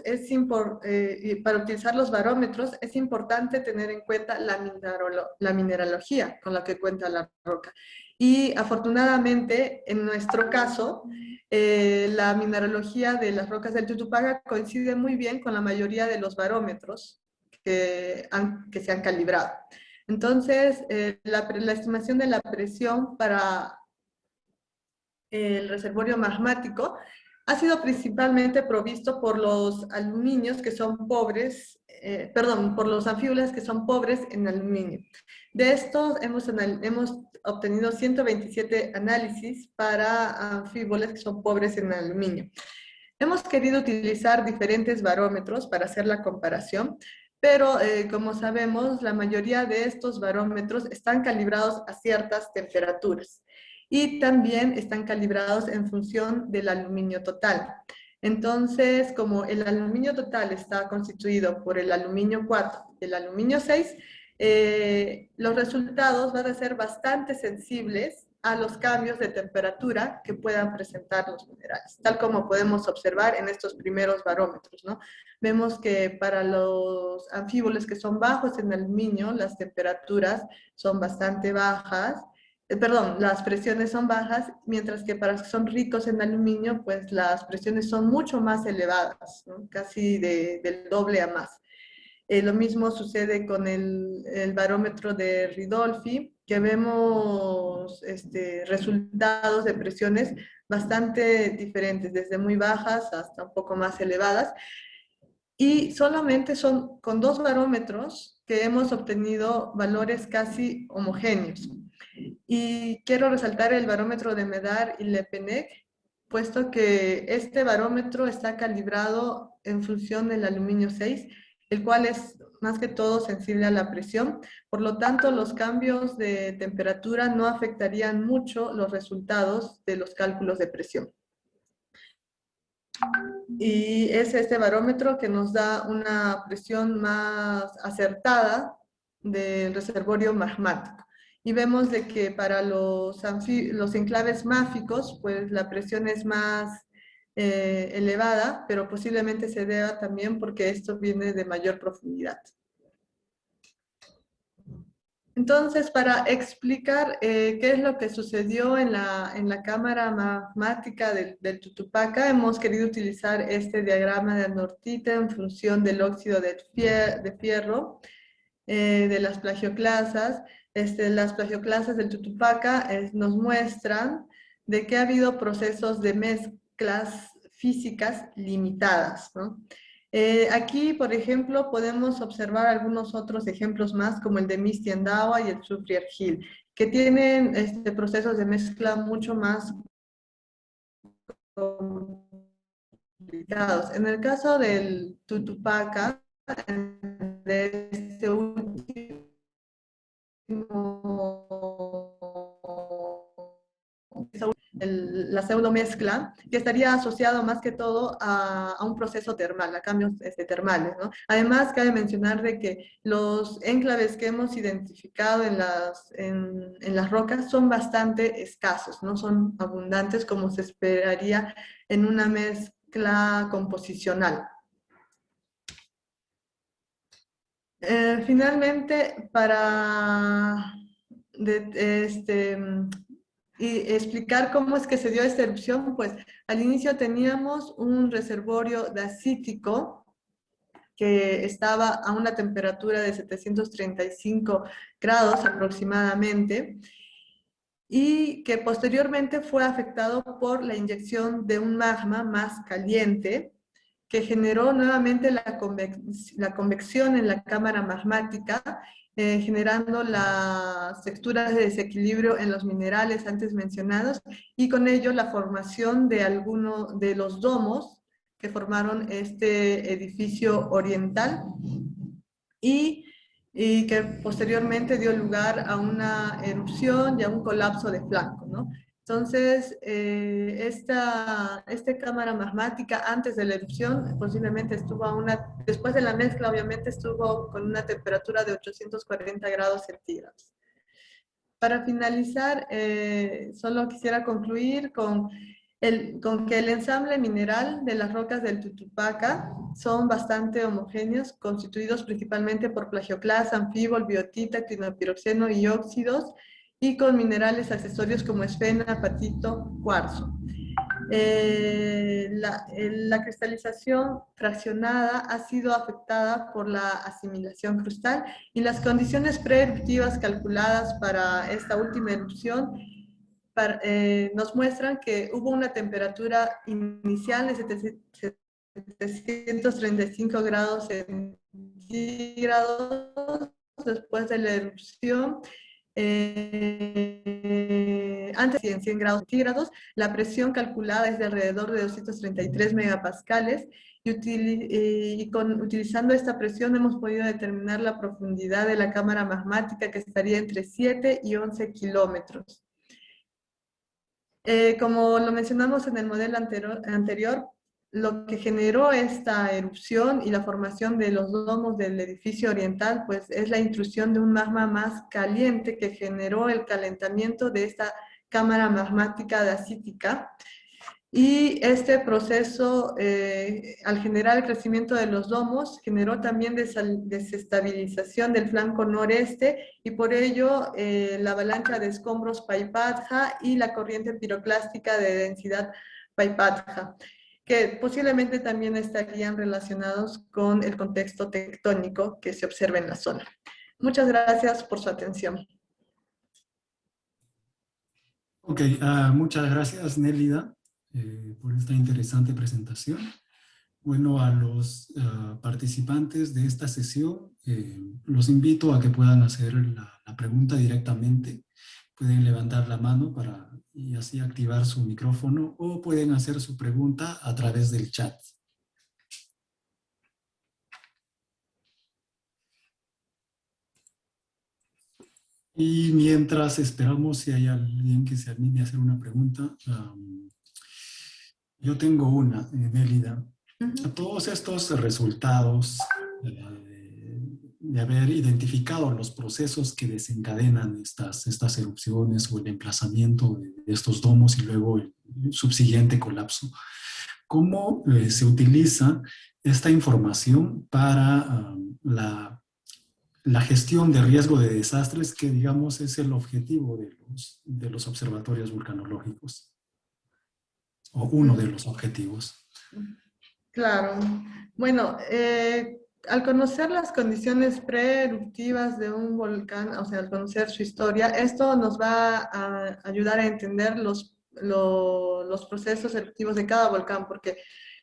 para utilizar los barómetros es importante tener en cuenta la mineralogía con la que cuenta la roca. Y afortunadamente, en nuestro caso, la mineralogía de las rocas del Tutupaca coincide muy bien con la mayoría de los barómetros que se han calibrado. Entonces, la estimación de la presión para el reservorio magmático ha sido principalmente provisto por los aluminios que son pobres, por los anfíboles que son pobres en aluminio. De estos hemos obtenido 127 análisis para anfíboles que son pobres en aluminio. Hemos querido utilizar diferentes barómetros para hacer la comparación, pero como sabemos, la mayoría de estos barómetros están calibrados a ciertas temperaturas y también están calibrados en función del aluminio total. Entonces, como el aluminio total está constituido por el aluminio 4 y el aluminio 6, los resultados van a ser bastante sensibles a los cambios de temperatura que puedan presentar los minerales, tal como podemos observar en estos primeros barómetros, ¿no? Vemos que para los anfíboles que son bajos en aluminio, las temperaturas son bastante bajas, las presiones son bajas, mientras que para los que son ricos en aluminio, pues las presiones son mucho más elevadas, ¿no? Casi del doble a más. Lo mismo sucede con el barómetro de Ridolfi, que vemos resultados de presiones bastante diferentes, desde muy bajas hasta un poco más elevadas. Y solamente son con 2 barómetros que hemos obtenido valores casi homogéneos. Y quiero resaltar el barómetro de Medar y Lepenec, puesto que este barómetro está calibrado en función del aluminio 6, el cual es más que todo sensible a la presión. Por lo tanto, los cambios de temperatura no afectarían mucho los resultados de los cálculos de presión. Y es este barómetro que nos da una presión más acertada del reservorio magmático. Y vemos de que para los enclaves máficos, pues la presión es más elevada, pero posiblemente se deba también porque esto viene de mayor profundidad. Entonces, para explicar qué es lo que sucedió en la cámara magmática del Tutupaca, hemos querido utilizar este diagrama de anortita en función del óxido de fierro, de las plagioclasas. Las plagioclasas del Tutupaca nos muestran de que ha habido procesos de mezclas físicas limitadas, ¿no? Aquí, por ejemplo, podemos observar algunos otros ejemplos más, como el de Mistiandawa y el Sufriargil, que tienen procesos de mezcla mucho más complicados. En el caso del Tutupaca, de este último la pseudomezcla, que estaría asociado más que todo a un proceso termal, a cambios termales, ¿no? Además, cabe mencionar de que los enclaves que hemos identificado en las rocas son bastante escasos, no son abundantes como se esperaría en una mezcla composicional. Finalmente, para y explicar cómo es que se dio esta erupción, pues al inicio teníamos un reservorio dacítico que estaba a una temperatura de 735 grados aproximadamente y que posteriormente fue afectado por la inyección de un magma más caliente que generó nuevamente la convección en la cámara magmática, generando las texturas de desequilibrio en los minerales antes mencionados, y con ello la formación de algunos de los domos que formaron este edificio oriental, y que posteriormente dio lugar a una erupción y a un colapso de flanco, ¿no? Entonces, esta cámara magmática antes de la erupción posiblemente estuvo después de la mezcla obviamente estuvo con una temperatura de 840 grados centígrados. Para finalizar, solo quisiera concluir con que el ensamble mineral de las rocas del Tutupaca son bastante homogéneos, constituidos principalmente por plagioclasa, anfibol, biotita, clinopiroxeno y óxidos, y con minerales accesorios como esfena, apatito, cuarzo. La cristalización fraccionada ha sido afectada por la asimilación crustal, y las condiciones preeruptivas calculadas para esta última erupción nos muestran que hubo una temperatura inicial de 735 grados centígrados después de la erupción. Antes de 100 grados centígrados, la presión calculada es de alrededor de 233 megapascales, y utilizando esta presión hemos podido determinar la profundidad de la cámara magmática, que estaría entre 7 y 11 kilómetros. Como lo mencionamos en el modelo anterior, lo que generó esta erupción y la formación de los domos del edificio oriental, pues es la intrusión de un magma más caliente que generó el calentamiento de esta cámara magmática dacítica. Y este proceso, al generar el crecimiento de los domos, generó también desestabilización del flanco noreste, y por ello la avalancha de escombros Paipatja y la corriente piroclástica de densidad Paipatja, que posiblemente también estarían relacionados con el contexto tectónico que se observa en la zona. Muchas gracias por su atención. Ok, muchas gracias, Nélida, por esta interesante presentación. Bueno, a los participantes de esta sesión, los invito a que puedan hacer la pregunta directamente. Pueden levantar la mano y así activar su micrófono, o pueden hacer su pregunta a través del chat. Y mientras esperamos si hay alguien que se anime a hacer una pregunta, yo tengo una, Nélida. Todos estos resultados de haber identificado los procesos que desencadenan estas erupciones o el emplazamiento de estos domos y luego el subsiguiente colapso, ¿cómo se utiliza esta información para la gestión de riesgo de desastres, que digamos es el objetivo de los observatorios vulcanológicos, o uno de los objetivos? Claro. Bueno, al conocer las condiciones preeruptivas de un volcán, o sea, al conocer su historia, esto nos va a ayudar a entender los procesos eruptivos de cada volcán, porque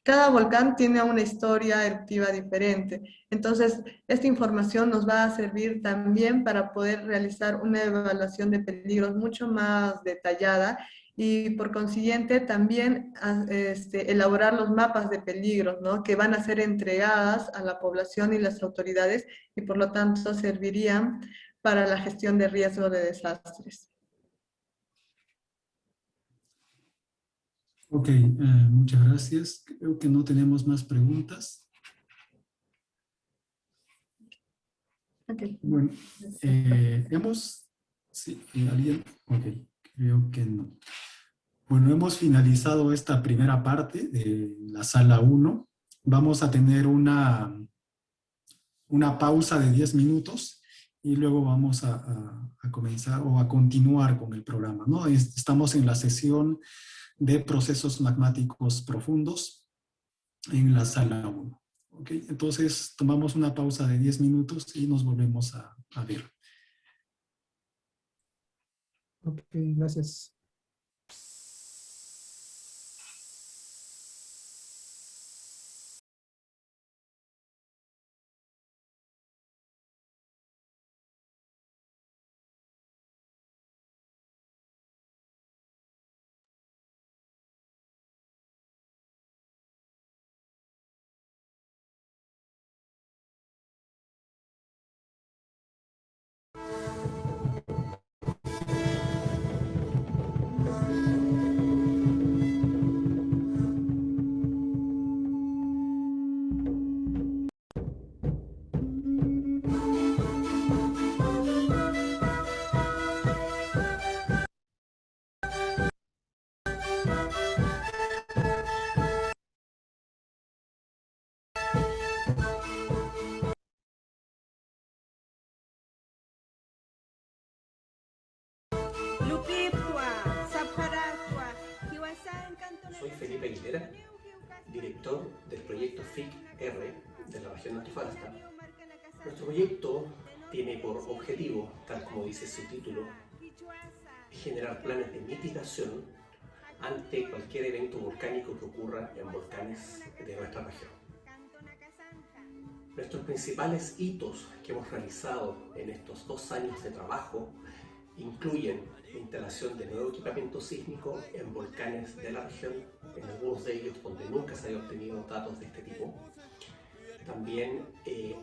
cada volcán tiene una historia eruptiva diferente. Entonces, esta información nos va a servir también para poder realizar una evaluación de peligros mucho más detallada, y por consiguiente también elaborar los mapas de peligros, ¿no? Que van a ser entregadas a la población y las autoridades y por lo tanto servirían para la gestión de riesgo de desastres. Ok, muchas gracias. Creo que no tenemos más preguntas. Okay. Bueno, sí, ¿alguien? Ok, creo que no. Bueno, hemos finalizado esta primera parte de la sala 1. Vamos a tener una pausa de 10 minutos y luego vamos a comenzar o a continuar con el programa, ¿no? Estamos en la sesión de procesos magmáticos profundos en la sala 1. ¿Ok? Entonces tomamos una pausa de 10 minutos y nos volvemos a ver. Ok, gracias. Soy Felipe Aguilera, director del proyecto FIC-R de la región de Antofagasta. Nuestro proyecto tiene por objetivo, tal como dice su título, generar planes de mitigación ante cualquier evento volcánico que ocurra en volcanes de nuestra región. Nuestros principales hitos que hemos realizado en estos 2 años de trabajo incluyen la instalación de nuevo equipamiento sísmico en volcanes de la región, en algunos de ellos donde nunca se había obtenido datos de este tipo. También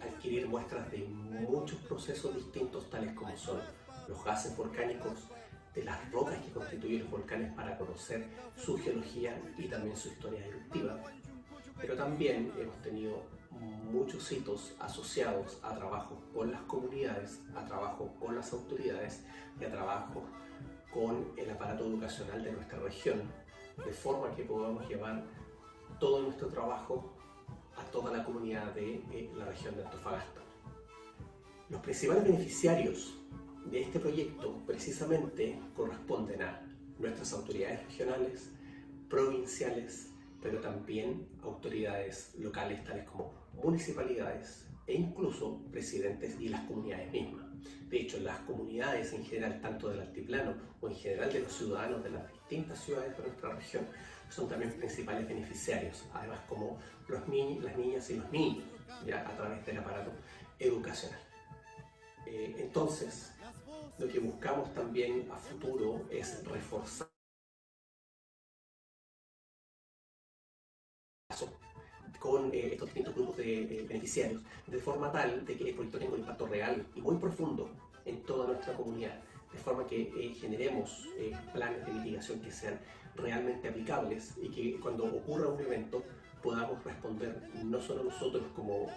adquirir muestras de muchos procesos distintos, tales como son los gases volcánicos, de las rocas que constituyen los volcanes para conocer su geología y también su historia eruptiva. Pero también hemos tenido muchos hitos asociados a trabajo con las comunidades, a trabajo con las autoridades y a trabajo con el aparato educacional de nuestra región, de forma que podamos llevar todo nuestro trabajo a toda la comunidad de la región de Antofagasta. Los principales beneficiarios de este proyecto precisamente corresponden a nuestras autoridades regionales, provinciales, pero también autoridades locales tales como municipalidades e incluso presidentes y las comunidades mismas. De hecho, las comunidades en general, tanto del altiplano o en general de los ciudadanos de las distintas ciudades de nuestra región, son también principales beneficiarios, además como las niñas y los niños, ya a través del aparato educacional. Entonces, lo que buscamos también a futuro es reforzar con estos distintos grupos de beneficiarios, de forma tal de que el proyecto tenga un impacto real y muy profundo en toda nuestra comunidad, de forma que generemos planes de mitigación que sean realmente aplicables y que cuando ocurra un evento podamos responder no solo nosotros como un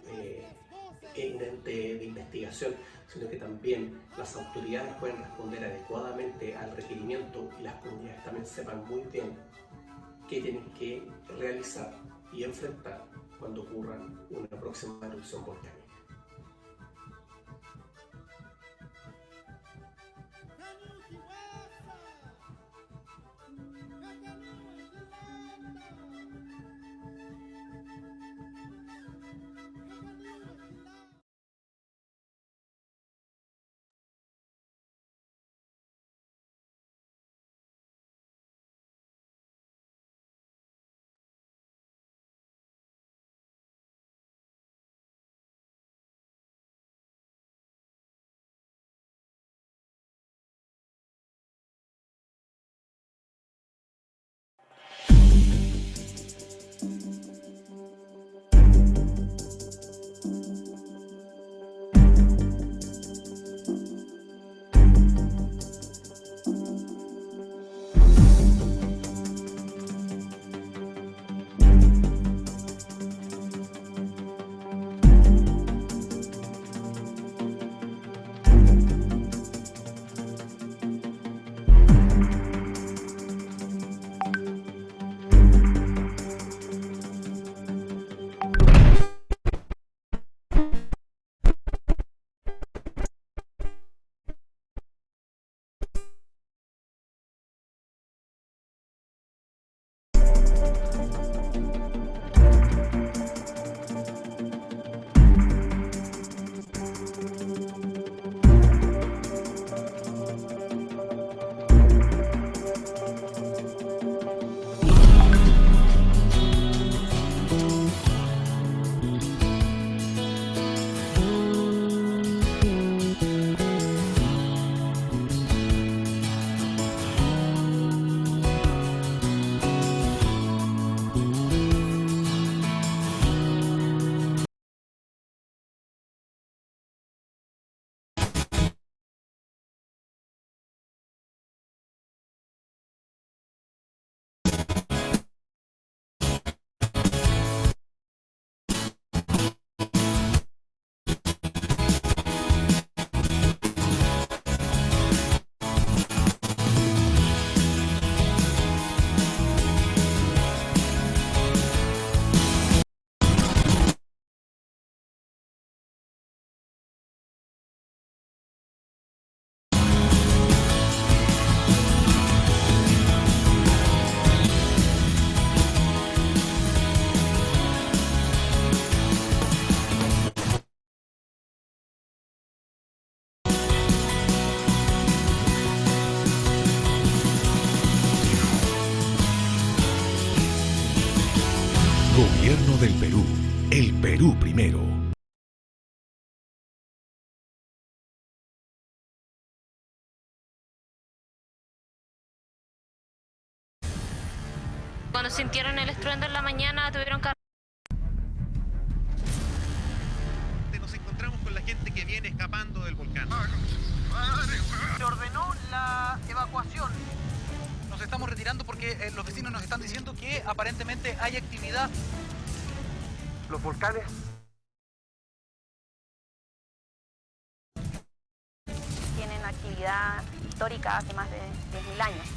ente de investigación, sino que también las autoridades pueden responder adecuadamente al requerimiento y las comunidades también sepan muy bien qué tienen que realizar y enfrentar cuando ocurra una próxima erupción volcánica. Gobierno del Perú. El Perú primero. Cuando sintieron el estruendo en la mañana, tuvieron que... Nos encontramos con la gente que viene escapando del volcán. Se ordenó la evacuación. Nos estamos retirando porque los vecinos nos están diciendo que aparentemente hay actividad. Los volcanes tienen actividad histórica hace más de 10.000 años.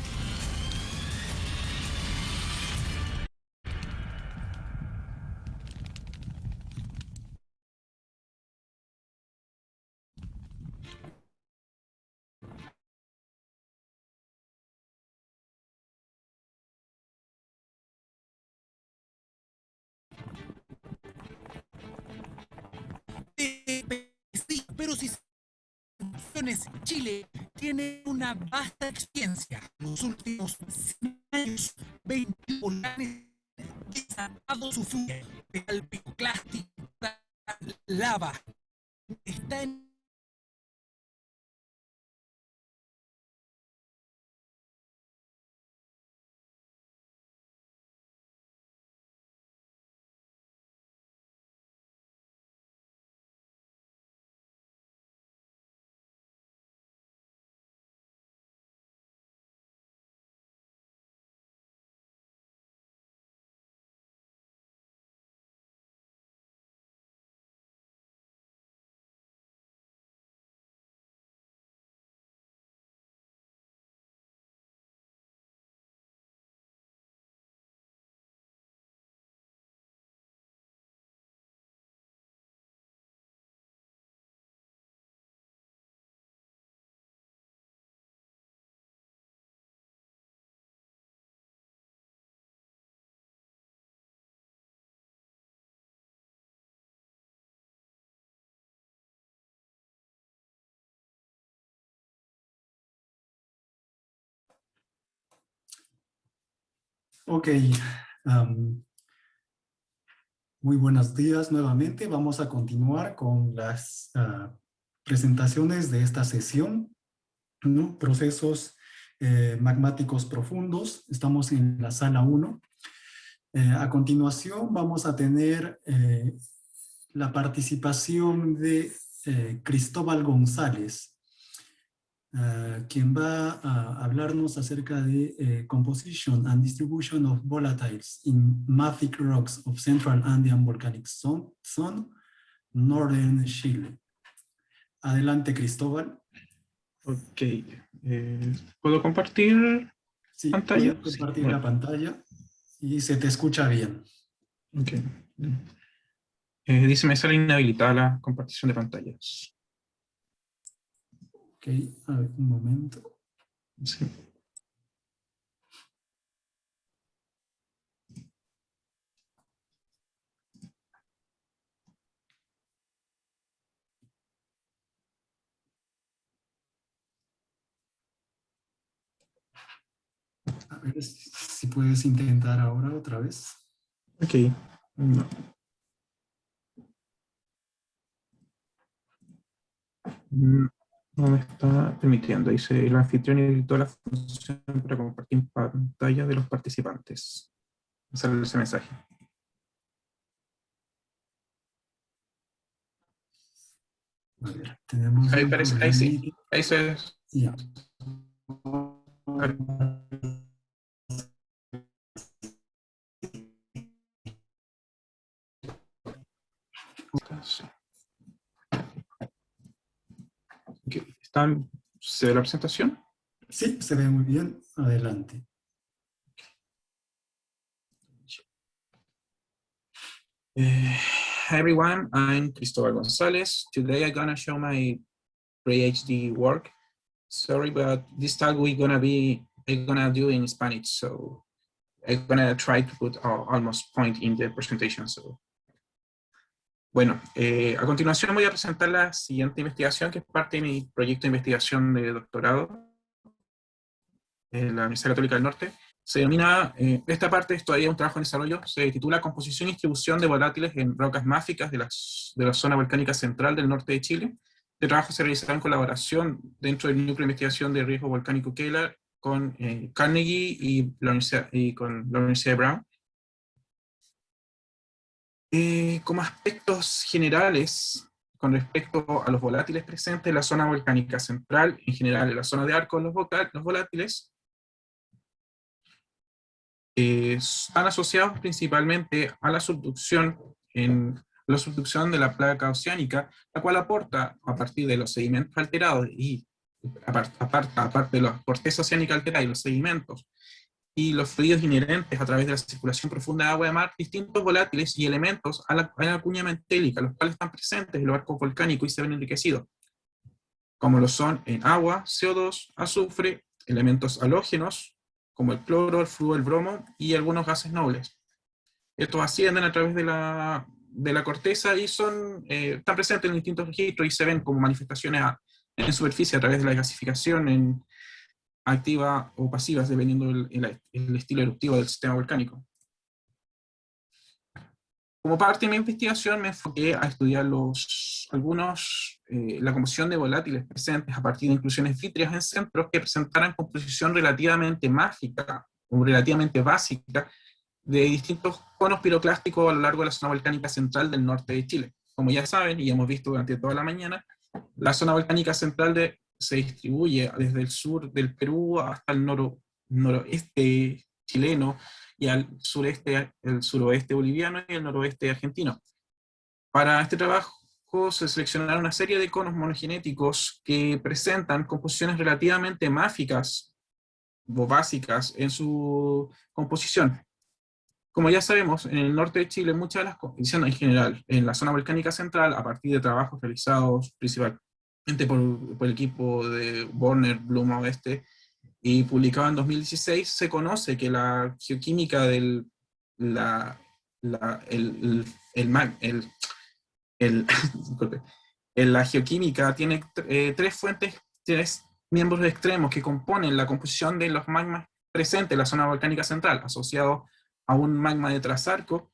Sí, pero si Chile tiene una vasta experiencia. En los últimos 100 años, 20 volcanes han desatado su furia, el piroclástico, lava. Está en Ok, muy buenos días nuevamente. Vamos a continuar con las presentaciones de esta sesión, ¿no? Procesos magmáticos profundos. Estamos en la sala 1. A continuación vamos a tener la participación de Cristóbal González, quien va a hablarnos acerca de composition and distribution of volatiles in mafic rocks of Central Andean Volcanic Zone, Northern Chile. Adelante, Cristóbal. Ok. ¿Puedo compartir pantalla? Puedes compartir la pantalla y se te escucha bien. Ok. Dice, me sale inhabilitada la compartición de pantallas. Ok, a ver, un momento. Sí. A ver si puedes intentar ahora otra vez. Ok. No. No me está permitiendo. Dice, el anfitrión editó la función para compartir pantalla de los participantes. Me sale ese mensaje. A ver, tenemos ahí parece, ahí sí. Ahí se... Ya. ¿Se ve la presentación? Sí, se ve muy bien. Adelante. Hi everyone, I'm Cristóbal González. Today I'm gonna show my PhD work. Sorry, but this talk I'm gonna do in Spanish, so I'm gonna try to put almost point in the presentation. So. Bueno, a continuación voy a presentar la siguiente investigación, que es parte de mi proyecto de investigación de doctorado en la Universidad Católica del Norte. Se denomina, esta parte es todavía un trabajo en desarrollo, se titula Composición y distribución de volátiles en rocas máficas de la zona volcánica central del norte de Chile. Este trabajo se realizará en colaboración dentro del núcleo de investigación de riesgo volcánico Ckelar con Carnegie y con la Universidad de Brown. Como aspectos generales, con respecto a los volátiles presentes en la zona volcánica central, en general en la zona de arco, los volátiles están asociados principalmente a la subducción de la placa oceánica, la cual aporta a partir de los sedimentos alterados y aparte de la corteza oceánica alterada y los sedimentos y los fluidos inherentes a través de la circulación profunda de agua de mar, distintos volátiles y elementos a la cuña mentélica, los cuales están presentes en los arcos volcánicos y se ven enriquecidos, como lo son en agua, CO2, azufre, elementos halógenos, como el cloro, el flúor, el bromo y algunos gases nobles. Estos ascienden a través de la corteza y están presentes en distintos registros y se ven como manifestaciones en superficie a través de la gasificación activa o pasivas, dependiendo el estilo eruptivo del sistema volcánico. Como parte de mi investigación me enfoqué a estudiar la composición de volátiles presentes a partir de inclusiones vítreas en centros que presentaran composición relativamente mágica o relativamente básica de distintos conos piroclásticos a lo largo de la zona volcánica central del norte de Chile. Como ya saben, y hemos visto durante toda la mañana, la zona volcánica central se distribuye desde el sur del Perú hasta el noroeste chileno, y al sureste, el suroeste boliviano y el noroeste argentino. Para este trabajo se seleccionaron una serie de conos monogenéticos que presentan composiciones relativamente máficas o básicas en su composición. Como ya sabemos, en el norte de Chile muchas de las condiciones en general, en la zona volcánica central, a partir de trabajos realizados principalmente por el equipo de Borner, Blum, este, y publicado en 2016, se conoce que la geoquímica la geoquímica tiene tres miembros extremos que componen la composición de los magmas presentes en la zona volcánica central, asociado a un magma de trasarco,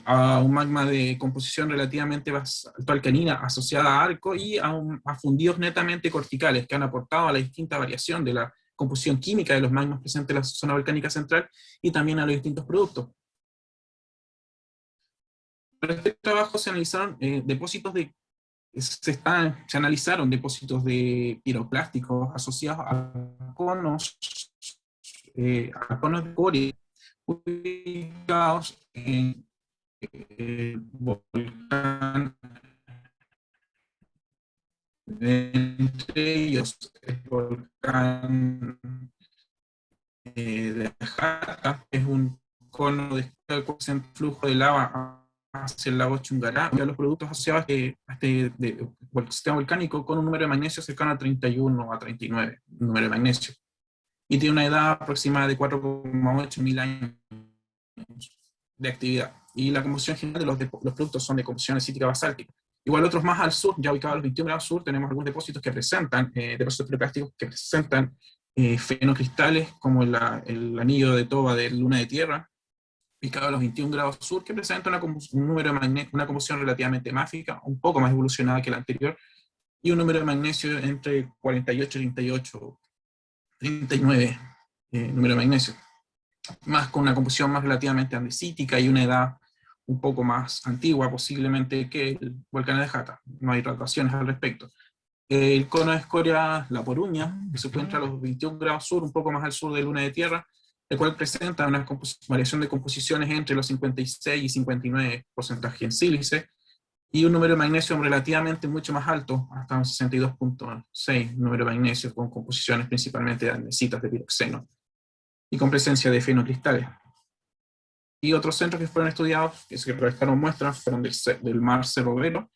a un magma de composición relativamente altoalcalina asociada a arco y a fundidos netamente corticales que han aportado a la distinta variación de la composición química de los magmas presentes en la zona volcánica central y también a los distintos productos. Para este trabajo se analizaron se analizaron depósitos de piroclásticos asociados a conos de cobre ubicados en el volcán, entre ellos el volcán de Jata, que es un cono de flujo de lava hacia el lago Chungará, y a los productos asociados del sistema volcánico con un número de magnesio cercano a 31 a 39, número de magnesio, y tiene una edad aproximada de 4,8 mil años de actividad. Y la composición general de los productos son de composición escítica basáltica. Igual otros más al sur, ya ubicados a los 21 grados sur, tenemos algunos depósitos que presentan, depósitos piroclásticos que presentan fenocristales, como el anillo de toba de luna de tierra, ubicado a los 21 grados sur, que presenta una composición relativamente mágica, un poco más evolucionada que la anterior, y un número de magnesio entre 48 y 39 número de magnesio, más con una composición más relativamente andesítica y una edad un poco más antigua posiblemente que el volcán de Jata. No hay dataciones al respecto. El cono de escoria La Poruña, que se encuentra a los 21 grados sur, un poco más al sur de luna de tierra, el cual presenta una variación de composiciones entre los 56 y 59% en sílice, y un número de magnesio relativamente mucho más alto, hasta un 62,6 número de magnesio, con composiciones principalmente de andesitas de piroxeno, y con presencia de fenocristales. Y otros centros que fueron estudiados, que se recolectaron muestras, fueron del mar Cerro Vero,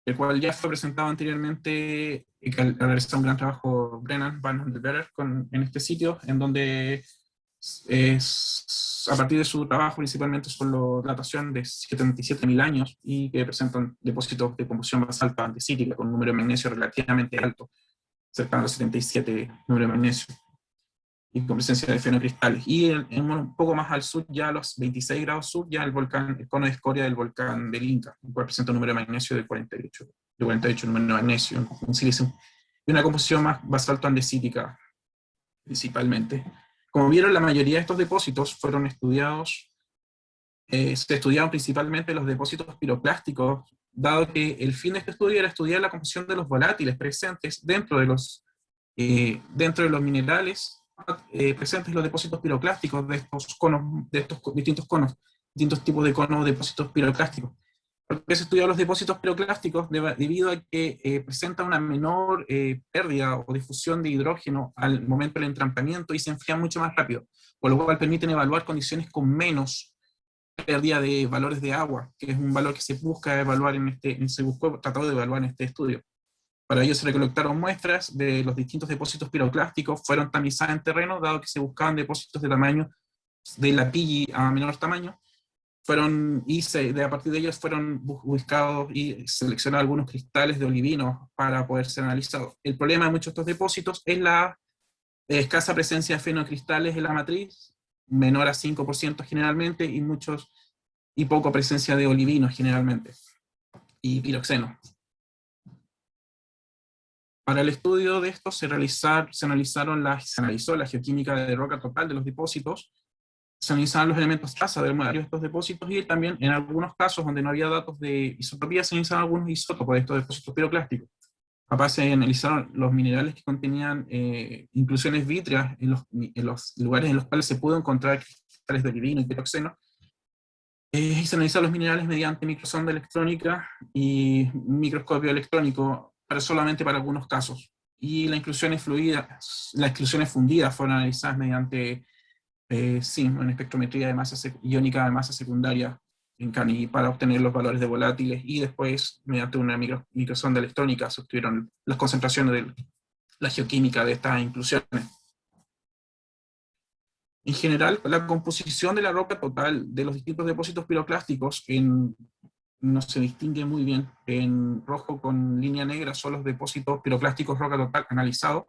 el cual ya fue presentado anteriormente, y que realizó un gran trabajo Brennan Van der Vetter en este sitio, en donde a partir de su trabajo principalmente son la datación de 77.000 años, y que presentan depósitos de composición basáltica andesítica con un número de magnesio relativamente alto, cercano a 77 número de magnesio. y con presencia de fenocristales. Y un poco más al sur, ya a los 26 grados sur, ya el cono de escoria del volcán del Inca, el cual presenta un número de magnesio de 48 número de magnesio, un silicio, y una composición más basalto andesítica, principalmente. Como vieron, la mayoría de estos depósitos fueron estudiados, se estudiaron principalmente los depósitos piroclásticos, dado que el fin de este estudio era estudiar la composición de los volátiles presentes dentro de los minerales presentes en los depósitos piroclásticos de estos conos, de estos distintos conos, distintos tipos de conos, depósitos piroclásticos. Porque se estudian los depósitos piroclásticos debido a que presentan una menor pérdida o difusión de hidrógeno al momento del entrampamiento y se enfrían mucho más rápido, por lo cual permiten evaluar condiciones con menos pérdida de valores de agua, que es un valor que se busca evaluar tratado de evaluar en este estudio. Para ello se recolectaron muestras de los distintos depósitos piroclásticos, fueron tamizadas en terreno, dado que se buscaban depósitos de tamaño de la pilla a menor tamaño, a partir de ellos fueron buscados y seleccionados algunos cristales de olivino para poder ser analizados. El problema de muchos de estos depósitos es la escasa presencia de fenocristales en la matriz, menor a 5% generalmente, y poca presencia de olivinos generalmente, y piroxeno. Para el estudio de esto se analizó la geoquímica de roca total de los depósitos, se analizaron los elementos traza de varios de estos depósitos, y también en algunos casos donde no había datos de isotopía se analizaron algunos isótopos de estos depósitos piroclásticos. Aparte se analizaron los minerales que contenían inclusiones vítreas en los lugares en los cuales se pudo encontrar cristales de olivino y piroxeno, y se analizaron los minerales mediante microsonda electrónica y microscopio electrónico, pero solamente para algunos casos. Y las inclusiones fundidas fueron analizadas mediante una espectrometría de masa iónica de masa secundaria en CANI para obtener los valores de volátiles, y después mediante una microsonda electrónica se obtuvieron las concentraciones de la geoquímica de estas inclusiones. En general, la composición de la roca total de los distintos depósitos piroclásticos no se distingue muy bien. En rojo con línea negra son los depósitos piroclásticos roca total analizados,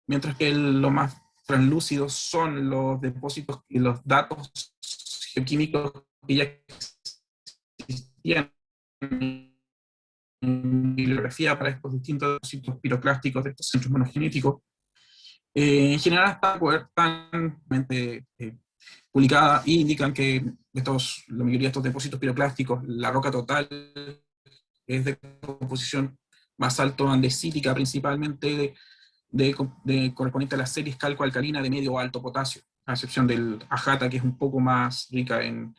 mientras que lo más translúcidos son los depósitos y los datos geoquímicos que ya existían en bibliografía para estos distintos depósitos piroclásticos de estos centros monogenéticos. En general están publicadas y indican que la mayoría de estos depósitos piroclásticos, la roca total es de composición basalto andesítica, principalmente correspondiente a las series calco-alcalina de medio o alto potasio, a excepción del ajata, que es un poco más rica en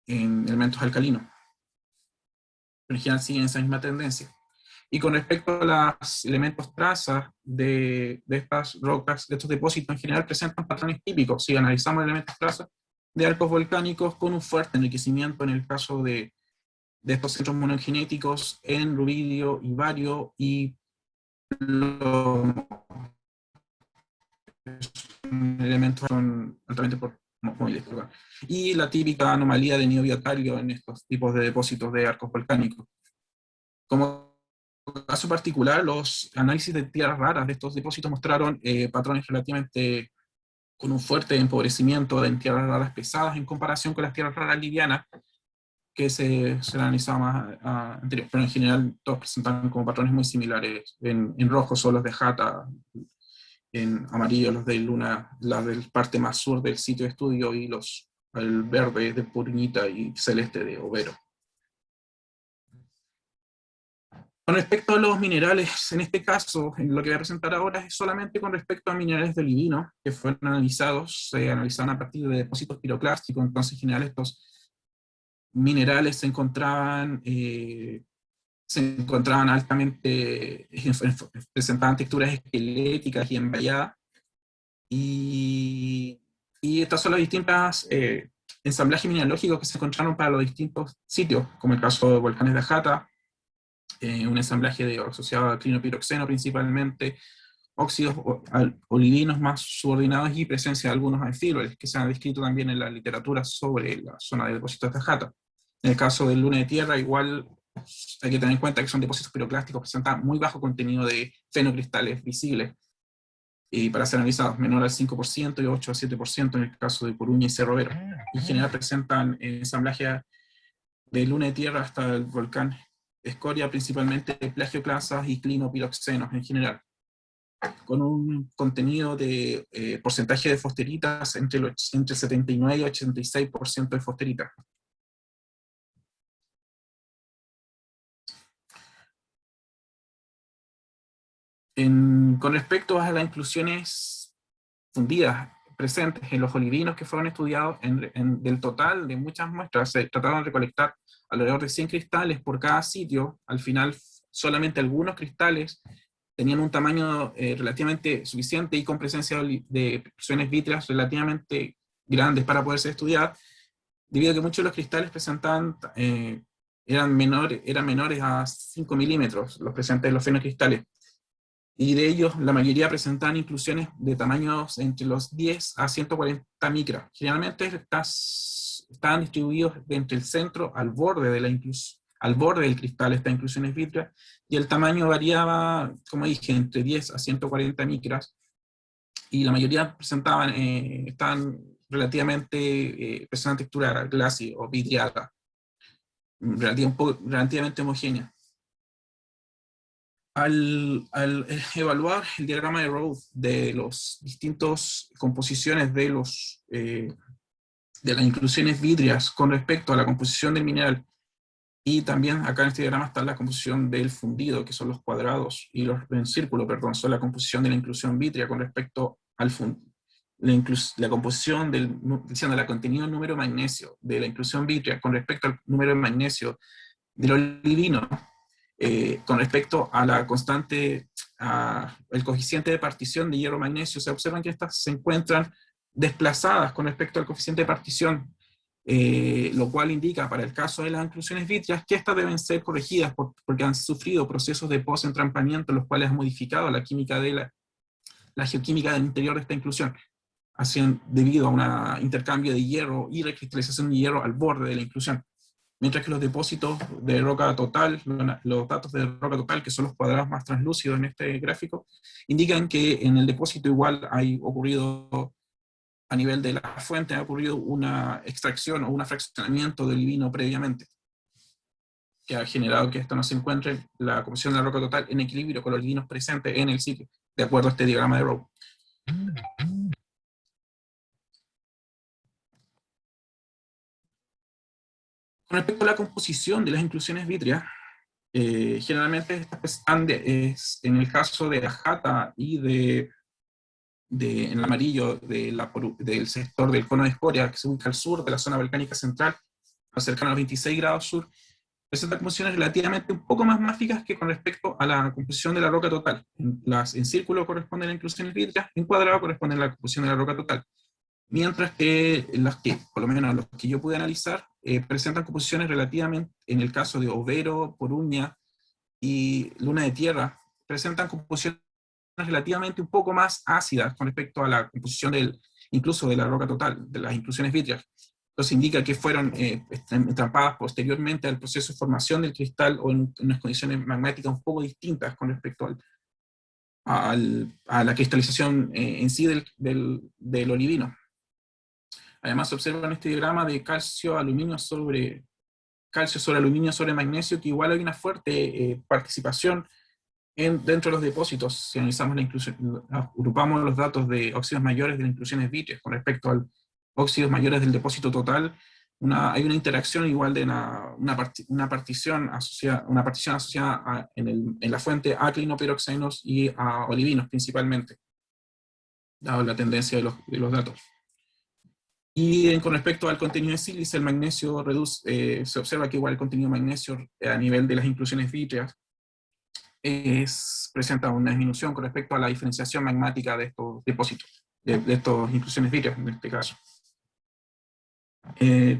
elementos alcalinos. Pero en general siguen esa misma tendencia. Y con respecto a los elementos trazas de estas rocas, de estos depósitos en general presentan patrones típicos. Si analizamos elementos trazas de arcos volcánicos con un fuerte enriquecimiento en el caso de estos centros monogenéticos en rubidio y bario, y elementos son altamente móviles. Y la típica anomalía de neobiotario en estos tipos de depósitos de arcos volcánicos. Como caso particular, los análisis de tierras raras de estos depósitos mostraron patrones relativamente con un fuerte empobrecimiento en tierras raras pesadas en comparación con las tierras raras livianas que se analizaban más anterior, pero en general todos presentan como patrones muy similares. En rojo son los de Jata, en amarillo los de Luna, la del parte más sur del sitio de estudio, y el verde de Puriñita y celeste de Overo. Con respecto a los minerales, en este caso, lo que voy a presentar ahora es solamente con respecto a minerales de olivino que fueron analizados, se analizaron a partir de depósitos piroclásticos. Entonces en general estos minerales se encontraban altamente, presentaban texturas esqueléticas y envalladas, y estas son las distintas ensamblajes mineralógicos que se encontraron para los distintos sitios, como el caso de volcanes de Ajata, un ensamblaje asociado a clinopiroxeno principalmente, óxidos olivinos más subordinados y presencia de algunos anfibroles que se han descrito también en la literatura sobre la zona de depósitos de Ajata. En el caso del Luna de Tierra, igual hay que tener en cuenta que son depósitos piroclásticos que presentan muy bajo contenido de fenocristales visibles, para ser analizados, menor al 5% y 8 a 7% en el caso de Coruña y Cerro Vero. En general presentan ensamblaje de luna de tierra hasta el volcán escoria, principalmente plagioclasas y clinopiroxenos en general, con un contenido de porcentaje de fosteritas entre 79 y 86% de fosteritas. Con respecto a las inclusiones fundidas presentes en los olivinos que fueron estudiados, del total de muchas muestras, se trataron de recolectar alrededor de 100 cristales por cada sitio. Al final, solamente algunos cristales tenían un tamaño relativamente suficiente y con presencia de inclusiones vítreas relativamente grandes para poder ser estudiadas, debido a que muchos de los cristales presentaban, eran menores a 5 milímetros, los presentes en los fenocristales. Y de ellos, la mayoría presentaban inclusiones de tamaños entre los 10 a 140 micras. Generalmente estaban distribuidos entre el centro al borde del cristal, estas inclusiones vítreas, y el tamaño variaba, como dije, entre 10 a 140 micras, y la mayoría estaban relativamente, presentan textura glassy o vidriada, relativamente homogénea. Al evaluar el diagrama de Rode de las distintas composiciones de las inclusiones vítreas con respecto a la composición del mineral, y también acá en este diagrama está la composición del fundido, que son los cuadrados, y los en círculo, perdón, son la composición de la inclusión vítrea con respecto al la composición del contenido del número de magnesio de la inclusión vítrea con respecto al número de magnesio del olivino. Con respecto a la constante, el coeficiente de partición de hierro-magnesio, se observan que estas se encuentran desplazadas con respecto al coeficiente de partición, lo cual indica para el caso de las inclusiones vítreas que estas deben ser corregidas porque han sufrido procesos de post-entrampamiento, los cuales han modificado la química la geoquímica del interior de esta inclusión, debido a un intercambio de hierro y recristalización de hierro al borde de la inclusión. Mientras que los depósitos de roca total, los datos de roca total, que son los cuadrados más translúcidos en este gráfico, indican que en el depósito igual hay ocurrido, a nivel de la fuente, ha ocurrido una extracción o un fraccionamiento de olivino previamente, que ha generado que esto no se encuentre, la composición de la roca total, en equilibrio con los olivinos presentes en el sitio, de acuerdo a este diagrama de Rode. Con respecto a la composición de las inclusiones vítreas, generalmente estas están en el caso de Ajata y en el amarillo del sector del cono de escoria, que se ubica al sur de la zona volcánica central, cercano a los 26 grados sur, presenta composiciones relativamente un poco más mágicas que con respecto a la composición de la roca total. En círculo corresponden a las inclusiones vítreas, en cuadrado corresponden a la composición de la roca total. Mientras que por lo menos los que yo pude analizar, presentan composiciones relativamente, en el caso de Overo, Coruña y Luna de Tierra, presentan composiciones relativamente un poco más ácidas con respecto a la composición incluso de la roca total, de las inclusiones vítreas. Entonces indica que fueron entrampadas posteriormente al proceso de formación del cristal o en unas condiciones magmáticas un poco distintas con respecto a la cristalización en sí del olivino. Además se observa en este diagrama de calcio sobre aluminio sobre magnesio, que igual hay una fuerte participación dentro de los depósitos. Si analizamos agrupamos los datos de óxidos mayores de las inclusiones vítreas con respecto a óxidos mayores del depósito total, hay una interacción igual de una partición asociada en la fuente a clinopiroxenos y a olivinos principalmente, dado la tendencia de los datos. Y con respecto al contenido de sílice, el magnesio se observa que igual el contenido de magnesio a nivel de las inclusiones vítreas presenta una disminución con respecto a la diferenciación magmática de estos depósitos, de estas inclusiones vítreas en este caso.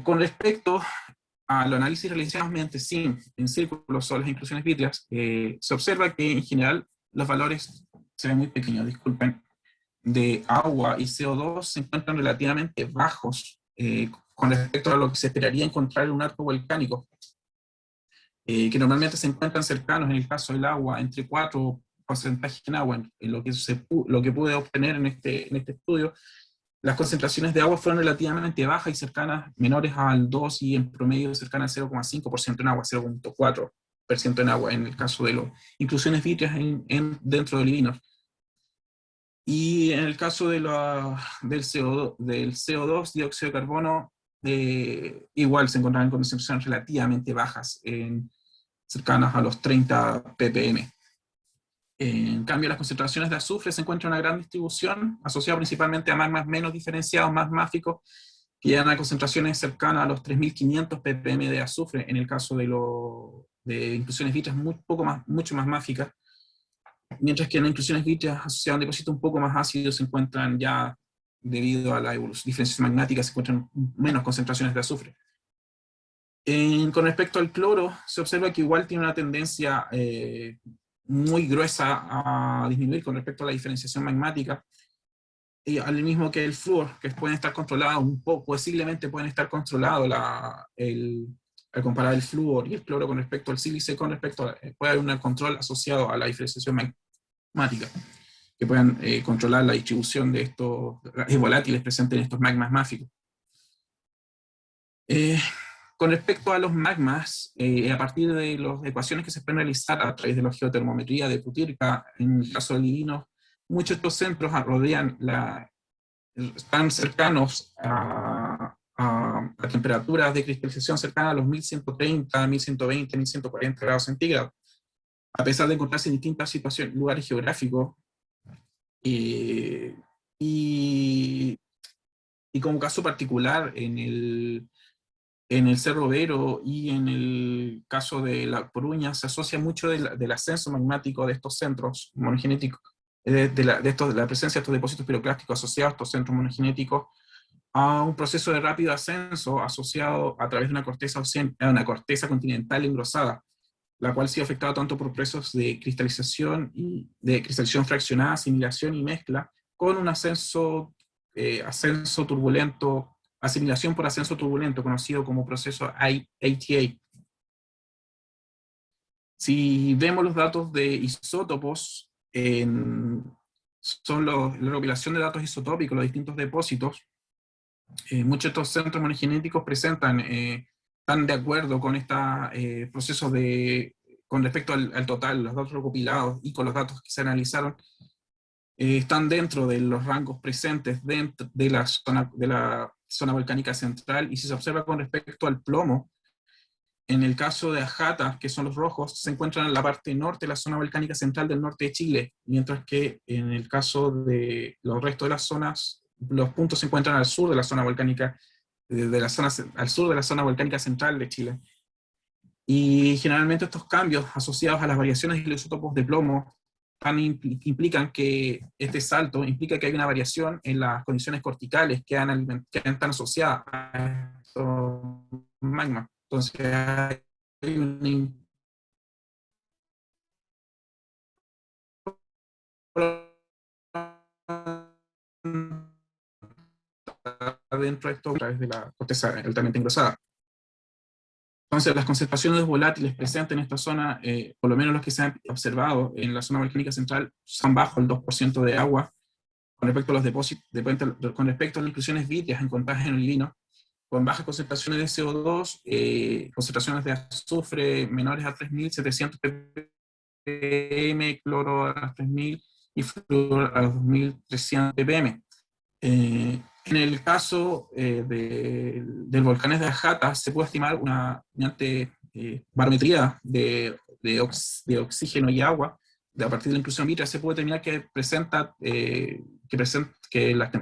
Con respecto al análisis realizado mediante SIM en círculos sobre las inclusiones vítreas, se observa que en general los valores se ven muy pequeños, disculpen, de agua y CO2 se encuentran relativamente bajos con respecto a lo que se esperaría encontrar en un arco volcánico, que normalmente se encuentran cercanos, en el caso del agua, entre 4 porcentaje en agua, en lo que pude obtener en este estudio, las concentraciones de agua fueron relativamente bajas y cercanas, menores al 2 y en promedio cercanas al 0,5% en agua, 0,4% en agua en el caso de las inclusiones vítreas dentro del IVINOR. Y en el caso de del CO2, dióxido de carbono, igual se encontraban concentraciones relativamente bajas, cercanas a los 30 ppm. En cambio, las concentraciones de azufre se encuentran en una gran distribución, asociada principalmente a magmas menos diferenciados, más máficos, que llegan a concentraciones cercanas a los 3.500 ppm de azufre, en el caso de inclusiones vítreas mucho más máficas, mientras que en las inclusiones vítreas asociadas a un depósito un poco más ácido se encuentran ya, debido a la diferenciación magmática, se encuentran menos concentraciones de azufre. Con respecto al cloro, se observa que igual tiene una tendencia muy gruesa a disminuir con respecto a la diferenciación magmática, y al mismo que el flúor, que pueden estar controlados un poco, posiblemente pueden estar controlados al comparar el flúor y el cloro con respecto al sílice, puede haber un control asociado a la diferenciación magmática, que puedan controlar la distribución de estos volátiles presentes en estos magmas máficos. Con respecto a los magmas, a partir de las ecuaciones que se pueden realizar a través de la geotermometría de Putirka, en el caso del IVINOR, muchos de estos centros están cercanos a temperaturas de cristalización cercanas a los 1130, 1120, 1140 grados centígrados, a pesar de encontrarse en distintas lugares geográficos. Y como caso particular, en el Cerro Vero y en el caso de La Coruña, se asocia mucho del ascenso magmático de estos centros monogenéticos, de la presencia de estos depósitos piroclásticos asociados a estos centros monogenéticos, a un proceso de rápido ascenso asociado a través de una corteza continental engrosada, la cual ha sido afectada tanto por procesos de cristalización fraccionada, asimilación y mezcla, con un ascenso turbulento, asimilación por ascenso turbulento, conocido como proceso ATA. Si vemos los datos de isótopos, son la recopilación de datos isotópicos, los distintos depósitos, muchos de estos centros monogenéticos están de acuerdo con este proceso con respecto al total, los datos recopilados y con los datos que se analizaron, están dentro de los rangos presentes dentro de la zona volcánica central. Y si se observa con respecto al plomo, en el caso de Ajata, que son los rojos, se encuentran en la parte norte de la zona volcánica central del norte de Chile, mientras que en el caso de los restos de las zonas, los puntos se encuentran al sur de la zona volcánica, al sur de la zona volcánica central de Chile. Y generalmente estos cambios asociados a las variaciones de los isótopos de plomo implican que este salto implica que hay una variación en las condiciones corticales que están asociadas a estos magmas. Entonces hay dentro de esto a través de la corteza altamente engrosada. Entonces, las concentraciones volátiles presentes en esta zona, por lo menos los que se han observado en la zona volcánica central, son bajo el 2% de agua, con respecto a los depósitos, con respecto a las inclusiones vítreas encontradas en el IVINOR, con bajas concentraciones de CO2, concentraciones de azufre menores a 3.700 ppm, cloro a 3.000 y flúor a 2.300 ppm. En el caso del volcán de Ajata, se puede estimar mediante barometría de oxígeno y agua, a partir de la inclusión vítrea, se puede determinar que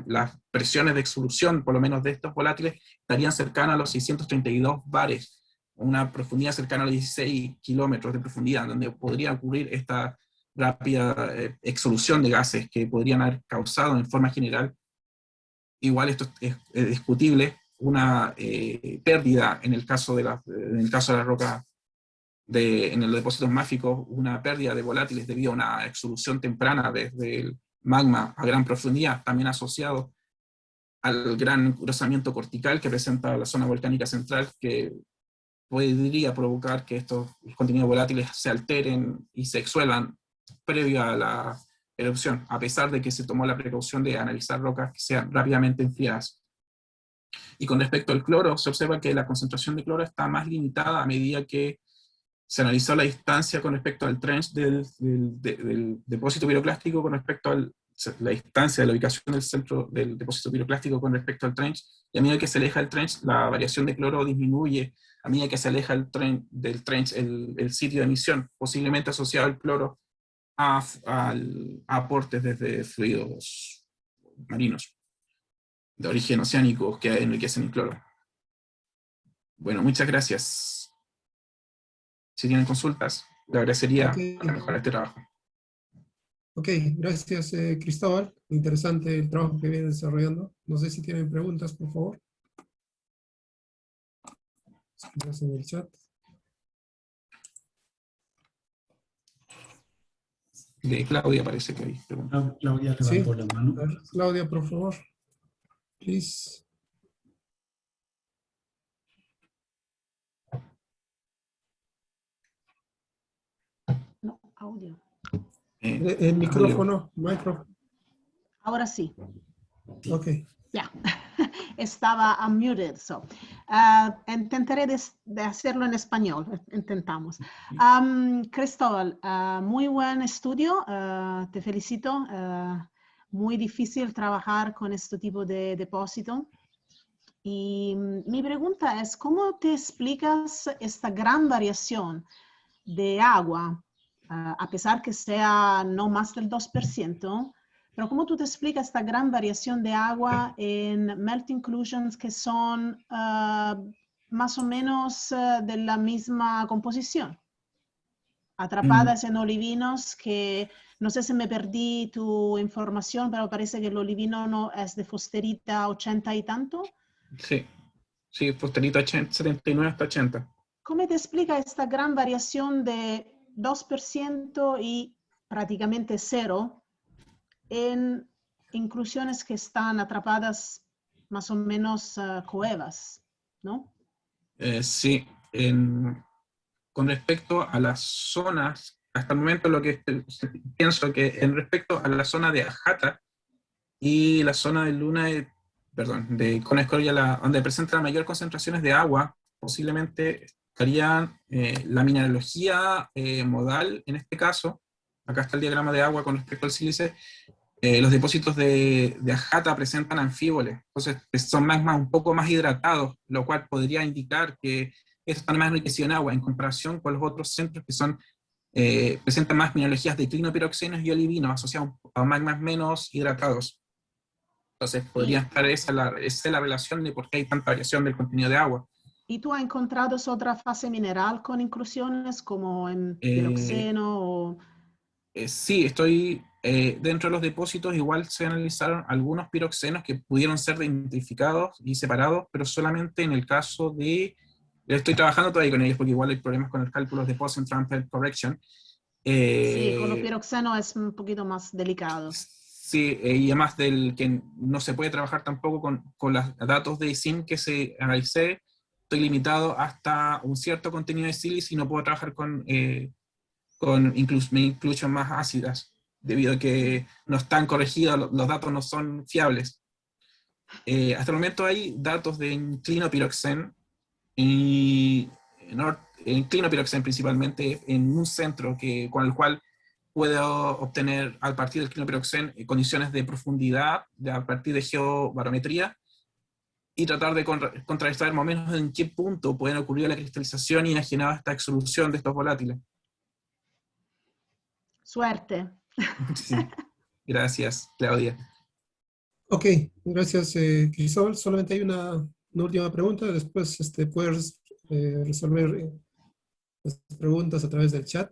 las presiones de exolución, por lo menos de estos volátiles, estarían cercanas a los 632 bares, una profundidad cercana a los 16 kilómetros de profundidad, donde podría ocurrir esta rápida exolución de gases que podrían haber causado en forma general. Igual esto es discutible, una pérdida en el caso de la roca, en los depósitos máficos, una pérdida de volátiles debido a una exolución temprana desde el magma a gran profundidad, también asociado al gran engrosamiento cortical que presenta la zona volcánica central, que podría provocar que estos contenidos volátiles se alteren y se exsuelvan previo a la erupción, a pesar de que se tomó la precaución de analizar rocas que sean rápidamente enfriadas. Y con respecto al cloro, se observa que la concentración de cloro está más limitada a medida que se analizó la distancia con respecto al trench del depósito piroclástico con respecto a la distancia de la ubicación del centro del depósito piroclástico con respecto al trench, y a medida que se aleja el trench, la variación de cloro disminuye a medida que se aleja del trench el sitio de emisión, posiblemente asociado al cloro a aportes desde fluidos marinos de origen oceánico que enriquecen el cloro. Bueno, muchas gracias. Si tienen consultas, le agradecería para mejorar este trabajo. Ok, gracias Cristóbal. Interesante el trabajo que viene desarrollando. No sé si tienen preguntas, por favor. Escribas en el chat. De Claudia parece que hay preguntas. Claudia levantó la mano. A ver, Claudia, por favor. Please. No, audio. El micrófono, micro. Ahora sí. Ok. Ya, estaba unmuted. So. Intentaré de hacerlo en español. Intentamos. Cristóbal, muy buen estudio. Te felicito. Muy difícil trabajar con este tipo de depósito. Y mi pregunta es, ¿cómo te explicas esta gran variación de agua, a pesar que sea no más del 2%, pero cómo tú te explicas esta gran variación de agua en melt inclusions que son más o menos de la misma composición? Atrapadas en olivinos que, no sé si me perdí tu información, pero parece que el olivino no es de fosterita 80 y tanto. Sí, fosterita 79 hasta 80. ¿Cómo te explica esta gran variación de 2% y prácticamente 0 en inclusiones que están atrapadas más o menos coevas, ¿no? Sí, con respecto a las zonas, hasta el momento lo que pienso que en respecto a la zona de Ajata y la zona de Luna, de Cona Escoria, donde presentan mayor concentraciones de agua, posiblemente estarían la mineralogía modal, en este caso, acá está el diagrama de agua con respecto al sílice, los depósitos de Ajata presentan anfíboles, entonces son un poco más hidratados, lo cual podría indicar que estos están más enriquecidos en agua en comparación con los otros centros que son, presentan más mineralogías de clinopiroxenos y olivinos asociados a magmas menos hidratados. Entonces podría estar esa la relación de por qué hay tanta variación del contenido de agua. ¿Y tú has encontrado otra fase mineral con inclusiones como en piroxeno o...? Sí, estoy dentro de los depósitos, igual se analizaron algunos piroxenos que pudieron ser identificados y separados, pero solamente en el caso de... Estoy trabajando todavía con ellos porque igual hay problemas con el cálculo de post-and correction. Sí, con los piroxenos es un poquito más delicado. Sí, y además del que no se puede trabajar tampoco con los datos de ISIM que se analicé, estoy limitado hasta un cierto contenido de sílice y no puedo trabajar con inclusion más ácidas, debido a que no están corregidos, los datos no son fiables. Hasta el momento hay datos de clinopiroxen, y en clinopiroxen principalmente, en un centro con el cual puedo obtener a partir del clinopiroxen condiciones de profundidad a partir de geobarometría y tratar de contrastar más o menos en qué punto pueden ocurrir la cristalización y imaginar esta exolución de estos volátiles. Suerte. Sí. Gracias, Claudia. Ok, gracias Cristóbal. Solamente hay una última pregunta, después puedes resolver las preguntas a través del chat.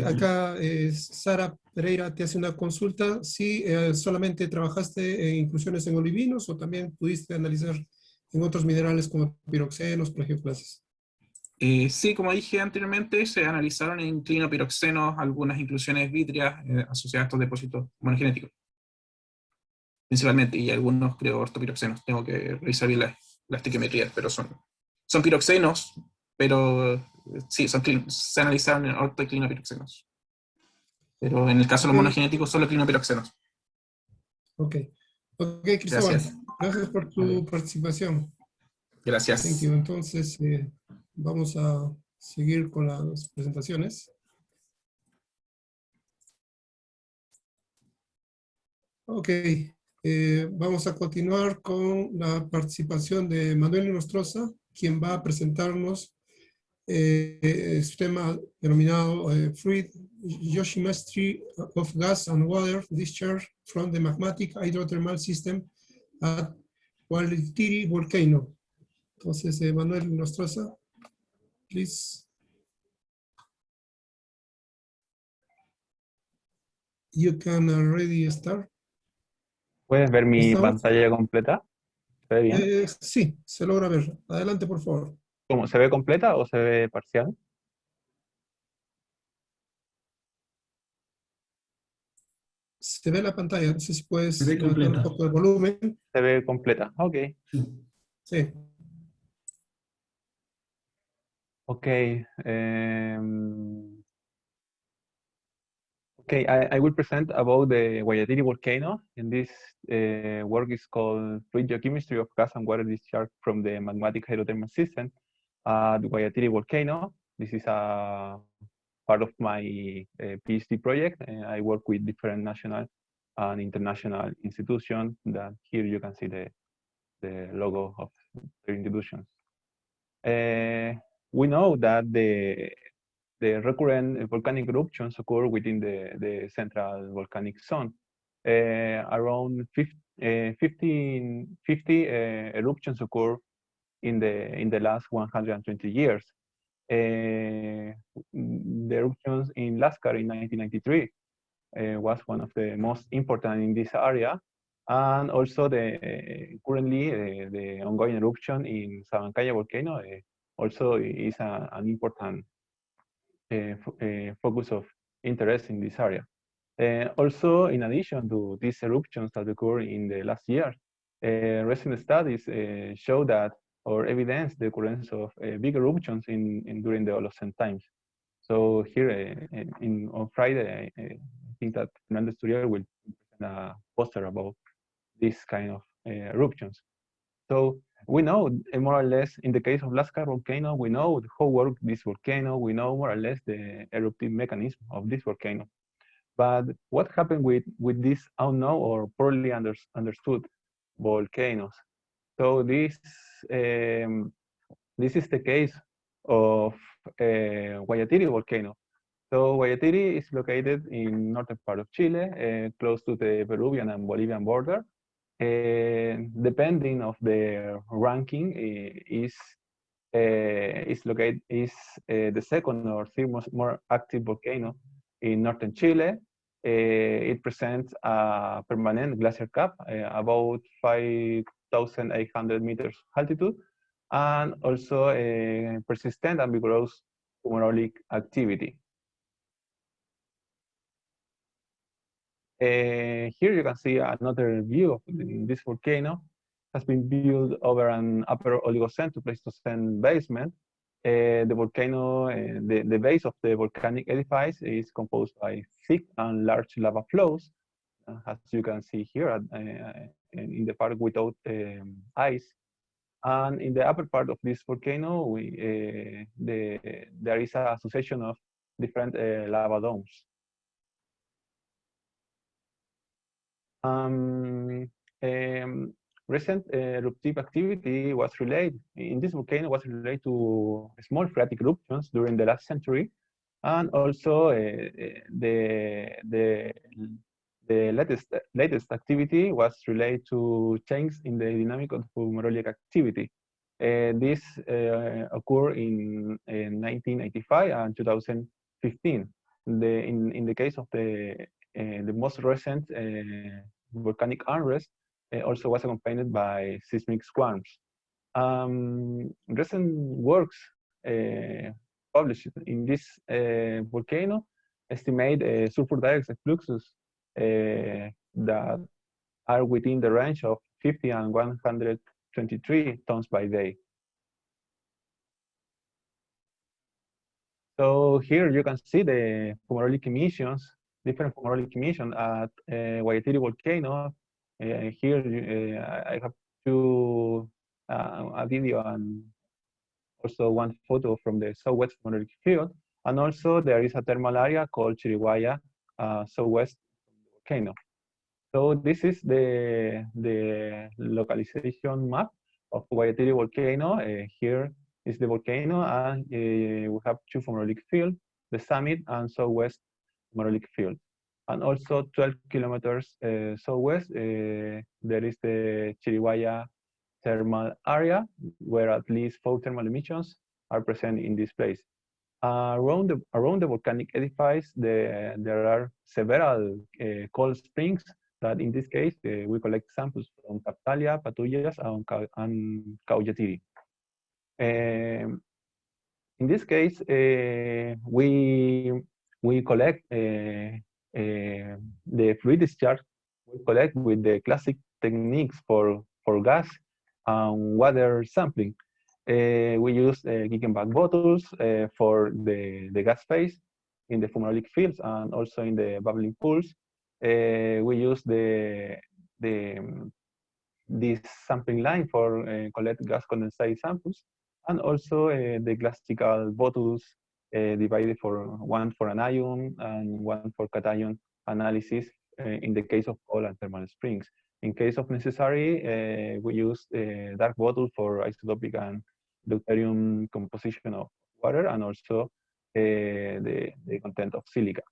Acá Sara Pereira te hace una consulta. Si solamente trabajaste en inclusiones en olivinos o también pudiste analizar en otros minerales como piroxenos, plagioclases. Sí, como dije anteriormente, se analizaron en clinopiroxenos algunas inclusiones vítreas asociadas a estos depósitos monogenéticos, principalmente, y algunos creo ortopiroxenos. Tengo que revisar bien las estiquiometrías, pero son piroxenos, pero sí, se analizaron en orto y clinopiroxenos. Pero en el caso de los monogenéticos, solo clinopiroxenos. Ok. Ok, Cristóbal. Gracias. Gracias por tu participación. Gracias. Thank you. Entonces, vamos a seguir con las presentaciones. Ok. Vamos a continuar con la participación de Manuel Nostroza, quien va a presentarnos su tema denominado Fluid Geochemistry of Gas and Water Discharge from the Magmatic Hydrothermal System at Guayatiri Volcano. Entonces, Manuel Nostroza, please. You can already start. ¿Puedes ver mi ¿Estamos? pantalla completa? ¿Se ve bien? Sí, se logra ver. Adelante, por favor. ¿Cómo, se ve completa o se ve parcial? Se ve la pantalla, no sé si puedes Se ve levantar un completa. poco el volumen. Se ve completa, ok. Sí. Okay. Okay, I will present about the Guayatiri volcano, and this work is called Fluid Geochemistry of Gas and Water Discharge from the Magmatic Hydrothermal System at the Guayatiri volcano. This is a part of my PhD project, and I work with different national and international institutions. That here you can see the logo of the institutions. We know that the recurrent volcanic eruptions occur within the central volcanic zone. Around 50 eruptions occur in the last 120 years. The eruptions in Lascar in 1993 was one of the most important in this area, and also currently the ongoing eruption in Sabancaya volcano also is an important focus of interest in this area. Also, in addition to these eruptions that occur in the last year, recent studies show that or evidence the occurrence of big eruptions during the Holocene times. So here on Friday, I think that Fernando Sturiel will present a poster about this kind of eruptions. So we know more or less in the case of Lascar volcano, we know how works this volcano, we know more or less the eruptive mechanism of this volcano. But what happened with this unknown or poorly understood volcanoes? So this is the case of Guayatiri volcano. So Guayatiri is located in northern part of Chile, close to the Peruvian and Bolivian border. Depending of the ranking, is the second or third more active volcano in northern Chile. It presents a permanent glacier cap about 5,800 meters altitude, and also a persistent and vigorous fumarolic activity. Here you can see another view of this volcano. Has been built over an upper Oligocene to Pleistocene basement. The volcano, the base of the volcanic edifice is composed by thick and large lava flows, as you can see here in the part without ice. And in the upper part of this volcano, there is a succession of different lava domes. Recent eruptive activity was related in this volcano to small phreatic eruptions during the last century, and also the latest activity was related to changes in the dynamic of fumarolic activity. This occurred in 1985 and 2015. In the case of the most recent volcanic unrest, also was accompanied by seismic swarms. Recent works published in this volcano estimate sulfur dioxide fluxes that are within the range of 50 and 123 tons by day. So here you can see the fumarolic emissions different fumarolic emission at Guayatiri volcano. Here I have a video and also one photo from the southwest fumarolic field. And also there is a thermal area called Chiriguaya, southwest volcano. So this is the localization map of Guayatiri volcano. Here is the volcano, and we have two fumarolic fields, the summit and southwest fumarolic field. And also 12 kilometers southwest, there is the Chiriguaya thermal area, where at least 4 thermal emissions are present in this place. Around the volcanic edifice, there are several cold springs that in this case, we collect samples from Captalia, Patullas, and Cauyatiri. In this case, we collect the fluid discharge. We collect with the classic techniques for gas and water sampling. We use Geekenbach bottles for the gas phase in the fumarolic fields and also in the bubbling pools. We use this sampling line for collect gas condensate samples, and also the classical bottles divided for one for anion and one for cation analysis in the case of cold and thermal springs. In case of necessary, we use dark bottle for isotopic and deuterium composition of water, and also the content of silica.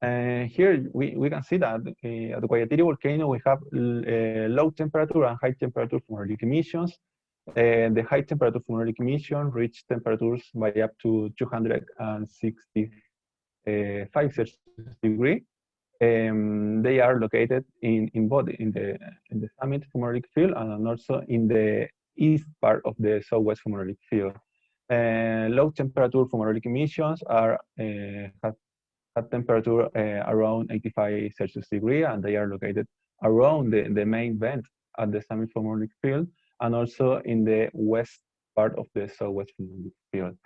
Here we can see that at the Guayatiri volcano we have low temperature and high temperature fumarolic emissions. The high temperature fumarolic emission reach temperatures by up to 265 Celsius degree. They are located in both in the summit fumarolic field and also in the east part of the southwest fumarolic field. Low temperature fumarolic emissions are have temperature around 85 Celsius degree, and they are located around the main vent at the summit fumarolic field, and also in the west part of the southwest fumarolic field.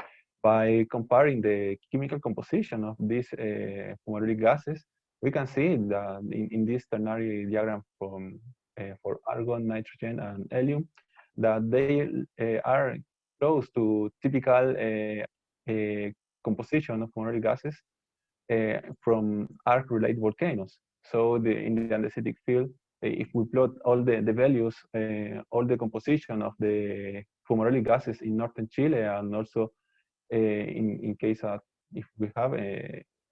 By comparing the chemical composition of these fumarolic gases, we can see that in this ternary diagram from for argon, nitrogen, and helium, that they are close to typical composition of fumarolic gases from arc-related volcanoes. So in the andesitic field, if we plot all the values, all the composition of the fumarolic gases in northern Chile, and also in case of if we have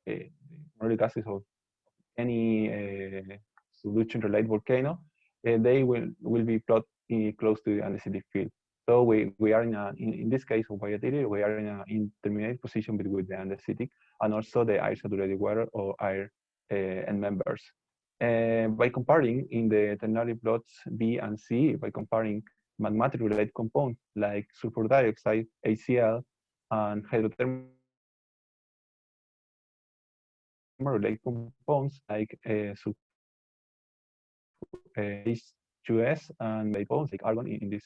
fumarolic gases of any subduction-related volcano, they will be plotted close to the andesitic field. So we are in this case of Guayatiri, we are in an intermediate position between the andesitic and also the air saturated water or air end members. By comparing in the ternary plots B and C, by comparing magmatic related compounds like sulfur dioxide, HCl, and hydrothermal related compounds like H2S and compounds like argon in this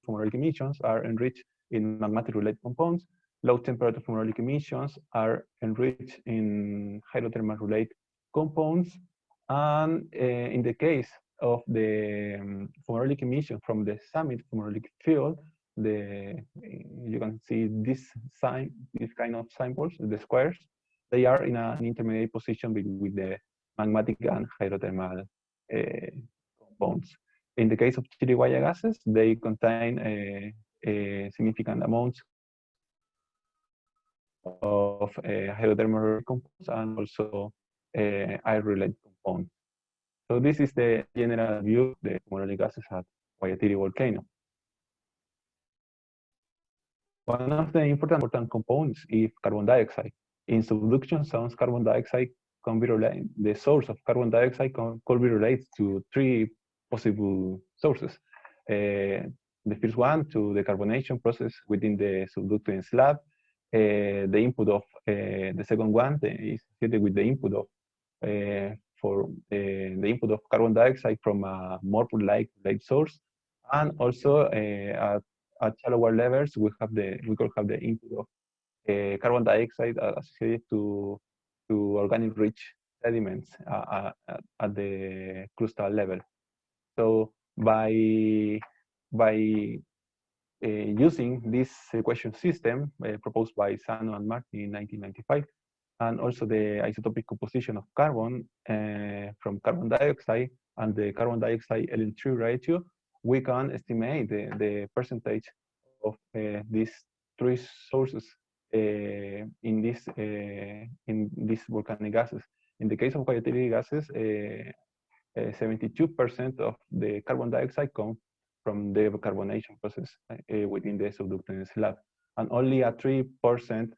fumarolic emissions are enriched in magmatic related compounds. Low temperature fumarolic emissions are enriched in hydrothermal related compounds. And in the case of the fumarolic emission from the summit fumarolic field, you can see this kind of samples, the squares, they are in an intermediate position with the magmatic and hydrothermal compounds. In the case of Chiriguaya gases, they contain significant amounts of hydrothermal compounds and also air-related compounds. So this is the general view of the fumarolic gases at Guayatiri volcano. One of the important components is carbon dioxide. In subduction zones, carbon dioxide can be related. The source of carbon dioxide could be related to 3 possible sources. The first one, to the carbonation process within the subducting slab. The input of the second one is associated with the input of the input of carbon dioxide from a more light source, and also at shallower levels, we could have the input of carbon dioxide associated to organic rich sediments at the crustal level. So by using this equation system proposed by Sano and Martin in 1995, and also the isotopic composition of carbon from carbon dioxide and the carbon dioxide helium-3 ratio, we can estimate the percentage of these three sources in these volcanic gases. In the case of biothermal gases, 72% of the carbon dioxide comes from the carbonation process within the subductant slab, and only a 3%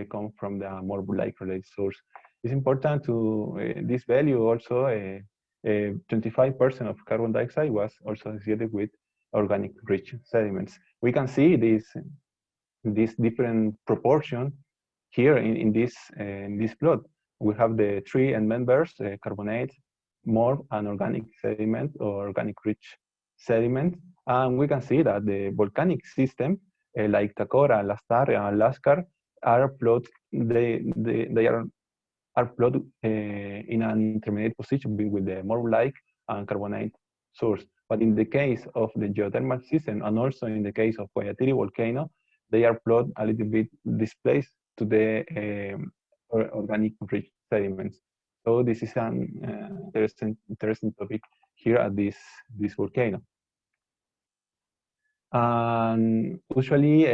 come from the more like-related source. It's important to this value also. 25% of carbon dioxide was also associated with organic rich sediments. We can see this different proportion here in this plot. We have the three end members: carbonate, more anorganic sediment or organic rich sediment, and we can see that the volcanic system, like Tacora, Lastaria, and Lascar, are plotted. They are plotted in an intermediate position with the more-like and carbonate source. But in the case of the geothermal system, and also in the case of Guayatiri volcano, they are plotted a little bit displaced to the organic rich sediments. So this is an interesting topic here at this volcano. And usually,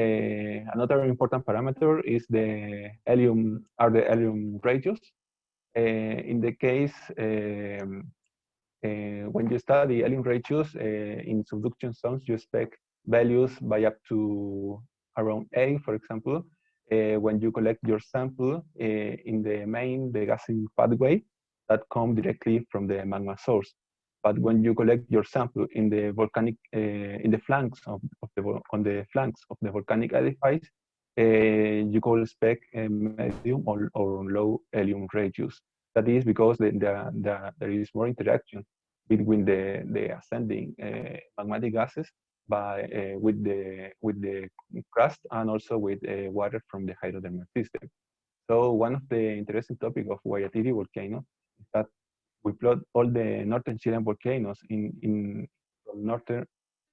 another important parameter is the helium ratios. In the case when you study helium ratios in subduction zones, you expect values by up to around 8, for example, when you collect your sample in the gassing pathway that come directly from the magma source. But when you collect your sample in the volcanic, on the flanks of the volcanic edifice, you could expect medium or low helium ratios. That is because there is more interaction between the ascending magmatic gases with the crust and also with water from the hydrothermal system. So one of the interesting topics of Guayatiri volcano is that we plot all the northern Chilean volcanoes from northern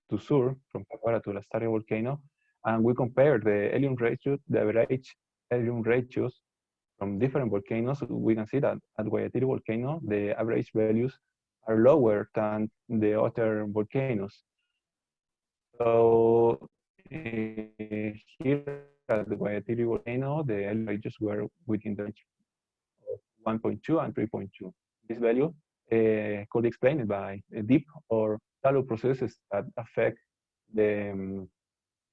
to south, from Tacora to Lastaria volcano, and we compare the helium ratio, the average helium ratios from different volcanoes. We can see that at Guayatiri volcano, the average values are lower than the other volcanoes. So here at the Guayatiri volcano, the helium ratios were within the range of 1.2 and 3.2. This value could be explained by deep or shallow processes that affect the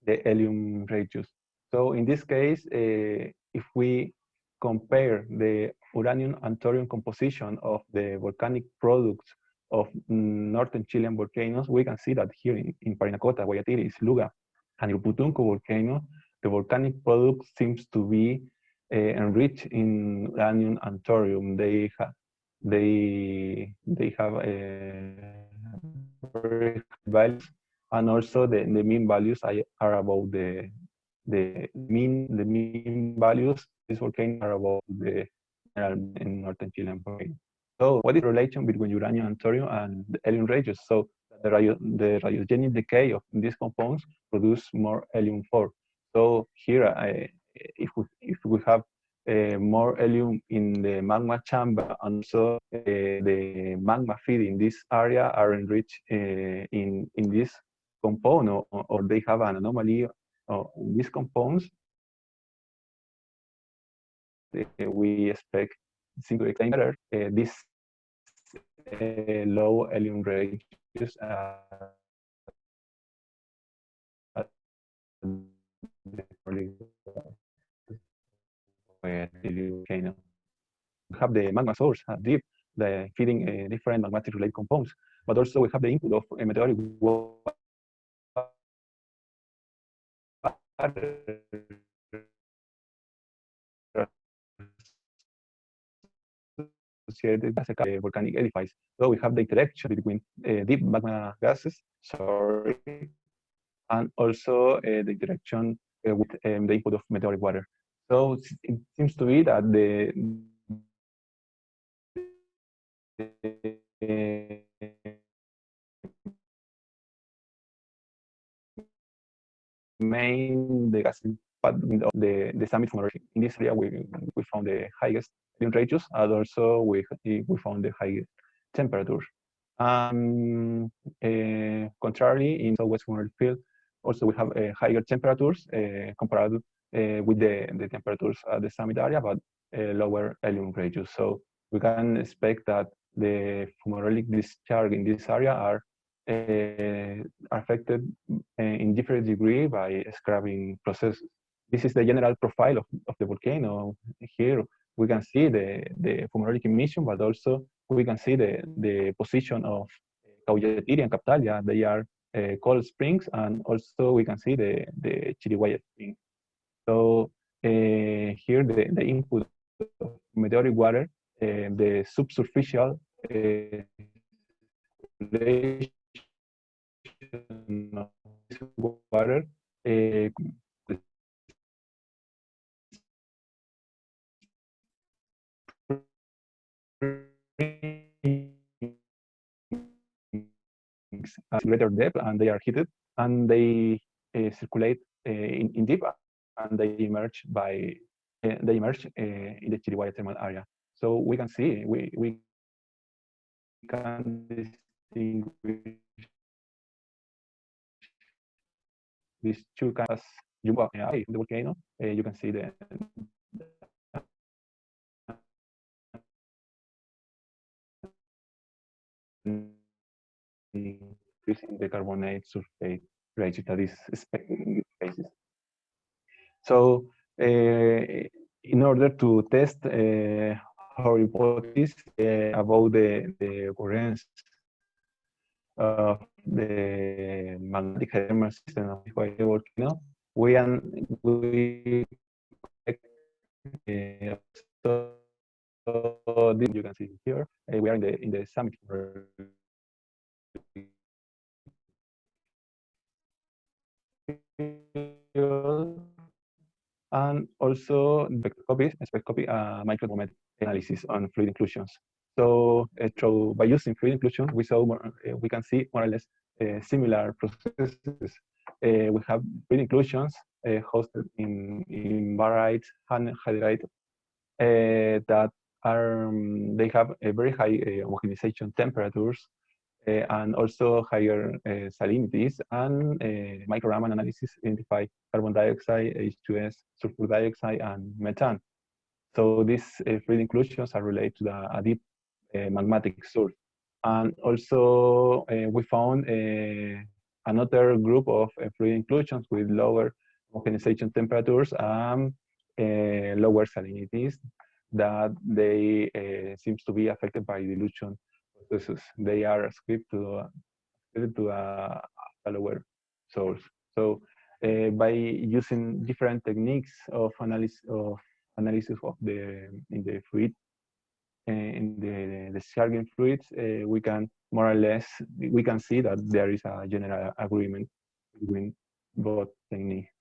helium ratios. So in this case, if we compare the uranium and thorium composition of the volcanic products of northern Chilean volcanoes, we can see that here in Parinacota, Guayatiri, Luga, and Uputunco volcano, the volcanic product seems to be enriched in uranium and thorium. They have very values, and also the mean values are above the mean values. These volcanoes are above the in northern Chilean volcano. So what is the relation between uranium and thorium and the helium ratios? So the radiogenic decay of these compounds produce more helium-4. So here, if we have more helium in the magma chamber, and so the magma feed in this area are enriched in this compound, or they have an anomaly in these compounds, we expect to explain better this low helium ratios volcano. We have the magma source deep, feeding different magmatic related compounds, but also we have the input of meteoric water associated with the volcanic edifice. So we have the interaction between deep magma gases, and also the interaction with the input of meteoric water. So it seems to be that the the gas part of the summit in this area we found the highest ratios, and also we found the highest temperatures. Contrarily, in southwest fumarolic field, also we have higher temperatures compared with the temperatures at the summit area, but lower helium ratios. So we can expect that the fumarolic discharge in this area are affected in different degree by scrubbing processes. This is the general profile of the volcano. Here we can see the fumarolic emission, but also we can see the position of Caulletiria and Captalia. They are cold springs, and also we can see the Chiriguaya spring. So here the input of meteoric water, the subsurficial water at greater depth, and they are heated, and they circulate in deep, and they emerge in the Chiriguaya thermal area. So we can see we can distinguish these two kinds. You walk in the volcano, you can see the increasing the carbonate surface ratio that is expected spaces. So in order to test our hypothesis about the occurrence of the magnetic hydrothermal system of the volcano, so this you can see here. We are in the summit. And also spectroscopy microthermometric analysis on fluid inclusions. So by using fluid inclusion, we can see more or less similar processes. We have fluid inclusions hosted in barite and hydrite that are they have a very high homogenization temperatures and also higher salinities, and micro-Raman analysis identify carbon dioxide, H2S, sulfur dioxide, and methane. So these fluid inclusions are related to a deep magmatic source. And also we found another group of fluid inclusions with lower homogenization temperatures and lower salinities that they seems to be affected by dilution processes. They are ascribed to a lower source. So by using different techniques of analysis of the fluid in the discharging fluids, we can more or less see that there is a general agreement between both techniques.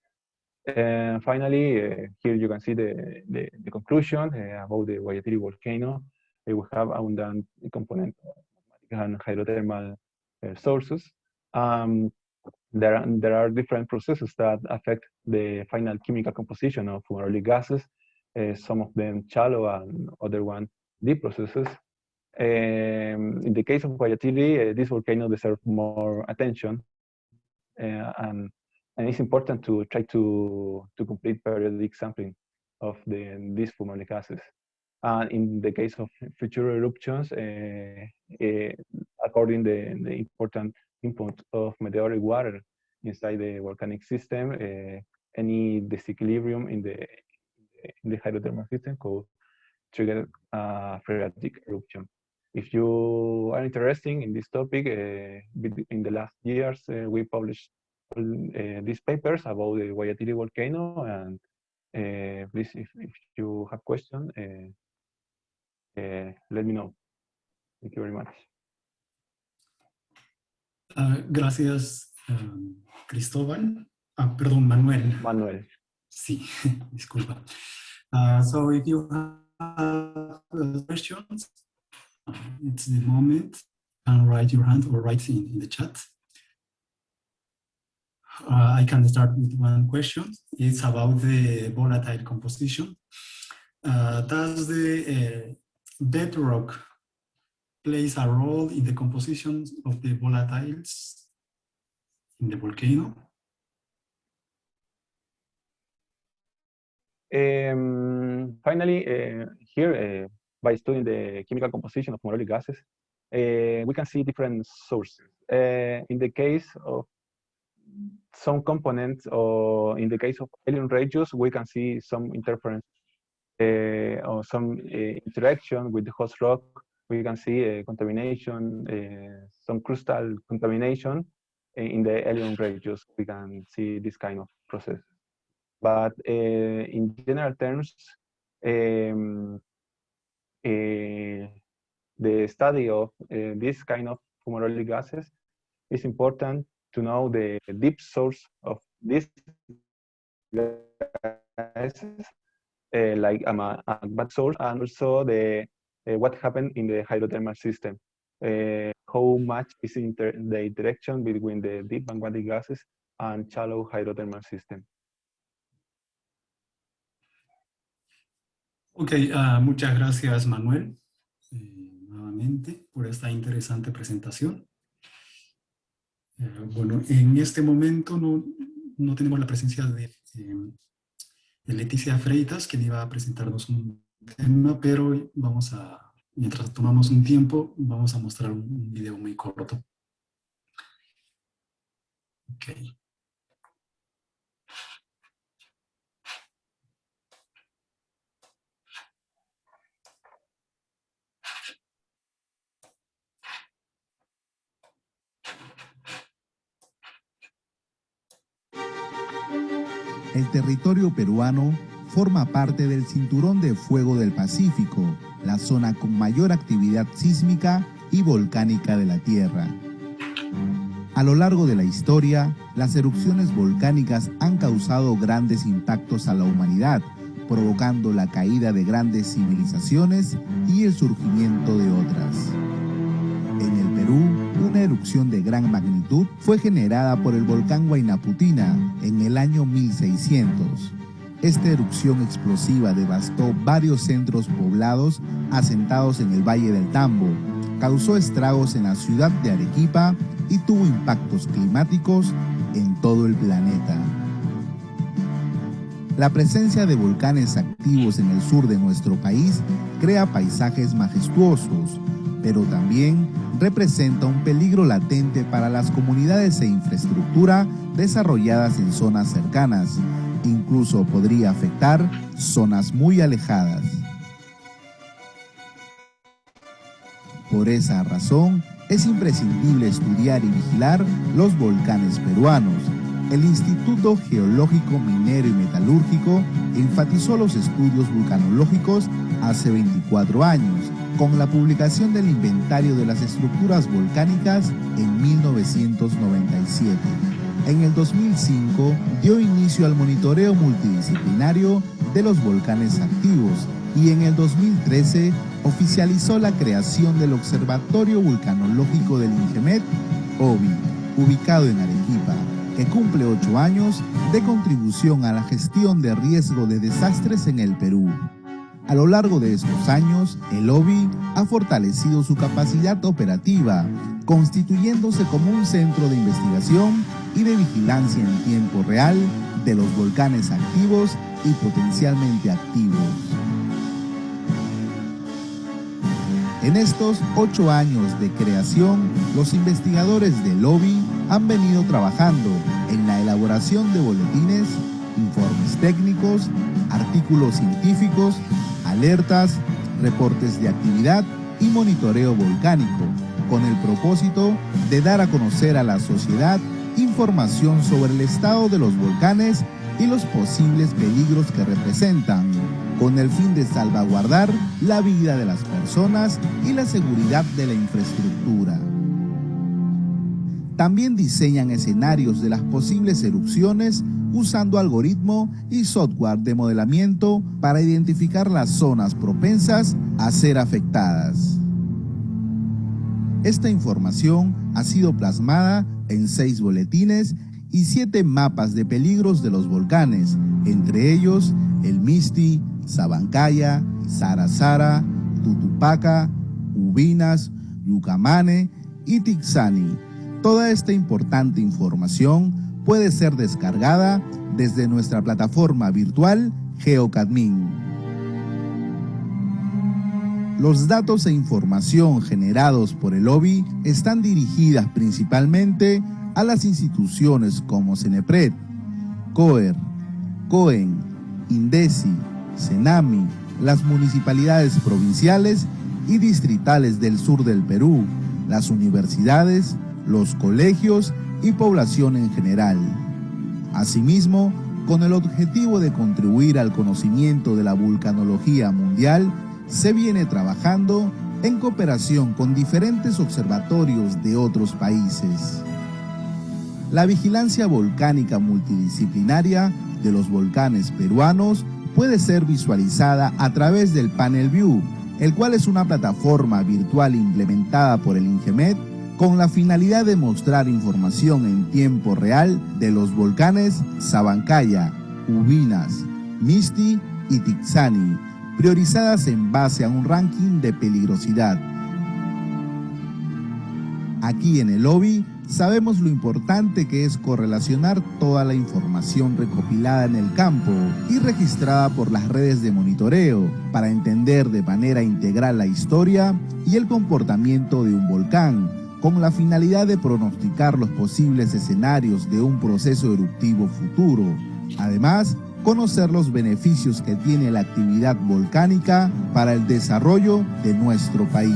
And finally, here you can see the conclusion about the Guayatiri volcano. We have abundant component of and hydrothermal sources. There are different processes that affect the final chemical composition of fumarolic gases. Some of them shallow and other one deep processes. In the case of Guayatiri, this volcano deserves more attention, and it's important to try to complete periodic sampling of these fumarolic gases. And in the case of future eruptions, according to the important input of meteoric water inside the volcanic system, any disequilibrium in the hydrothermal system could trigger a phreatic eruption. If you are interested in this topic, in the last years, we published these papers about the Guayatiri volcano, and please, if you have questions, let me know. Thank you very much. Gracias, Cristóbal. Perdón, Manuel. Manuel. Sí, disculpa. So if you have questions, it's the moment. You can raise your hand or write in the chat. I can start with one question. It's about the volatile composition. Does the bedrock plays a role in the composition of the volatiles in the volcano? Finally, here, by studying the chemical composition of moronic gases, we can see different sources. In the case of some components, or in the case of alien radius, we can see some interference or some interaction with the host rock. We can see contamination, some crustal contamination in the alien radius. We can see this kind of process. But in general terms, the study of this kind of fumarolic gases is important to know the deep source of these gases, like a bad source, and also the what happened in the hydrothermal system. How much is the interaction between the deep magmatic gases and shallow hydrothermal system. Ok, muchas gracias, Manuel, nuevamente por esta interesante presentación. Bueno, en este momento no tenemos la presencia de Leticia Freitas, quien iba a presentarnos un tema, pero vamos a, mientras tomamos un tiempo, vamos a mostrar un video muy corto. Ok. El territorio peruano forma parte del Cinturón de Fuego del Pacífico, la zona con mayor actividad sísmica y volcánica de la Tierra. A lo largo de la historia, las erupciones volcánicas han causado grandes impactos a la humanidad, provocando la caída de grandes civilizaciones y el surgimiento de otras. En el Perú, una erupción de gran magnitud fue generada por el volcán Huayna Putina en el año 1600. Esta erupción explosiva devastó varios centros poblados asentados en el Valle del Tambo, causó estragos en la ciudad de Arequipa y tuvo impactos climáticos en todo el planeta. La presencia de volcanes activos en el sur de nuestro país crea paisajes majestuosos, pero también representa un peligro latente para las comunidades e infraestructura desarrolladas en zonas cercanas. Incluso podría afectar zonas muy alejadas. Por esa razón, es imprescindible estudiar y vigilar los volcanes peruanos. El Instituto Geológico, Minero y Metalúrgico enfatizó los estudios vulcanológicos hace 24 años, con la publicación del Inventario de las Estructuras Volcánicas en 1997. En el 2005 dio inicio al monitoreo multidisciplinario de los volcanes activos y en el 2013 oficializó la creación del Observatorio Vulcanológico del INGEMET, OVI, ubicado en Arequipa, que cumple 8 años de contribución a la gestión de riesgo de desastres en el Perú. A lo largo de estos años, el OVI ha fortalecido su capacidad operativa, constituyéndose como un centro de investigación y de vigilancia en tiempo real de los volcanes activos y potencialmente activos. En estos 8 años de creación, los investigadores del OVI han venido trabajando en la elaboración de boletines, informes técnicos, artículos científicos, alertas, reportes de actividad y monitoreo volcánico, con el propósito de dar a conocer a la sociedad información sobre el estado de los volcanes y los posibles peligros que representan, con el fin de salvaguardar la vida de las personas y la seguridad de la infraestructura. También diseñan escenarios de las posibles erupciones usando algoritmo y software de modelamiento para identificar las zonas propensas a ser afectadas. Esta información ha sido plasmada en 6 boletines y 7 mapas de peligros de los volcanes, entre ellos el Misti, Sabancaya, Sarasara, Tutupaca, Ubinas, Yucamane y Tixani. Toda esta importante información puede ser descargada desde nuestra plataforma virtual GeoCadmin. Los datos e información generados por el OBI están dirigidas principalmente a las instituciones como CENEPRED, COER, COEN, INDECI, CENAMI, las municipalidades provinciales y distritales del sur del Perú, las universidades, los colegios y población en general. Asimismo, con el objetivo de contribuir al conocimiento de la vulcanología mundial, se viene trabajando en cooperación con diferentes observatorios de otros países. La vigilancia volcánica multidisciplinaria de los volcanes peruanos puede ser visualizada a través del Panel View, el cual es una plataforma virtual implementada por el INGEMET con la finalidad de mostrar información en tiempo real de los volcanes Sabancaya, Ubinas, Misti y Tixani, priorizadas en base a un ranking de peligrosidad. Aquí en el OBI sabemos lo importante que es correlacionar toda la información recopilada en el campo y registrada por las redes de monitoreo para entender de manera integral la historia y el comportamiento de un volcán, con la finalidad de pronosticar los posibles escenarios de un proceso eruptivo futuro. Además, conocer los beneficios que tiene la actividad volcánica para el desarrollo de nuestro país.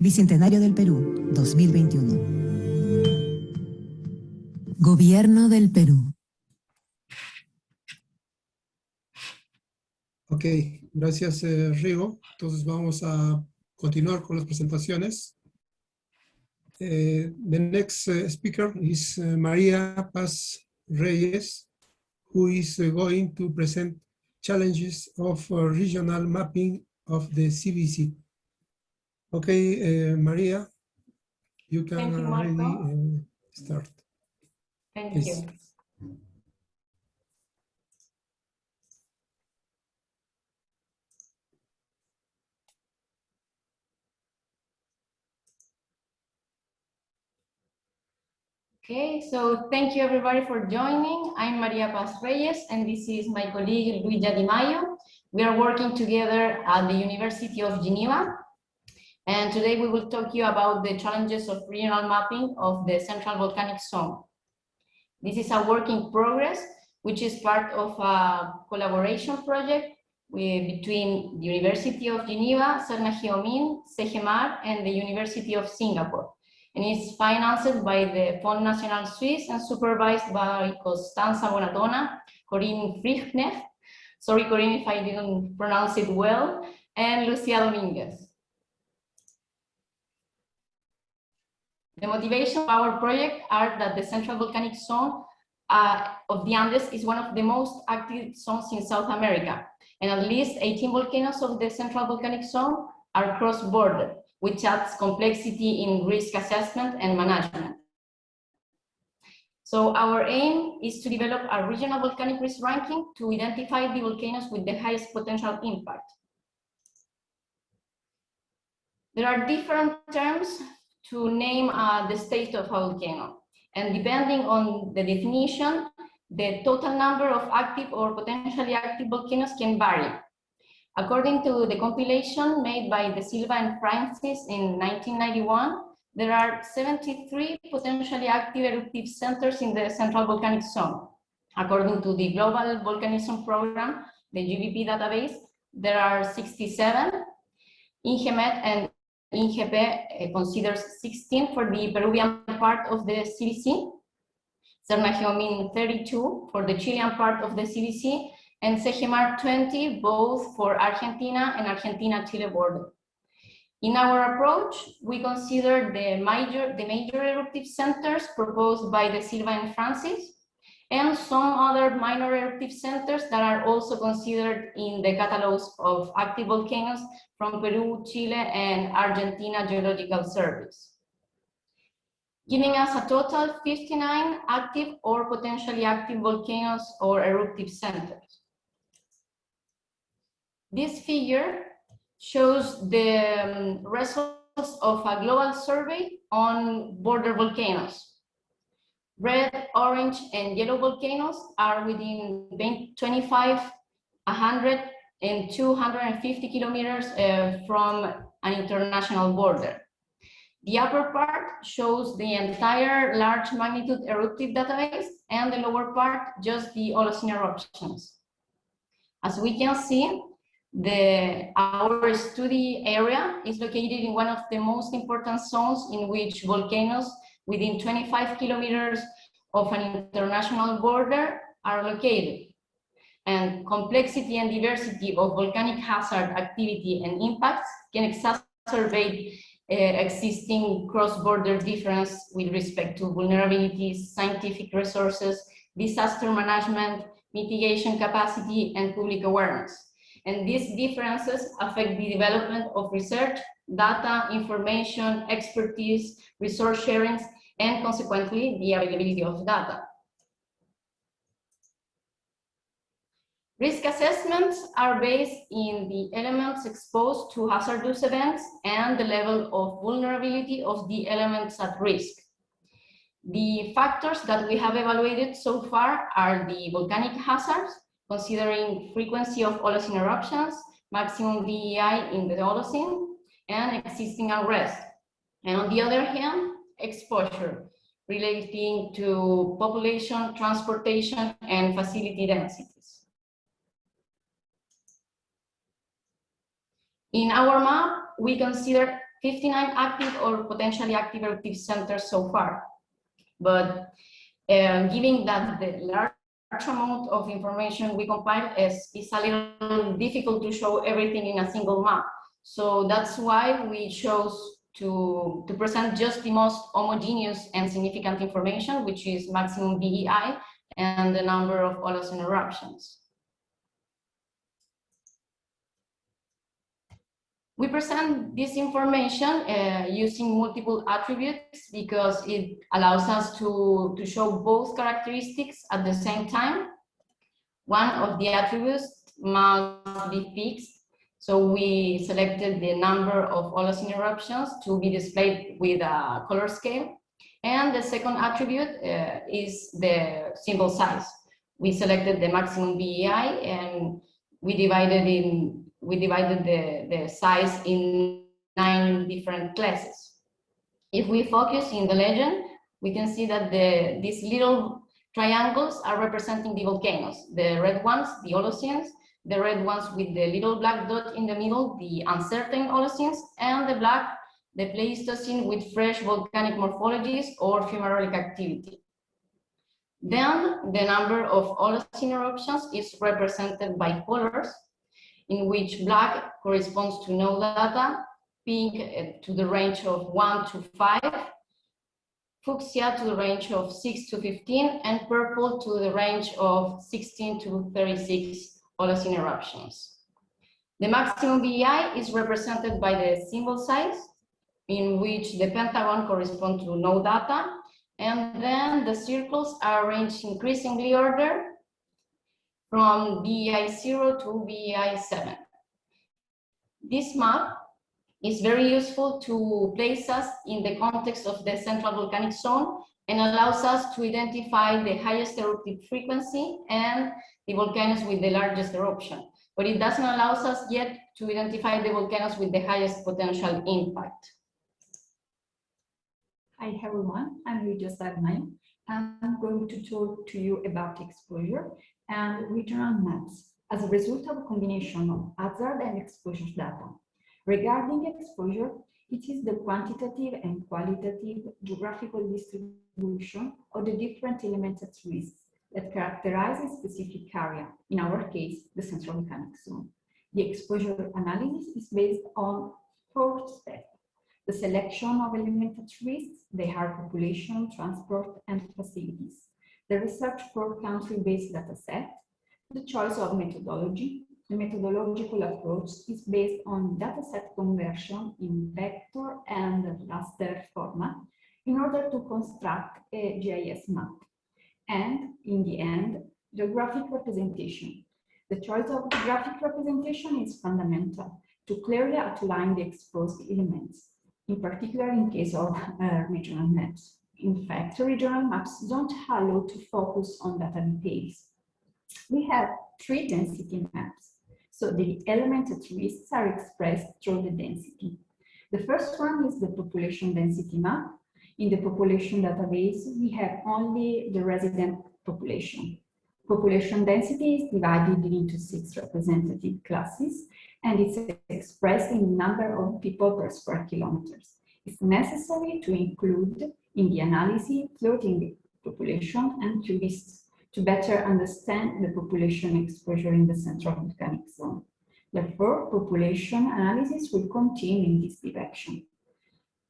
Bicentenario del Perú, 2021. Gobierno del Perú. Ok, gracias Rigo. Entonces vamos a continuar con las presentaciones. The next speaker is María Paz Reyes, who is going to present challenges of regional mapping of the CBC. Okay, María, you can Thank you, already start. Thank Please. you. Okay, so thank you everybody for joining. I'm María Paz Reyes, and this is my colleague Luisa Di Maio. We are working together at the University of Geneva. And today we will talk to you about the challenges of regional mapping of the Central Volcanic Zone. This is a work in progress, which is part of a collaboration project between the University of Geneva, CERN Geomin, Ckelar, and the University of Singapore. And it's financed by the Fond National Suisse and supervised by Costanza Bonatona, Corinne Frichner, sorry Corinne if I didn't pronounce it well, and Lucia Dominguez. The motivation of our project are that the Central Volcanic Zone of the Andes is one of the most active zones in South America, and at least 18 volcanoes of the Central Volcanic Zone are cross-border, which adds complexity in risk assessment and management. So our aim is to develop a regional volcanic risk ranking to identify the volcanoes with the highest potential impact. There are different terms to name the state of a volcano, and depending on the definition, the total number of active or potentially active volcanoes can vary. According to the compilation made by De Silva and Francis in 1991, there are 73 potentially active eruptive centers in the Central Volcanic Zone. According to the Global Volcanism Program, the GVP database, there are 67. INGEMET and INGP considers 16 for the Peruvian part of the CBC. Cernajeomin 32 for the Chilean part of the CBC, and Sejemar 20, both for Argentina and Argentina-Chile border. In our approach, we consider the major eruptive centers proposed by De Silva and Francis, and some other minor eruptive centers that are also considered in the catalogs of active volcanoes from Peru, Chile, and Argentina Geological Service, giving us a total 59 active or potentially active volcanoes or eruptive centers. This figure shows the results of a global survey on border volcanoes. Red, orange, and yellow volcanoes are within 25, 100, and 250 kilometers from an international border. The upper part shows the entire large magnitude eruptive database, and the lower part just the Holocene eruptions. As we can see, our study area is located in one of the most important zones in which volcanoes within 25 kilometers of an international border are located. And complexity and diversity of volcanic hazard activity and impacts can exacerbate existing cross-border difference with respect to vulnerabilities, scientific resources, disaster management, mitigation capacity, and public awareness. And these differences affect the development of research, data, information, expertise, resource sharing, and consequently the availability of data. Risk assessments are based in the elements exposed to hazardous events and the level of vulnerability of the elements at risk. The factors that we have evaluated so far are the volcanic hazards, considering frequency of Holocene eruptions, maximum VEI in the Holocene, and existing unrest. And on the other hand, exposure relating to population, transportation, and facility densities. In our map, we consider 59 active or potentially active eruptive centers so far. But given that the large amount of information we compile is a little difficult to show everything in a single map. So that's why we chose to present just the most homogeneous and significant information, which is maximum VEI and the number of Holocene eruptions. We present this information using multiple attributes because it allows us to show both characteristics at the same time. One of the attributes must be fixed. So we selected the number of Holocene eruptions to be displayed with a color scale. And the second attribute is the symbol size. We selected the maximum VEI and we divided the size in 9 different classes. If we focus in the legend, we can see that these little triangles are representing the volcanoes. The red ones, the Holocenes, the red ones with the little black dot in the middle, the uncertain Holocenes, and the black, the Pleistocene with fresh volcanic morphologies or fumarolic activity. Then the number of Holocene eruptions is represented by colors, in which black corresponds to no data, pink to the range of 1 to 5, fuchsia to the range of 6 to 15, and purple to the range of 16 to 36 Holocene eruptions. The maximum VEI is represented by the symbol size, in which the pentagon corresponds to no data, and then the circles are arranged increasingly ordered from VEI 0 to VEI 7. This map is very useful to place us in the context of the central volcanic zone and allows us to identify the highest eruptive frequency and the volcanoes with the largest eruption. But it doesn't allow us yet to identify the volcanoes with the highest potential impact. Hi everyone, I'm Lydia Sagnayo. I'm going to talk to you about exposure and regional maps as a result of a combination of hazard and exposure data. Regarding exposure, It is the quantitative and qualitative geographical distribution of the different elements at risk that characterize a specific area, in our case, the central volcanic zone. The exposure analysis is based on 4 steps: the selection of elements at risk, the hard population, transport, and facilities, the research for country-based dataset, the choice of methodology. The methodological approach is based on dataset conversion in vector and raster format in order to construct a GIS map. And in the end, the graphic representation. The choice of the graphic representation is fundamental to clearly outline the exposed elements, in particular in case of regional maps. In fact, regional maps don't allow to focus on data details. We have 3 density maps. So the elements at risk are expressed through the density. The first one is the population density map. In the population database, we have only the resident population. Population density is divided into 6 representative classes, and it's expressed in number of people per square kilometers. It's necessary to include in the analysis floating population and tourists to better understand the population exposure in the central volcanic zone. Therefore, population analysis will continue in this direction.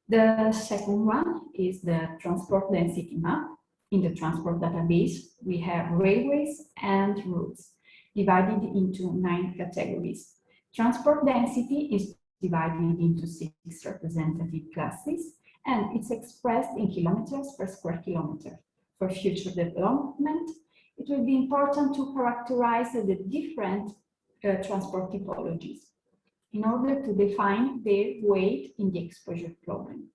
The second one is the transport density map. In the transport database, we have railways and routes divided into 9 categories. Transport density is divided into 6 representative classes, and it's expressed in kilometers per square kilometer. For future development, it will be important to characterize the different transport typologies in order to define their weight in the exposure problem.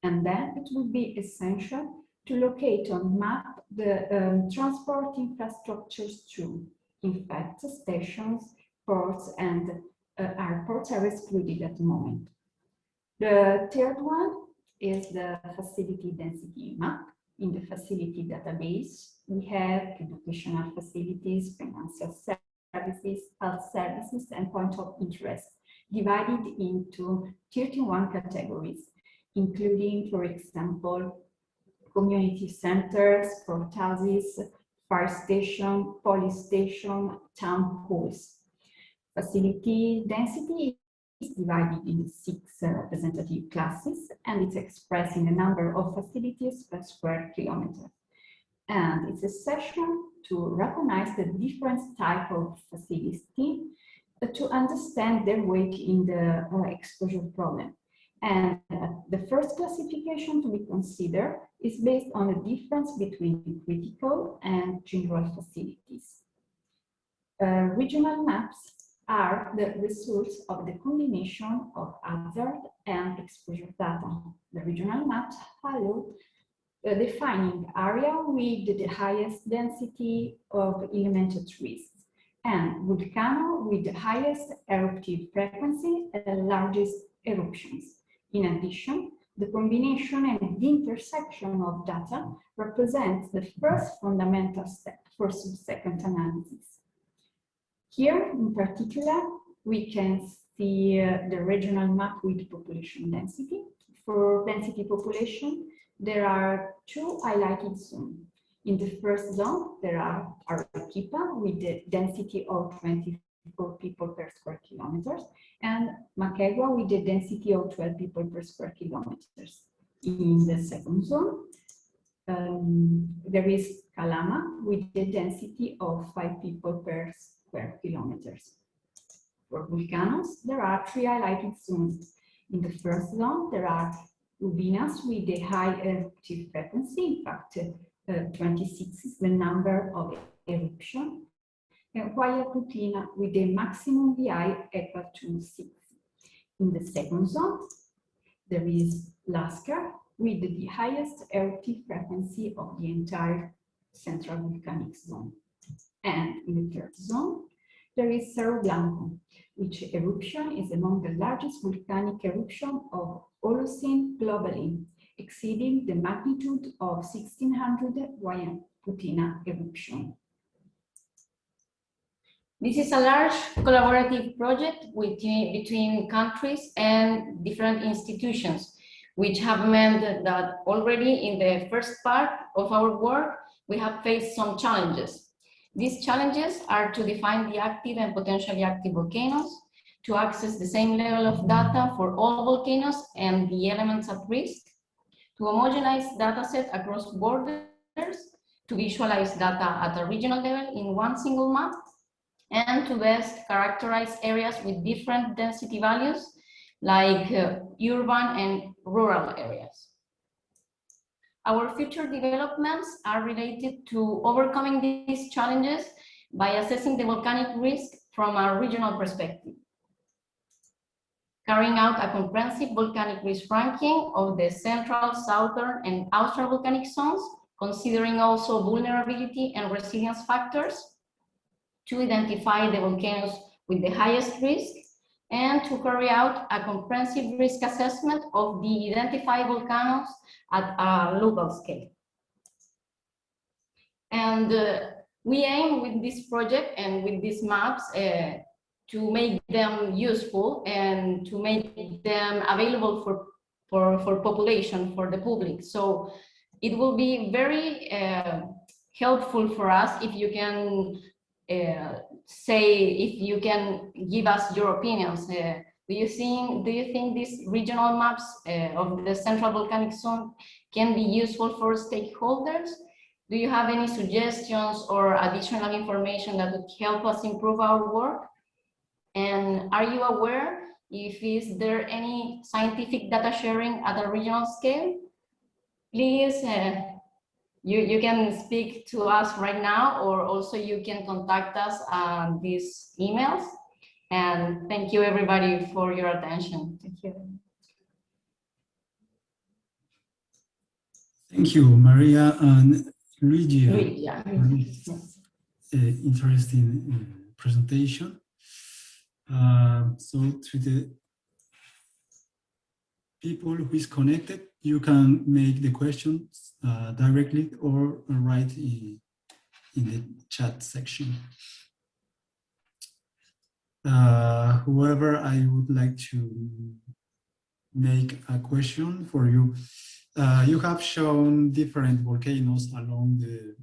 And then it will be essential to locate on map the transport infrastructures too. In fact, stations, ports, and airports are excluded at the moment. The third one is the facility density map. In the facility database, we have educational facilities, financial services, health services, and point of interest, divided into 31 categories, including, for example, community centers, courthouses, fire station, police station, town halls. Facility density is divided into 6 representative classes, and it's expressed in the number of facilities per square kilometer. And it's essential to recognize the different type of facility to understand their weight in the exposure problem. And the first classification to be considered is based on the difference between critical and general facilities. Regional maps are the results of the combination of hazard and exposure data. The regional maps allow defining area with the highest density of element at risk, and volcano with the highest eruptive frequency and largest eruptions. In addition, the combination and the intersection of data represents the first fundamental step for subsequent analysis. Here, in particular, we can see the regional map with population density. For density population, there are 2 highlighted zones. In the first zone, there are Arequipa with the density of 24 people per square kilometers, and Moquegua with the density of 12 people per square kilometers. In the second zone, there is Calama with the density of 5 people per square kilometers. For volcanoes, there are 3 highlighted zones. In the first zone, there are Ubinas with a high eruptive frequency, in fact, 26 is the number of eruption, and Guayaputina with a maximum VI equal to 6. In the second zone, there is Lascar with the highest eruptive frequency of the entire central volcanic zone. And in the third zone, there is Cerro Blanco, which eruption is among the largest volcanic eruption of Holocene globally, exceeding the magnitude of 1600 Guayaputina eruption. This is a large collaborative project between countries and different institutions, which have meant that already in the first part of our work, we have faced some challenges. These challenges are to define the active and potentially active volcanoes, to access the same level of data for all volcanoes and the elements at risk, to homogenize dataset across borders, to visualize data at a regional level in one single map, and to best characterize areas with different density values, like urban and rural areas. Our future developments are related to overcoming these challenges by assessing the volcanic risk from a regional perspective, carrying out a comprehensive volcanic risk ranking of the central, southern, and austral volcanic zones, considering also vulnerability and resilience factors, to identify the volcanoes with the highest risk, and to carry out a comprehensive risk assessment of the identified volcanoes at a local scale. And we aim with this project and with these maps to make them useful and to make them available for population, for the public. So it will be very helpful for us if you can if you can give us your opinions. Do you think these regional maps of the Central Volcanic Zone can be useful for stakeholders? Do you have any suggestions or additional information that would help us improve our work? And are you aware if is there any scientific data sharing at a regional scale? Please, you can speak to us right now, or also you can contact us on these emails. And thank you everybody for your attention. Thank you. Thank you, Maria and Luigi. Yes. Interesting presentation. So to the people who is connected, you can make the questions directly or write in the chat section. Whoever, I would like to make a question for you. You have shown different volcanoes along the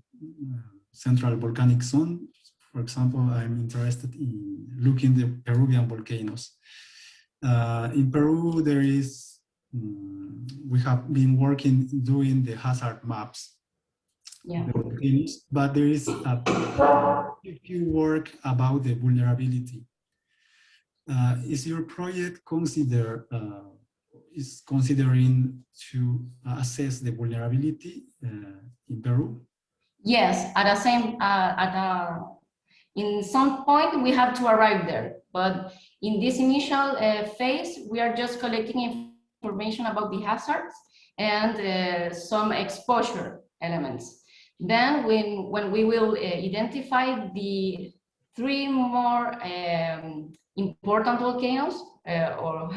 Central Volcanic Zone. For example, I'm interested in looking at the Peruvian volcanoes. In Peru, there is, we have been working doing the hazard maps. Yeah. The volcanoes, but there is a few work about the vulnerability. Is your project considering to assess the vulnerability in Peru? Yes, at the same in some point we have to arrive there, but in this initial phase we are just collecting information about the hazards and some exposure elements. Then when we will identify the 3 more important volcanoes or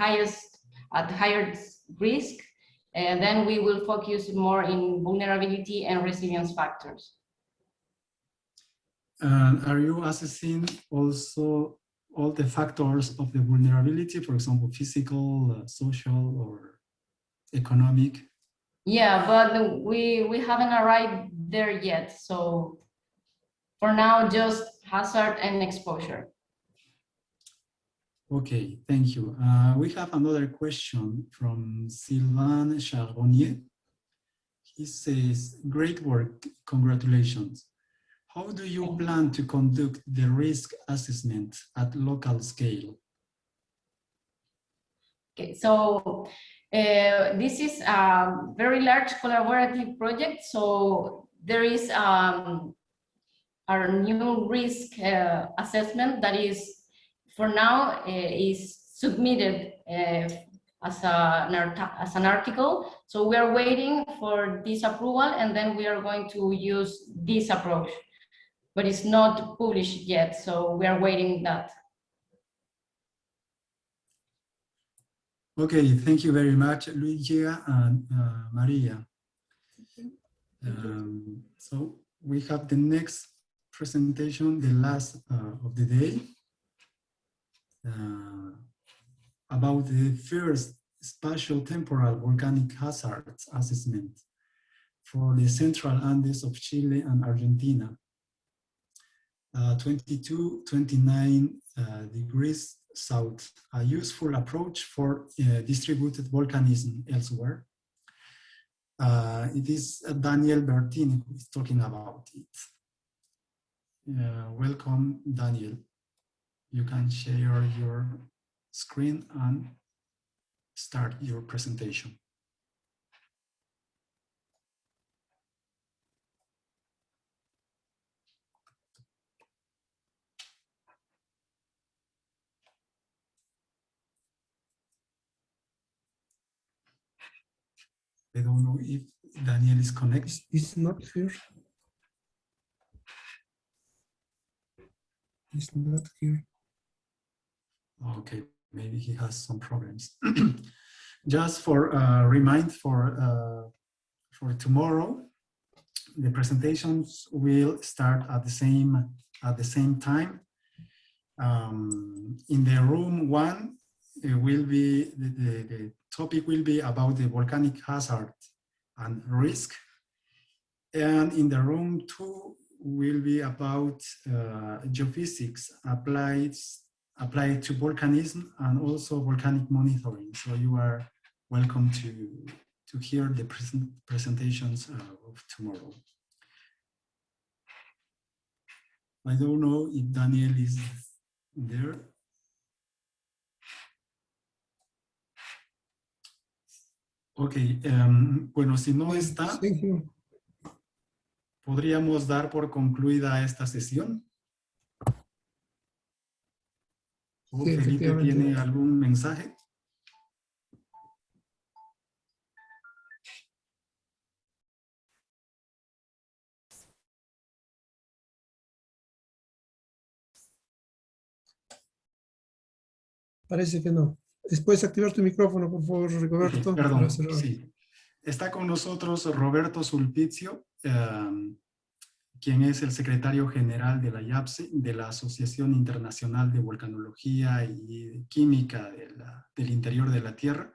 at higher risk, then we will focus more in vulnerability and resilience factors. Are you assessing also all the factors of the vulnerability, for example, physical, social, or economic? Yeah, but we haven't arrived there yet. So for now, just hazard and exposure. Okay, thank you. We have another question from Sylvain Charbonnier. He says, great work, congratulations. How do you plan to conduct the risk assessment at local scale? Okay, so this is a very large collaborative project. So there is our new risk assessment that is, for now, is submitted as an article. So we are waiting for this approval, and then we are going to use this approach. But it's not published yet, so we are waiting that. Okay, thank you very much, Luigi and Maria. So we have the next presentation, the last of the day, about the first spatial-temporal volcanic hazards assessment for the Central Andes of Chile and Argentina. 22-29 degrees south, a useful approach for distributed volcanism elsewhere. It is Daniel Bertini who is talking about it. Welcome, Daniel. You can share your screen and start your presentation. I don't know if Daniel is connected. It's not here. It's not here. Okay, maybe he has some problems. Just for remind for tomorrow, the presentations will start at the same time. In the room 1, it will be the topic will be about the volcanic hazard and risk, and in the room 2 will be about geophysics applied to volcanism and also volcanic monitoring. So you are welcome to hear the presentations of tomorrow. I don't know if Daniel is there. Ok, bueno, si no está, ¿podríamos dar por concluida esta sesión? ¿O Sí, Felipe tiene algún mensaje? Parece que no. ¿Puedes activar tu micrófono, por favor, Roberto? Okay, perdón, sí. Está con nosotros Roberto Sulpicio, quien es el secretario general de la IAPSE, de la Asociación Internacional de Vulcanología y Química del Interior de la Tierra.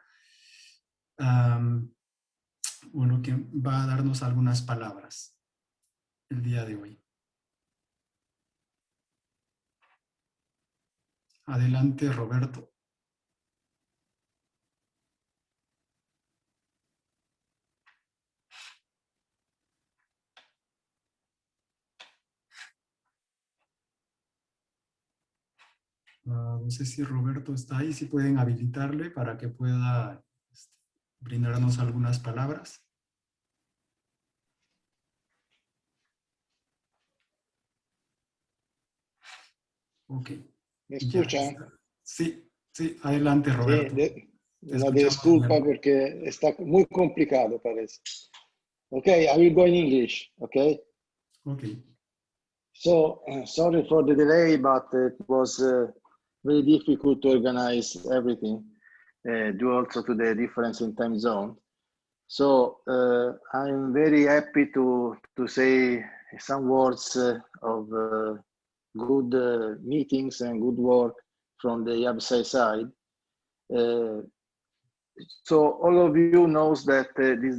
Bueno, que va a darnos algunas palabras el día de hoy. Adelante, Roberto. No sé si Roberto está ahí, si pueden habilitarle para que pueda brindarnos algunas palabras. Ok. ¿Me escuchan? Sí, sí, adelante, Roberto. Sí, una disculpa porque está muy complicado, parece. Okay, I will go in English, okay? Okay. So, sorry for the delay, but it was very difficult to organize everything, due also to the difference in time zone. So, I'm very happy to say some words of good meetings and good work from the IAPSE side. So all of you knows that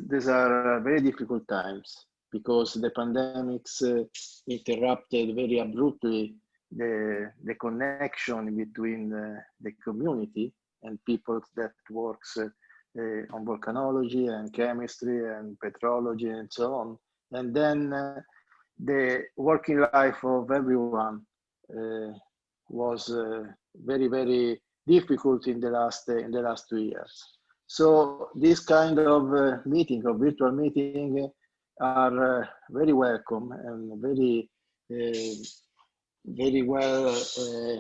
these are very difficult times because the pandemics interrupted very abruptly the connection between the community and people that works on volcanology and chemistry and petrology and so on. And then the working life of everyone was very, very difficult in the last 2 years. So this kind of meeting, of virtual meeting, are very welcome and very, very well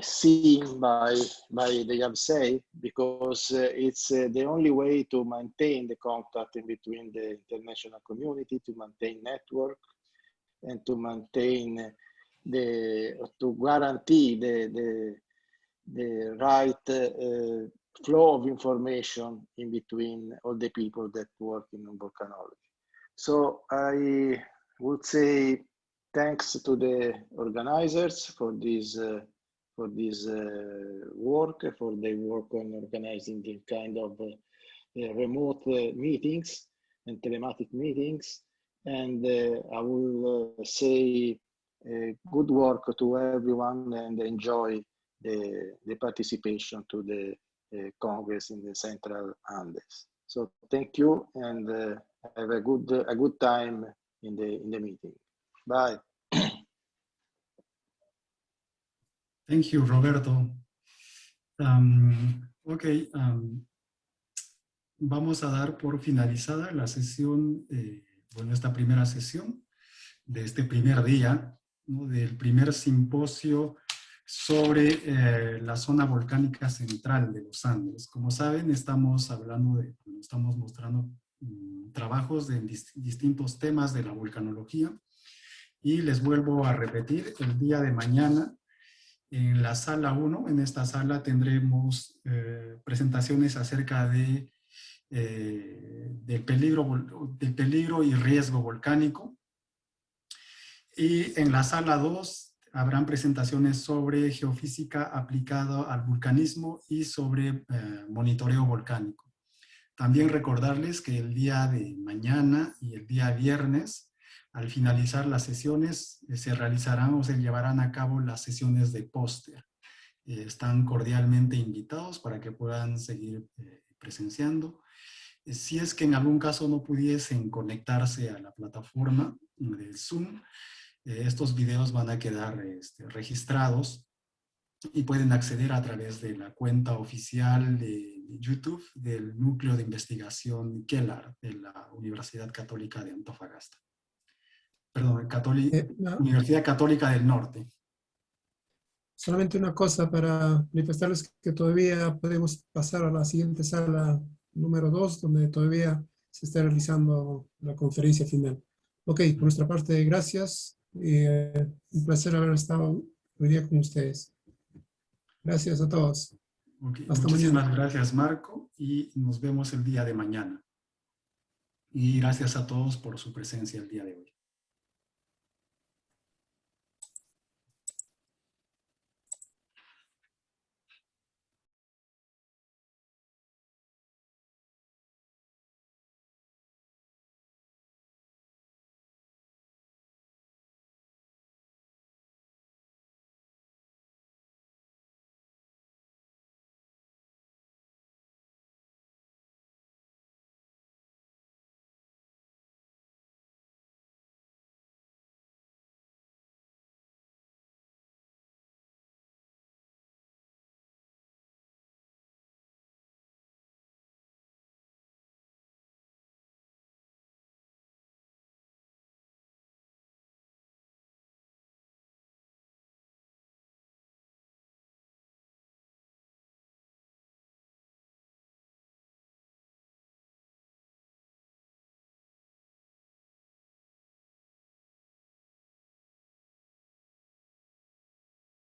seen by the IAPSE because it's the only way to maintain the contact in between the international community, to maintain network, and to maintain to guarantee the right flow of information in between all the people that work in volcanology. So I would say thanks to the organizers for this work, for their work on organizing this kind of remote meetings and telematic meetings. And I will say good work to everyone and enjoy the participation to the Congress in the Central Andes. So thank you, and have a good time in the meeting. Bye. Thank you, Roberto. Vamos a dar por finalizada la sesión, bueno, esta primera sesión de este primer día, ¿no? Del primer simposio sobre la zona volcánica central de los Andes. Como saben, estamos mostrando trabajos de distintos temas de la vulcanología, y les vuelvo a repetir, el día de mañana en la sala 1, en esta sala tendremos presentaciones acerca de del peligro y riesgo volcánico, y en la sala 2 habrán presentaciones sobre geofísica aplicada al vulcanismo y sobre monitoreo volcánico. También recordarles que el día de mañana y el día viernes, al finalizar las sesiones, se realizarán o se llevarán a cabo las sesiones de póster. Están cordialmente invitados para que puedan seguir presenciando. Si es que en algún caso no pudiesen conectarse a la plataforma del Zoom, estos videos van a quedar registrados y pueden acceder a través de la cuenta oficial de YouTube del Núcleo de Investigación Ckelar de la Universidad Católica de Antofagasta. Perdón, Universidad Católica del Norte. Solamente una cosa para manifestarles que todavía podemos pasar a la siguiente sala número 2, donde todavía se está realizando la conferencia final. Ok, por nuestra parte, gracias. Un placer haber estado hoy día con ustedes. Gracias a todos. Okay. Hasta Muchísimas mañana. Gracias, Marco, y nos vemos el día de mañana. Y gracias a todos por su presencia el día de hoy.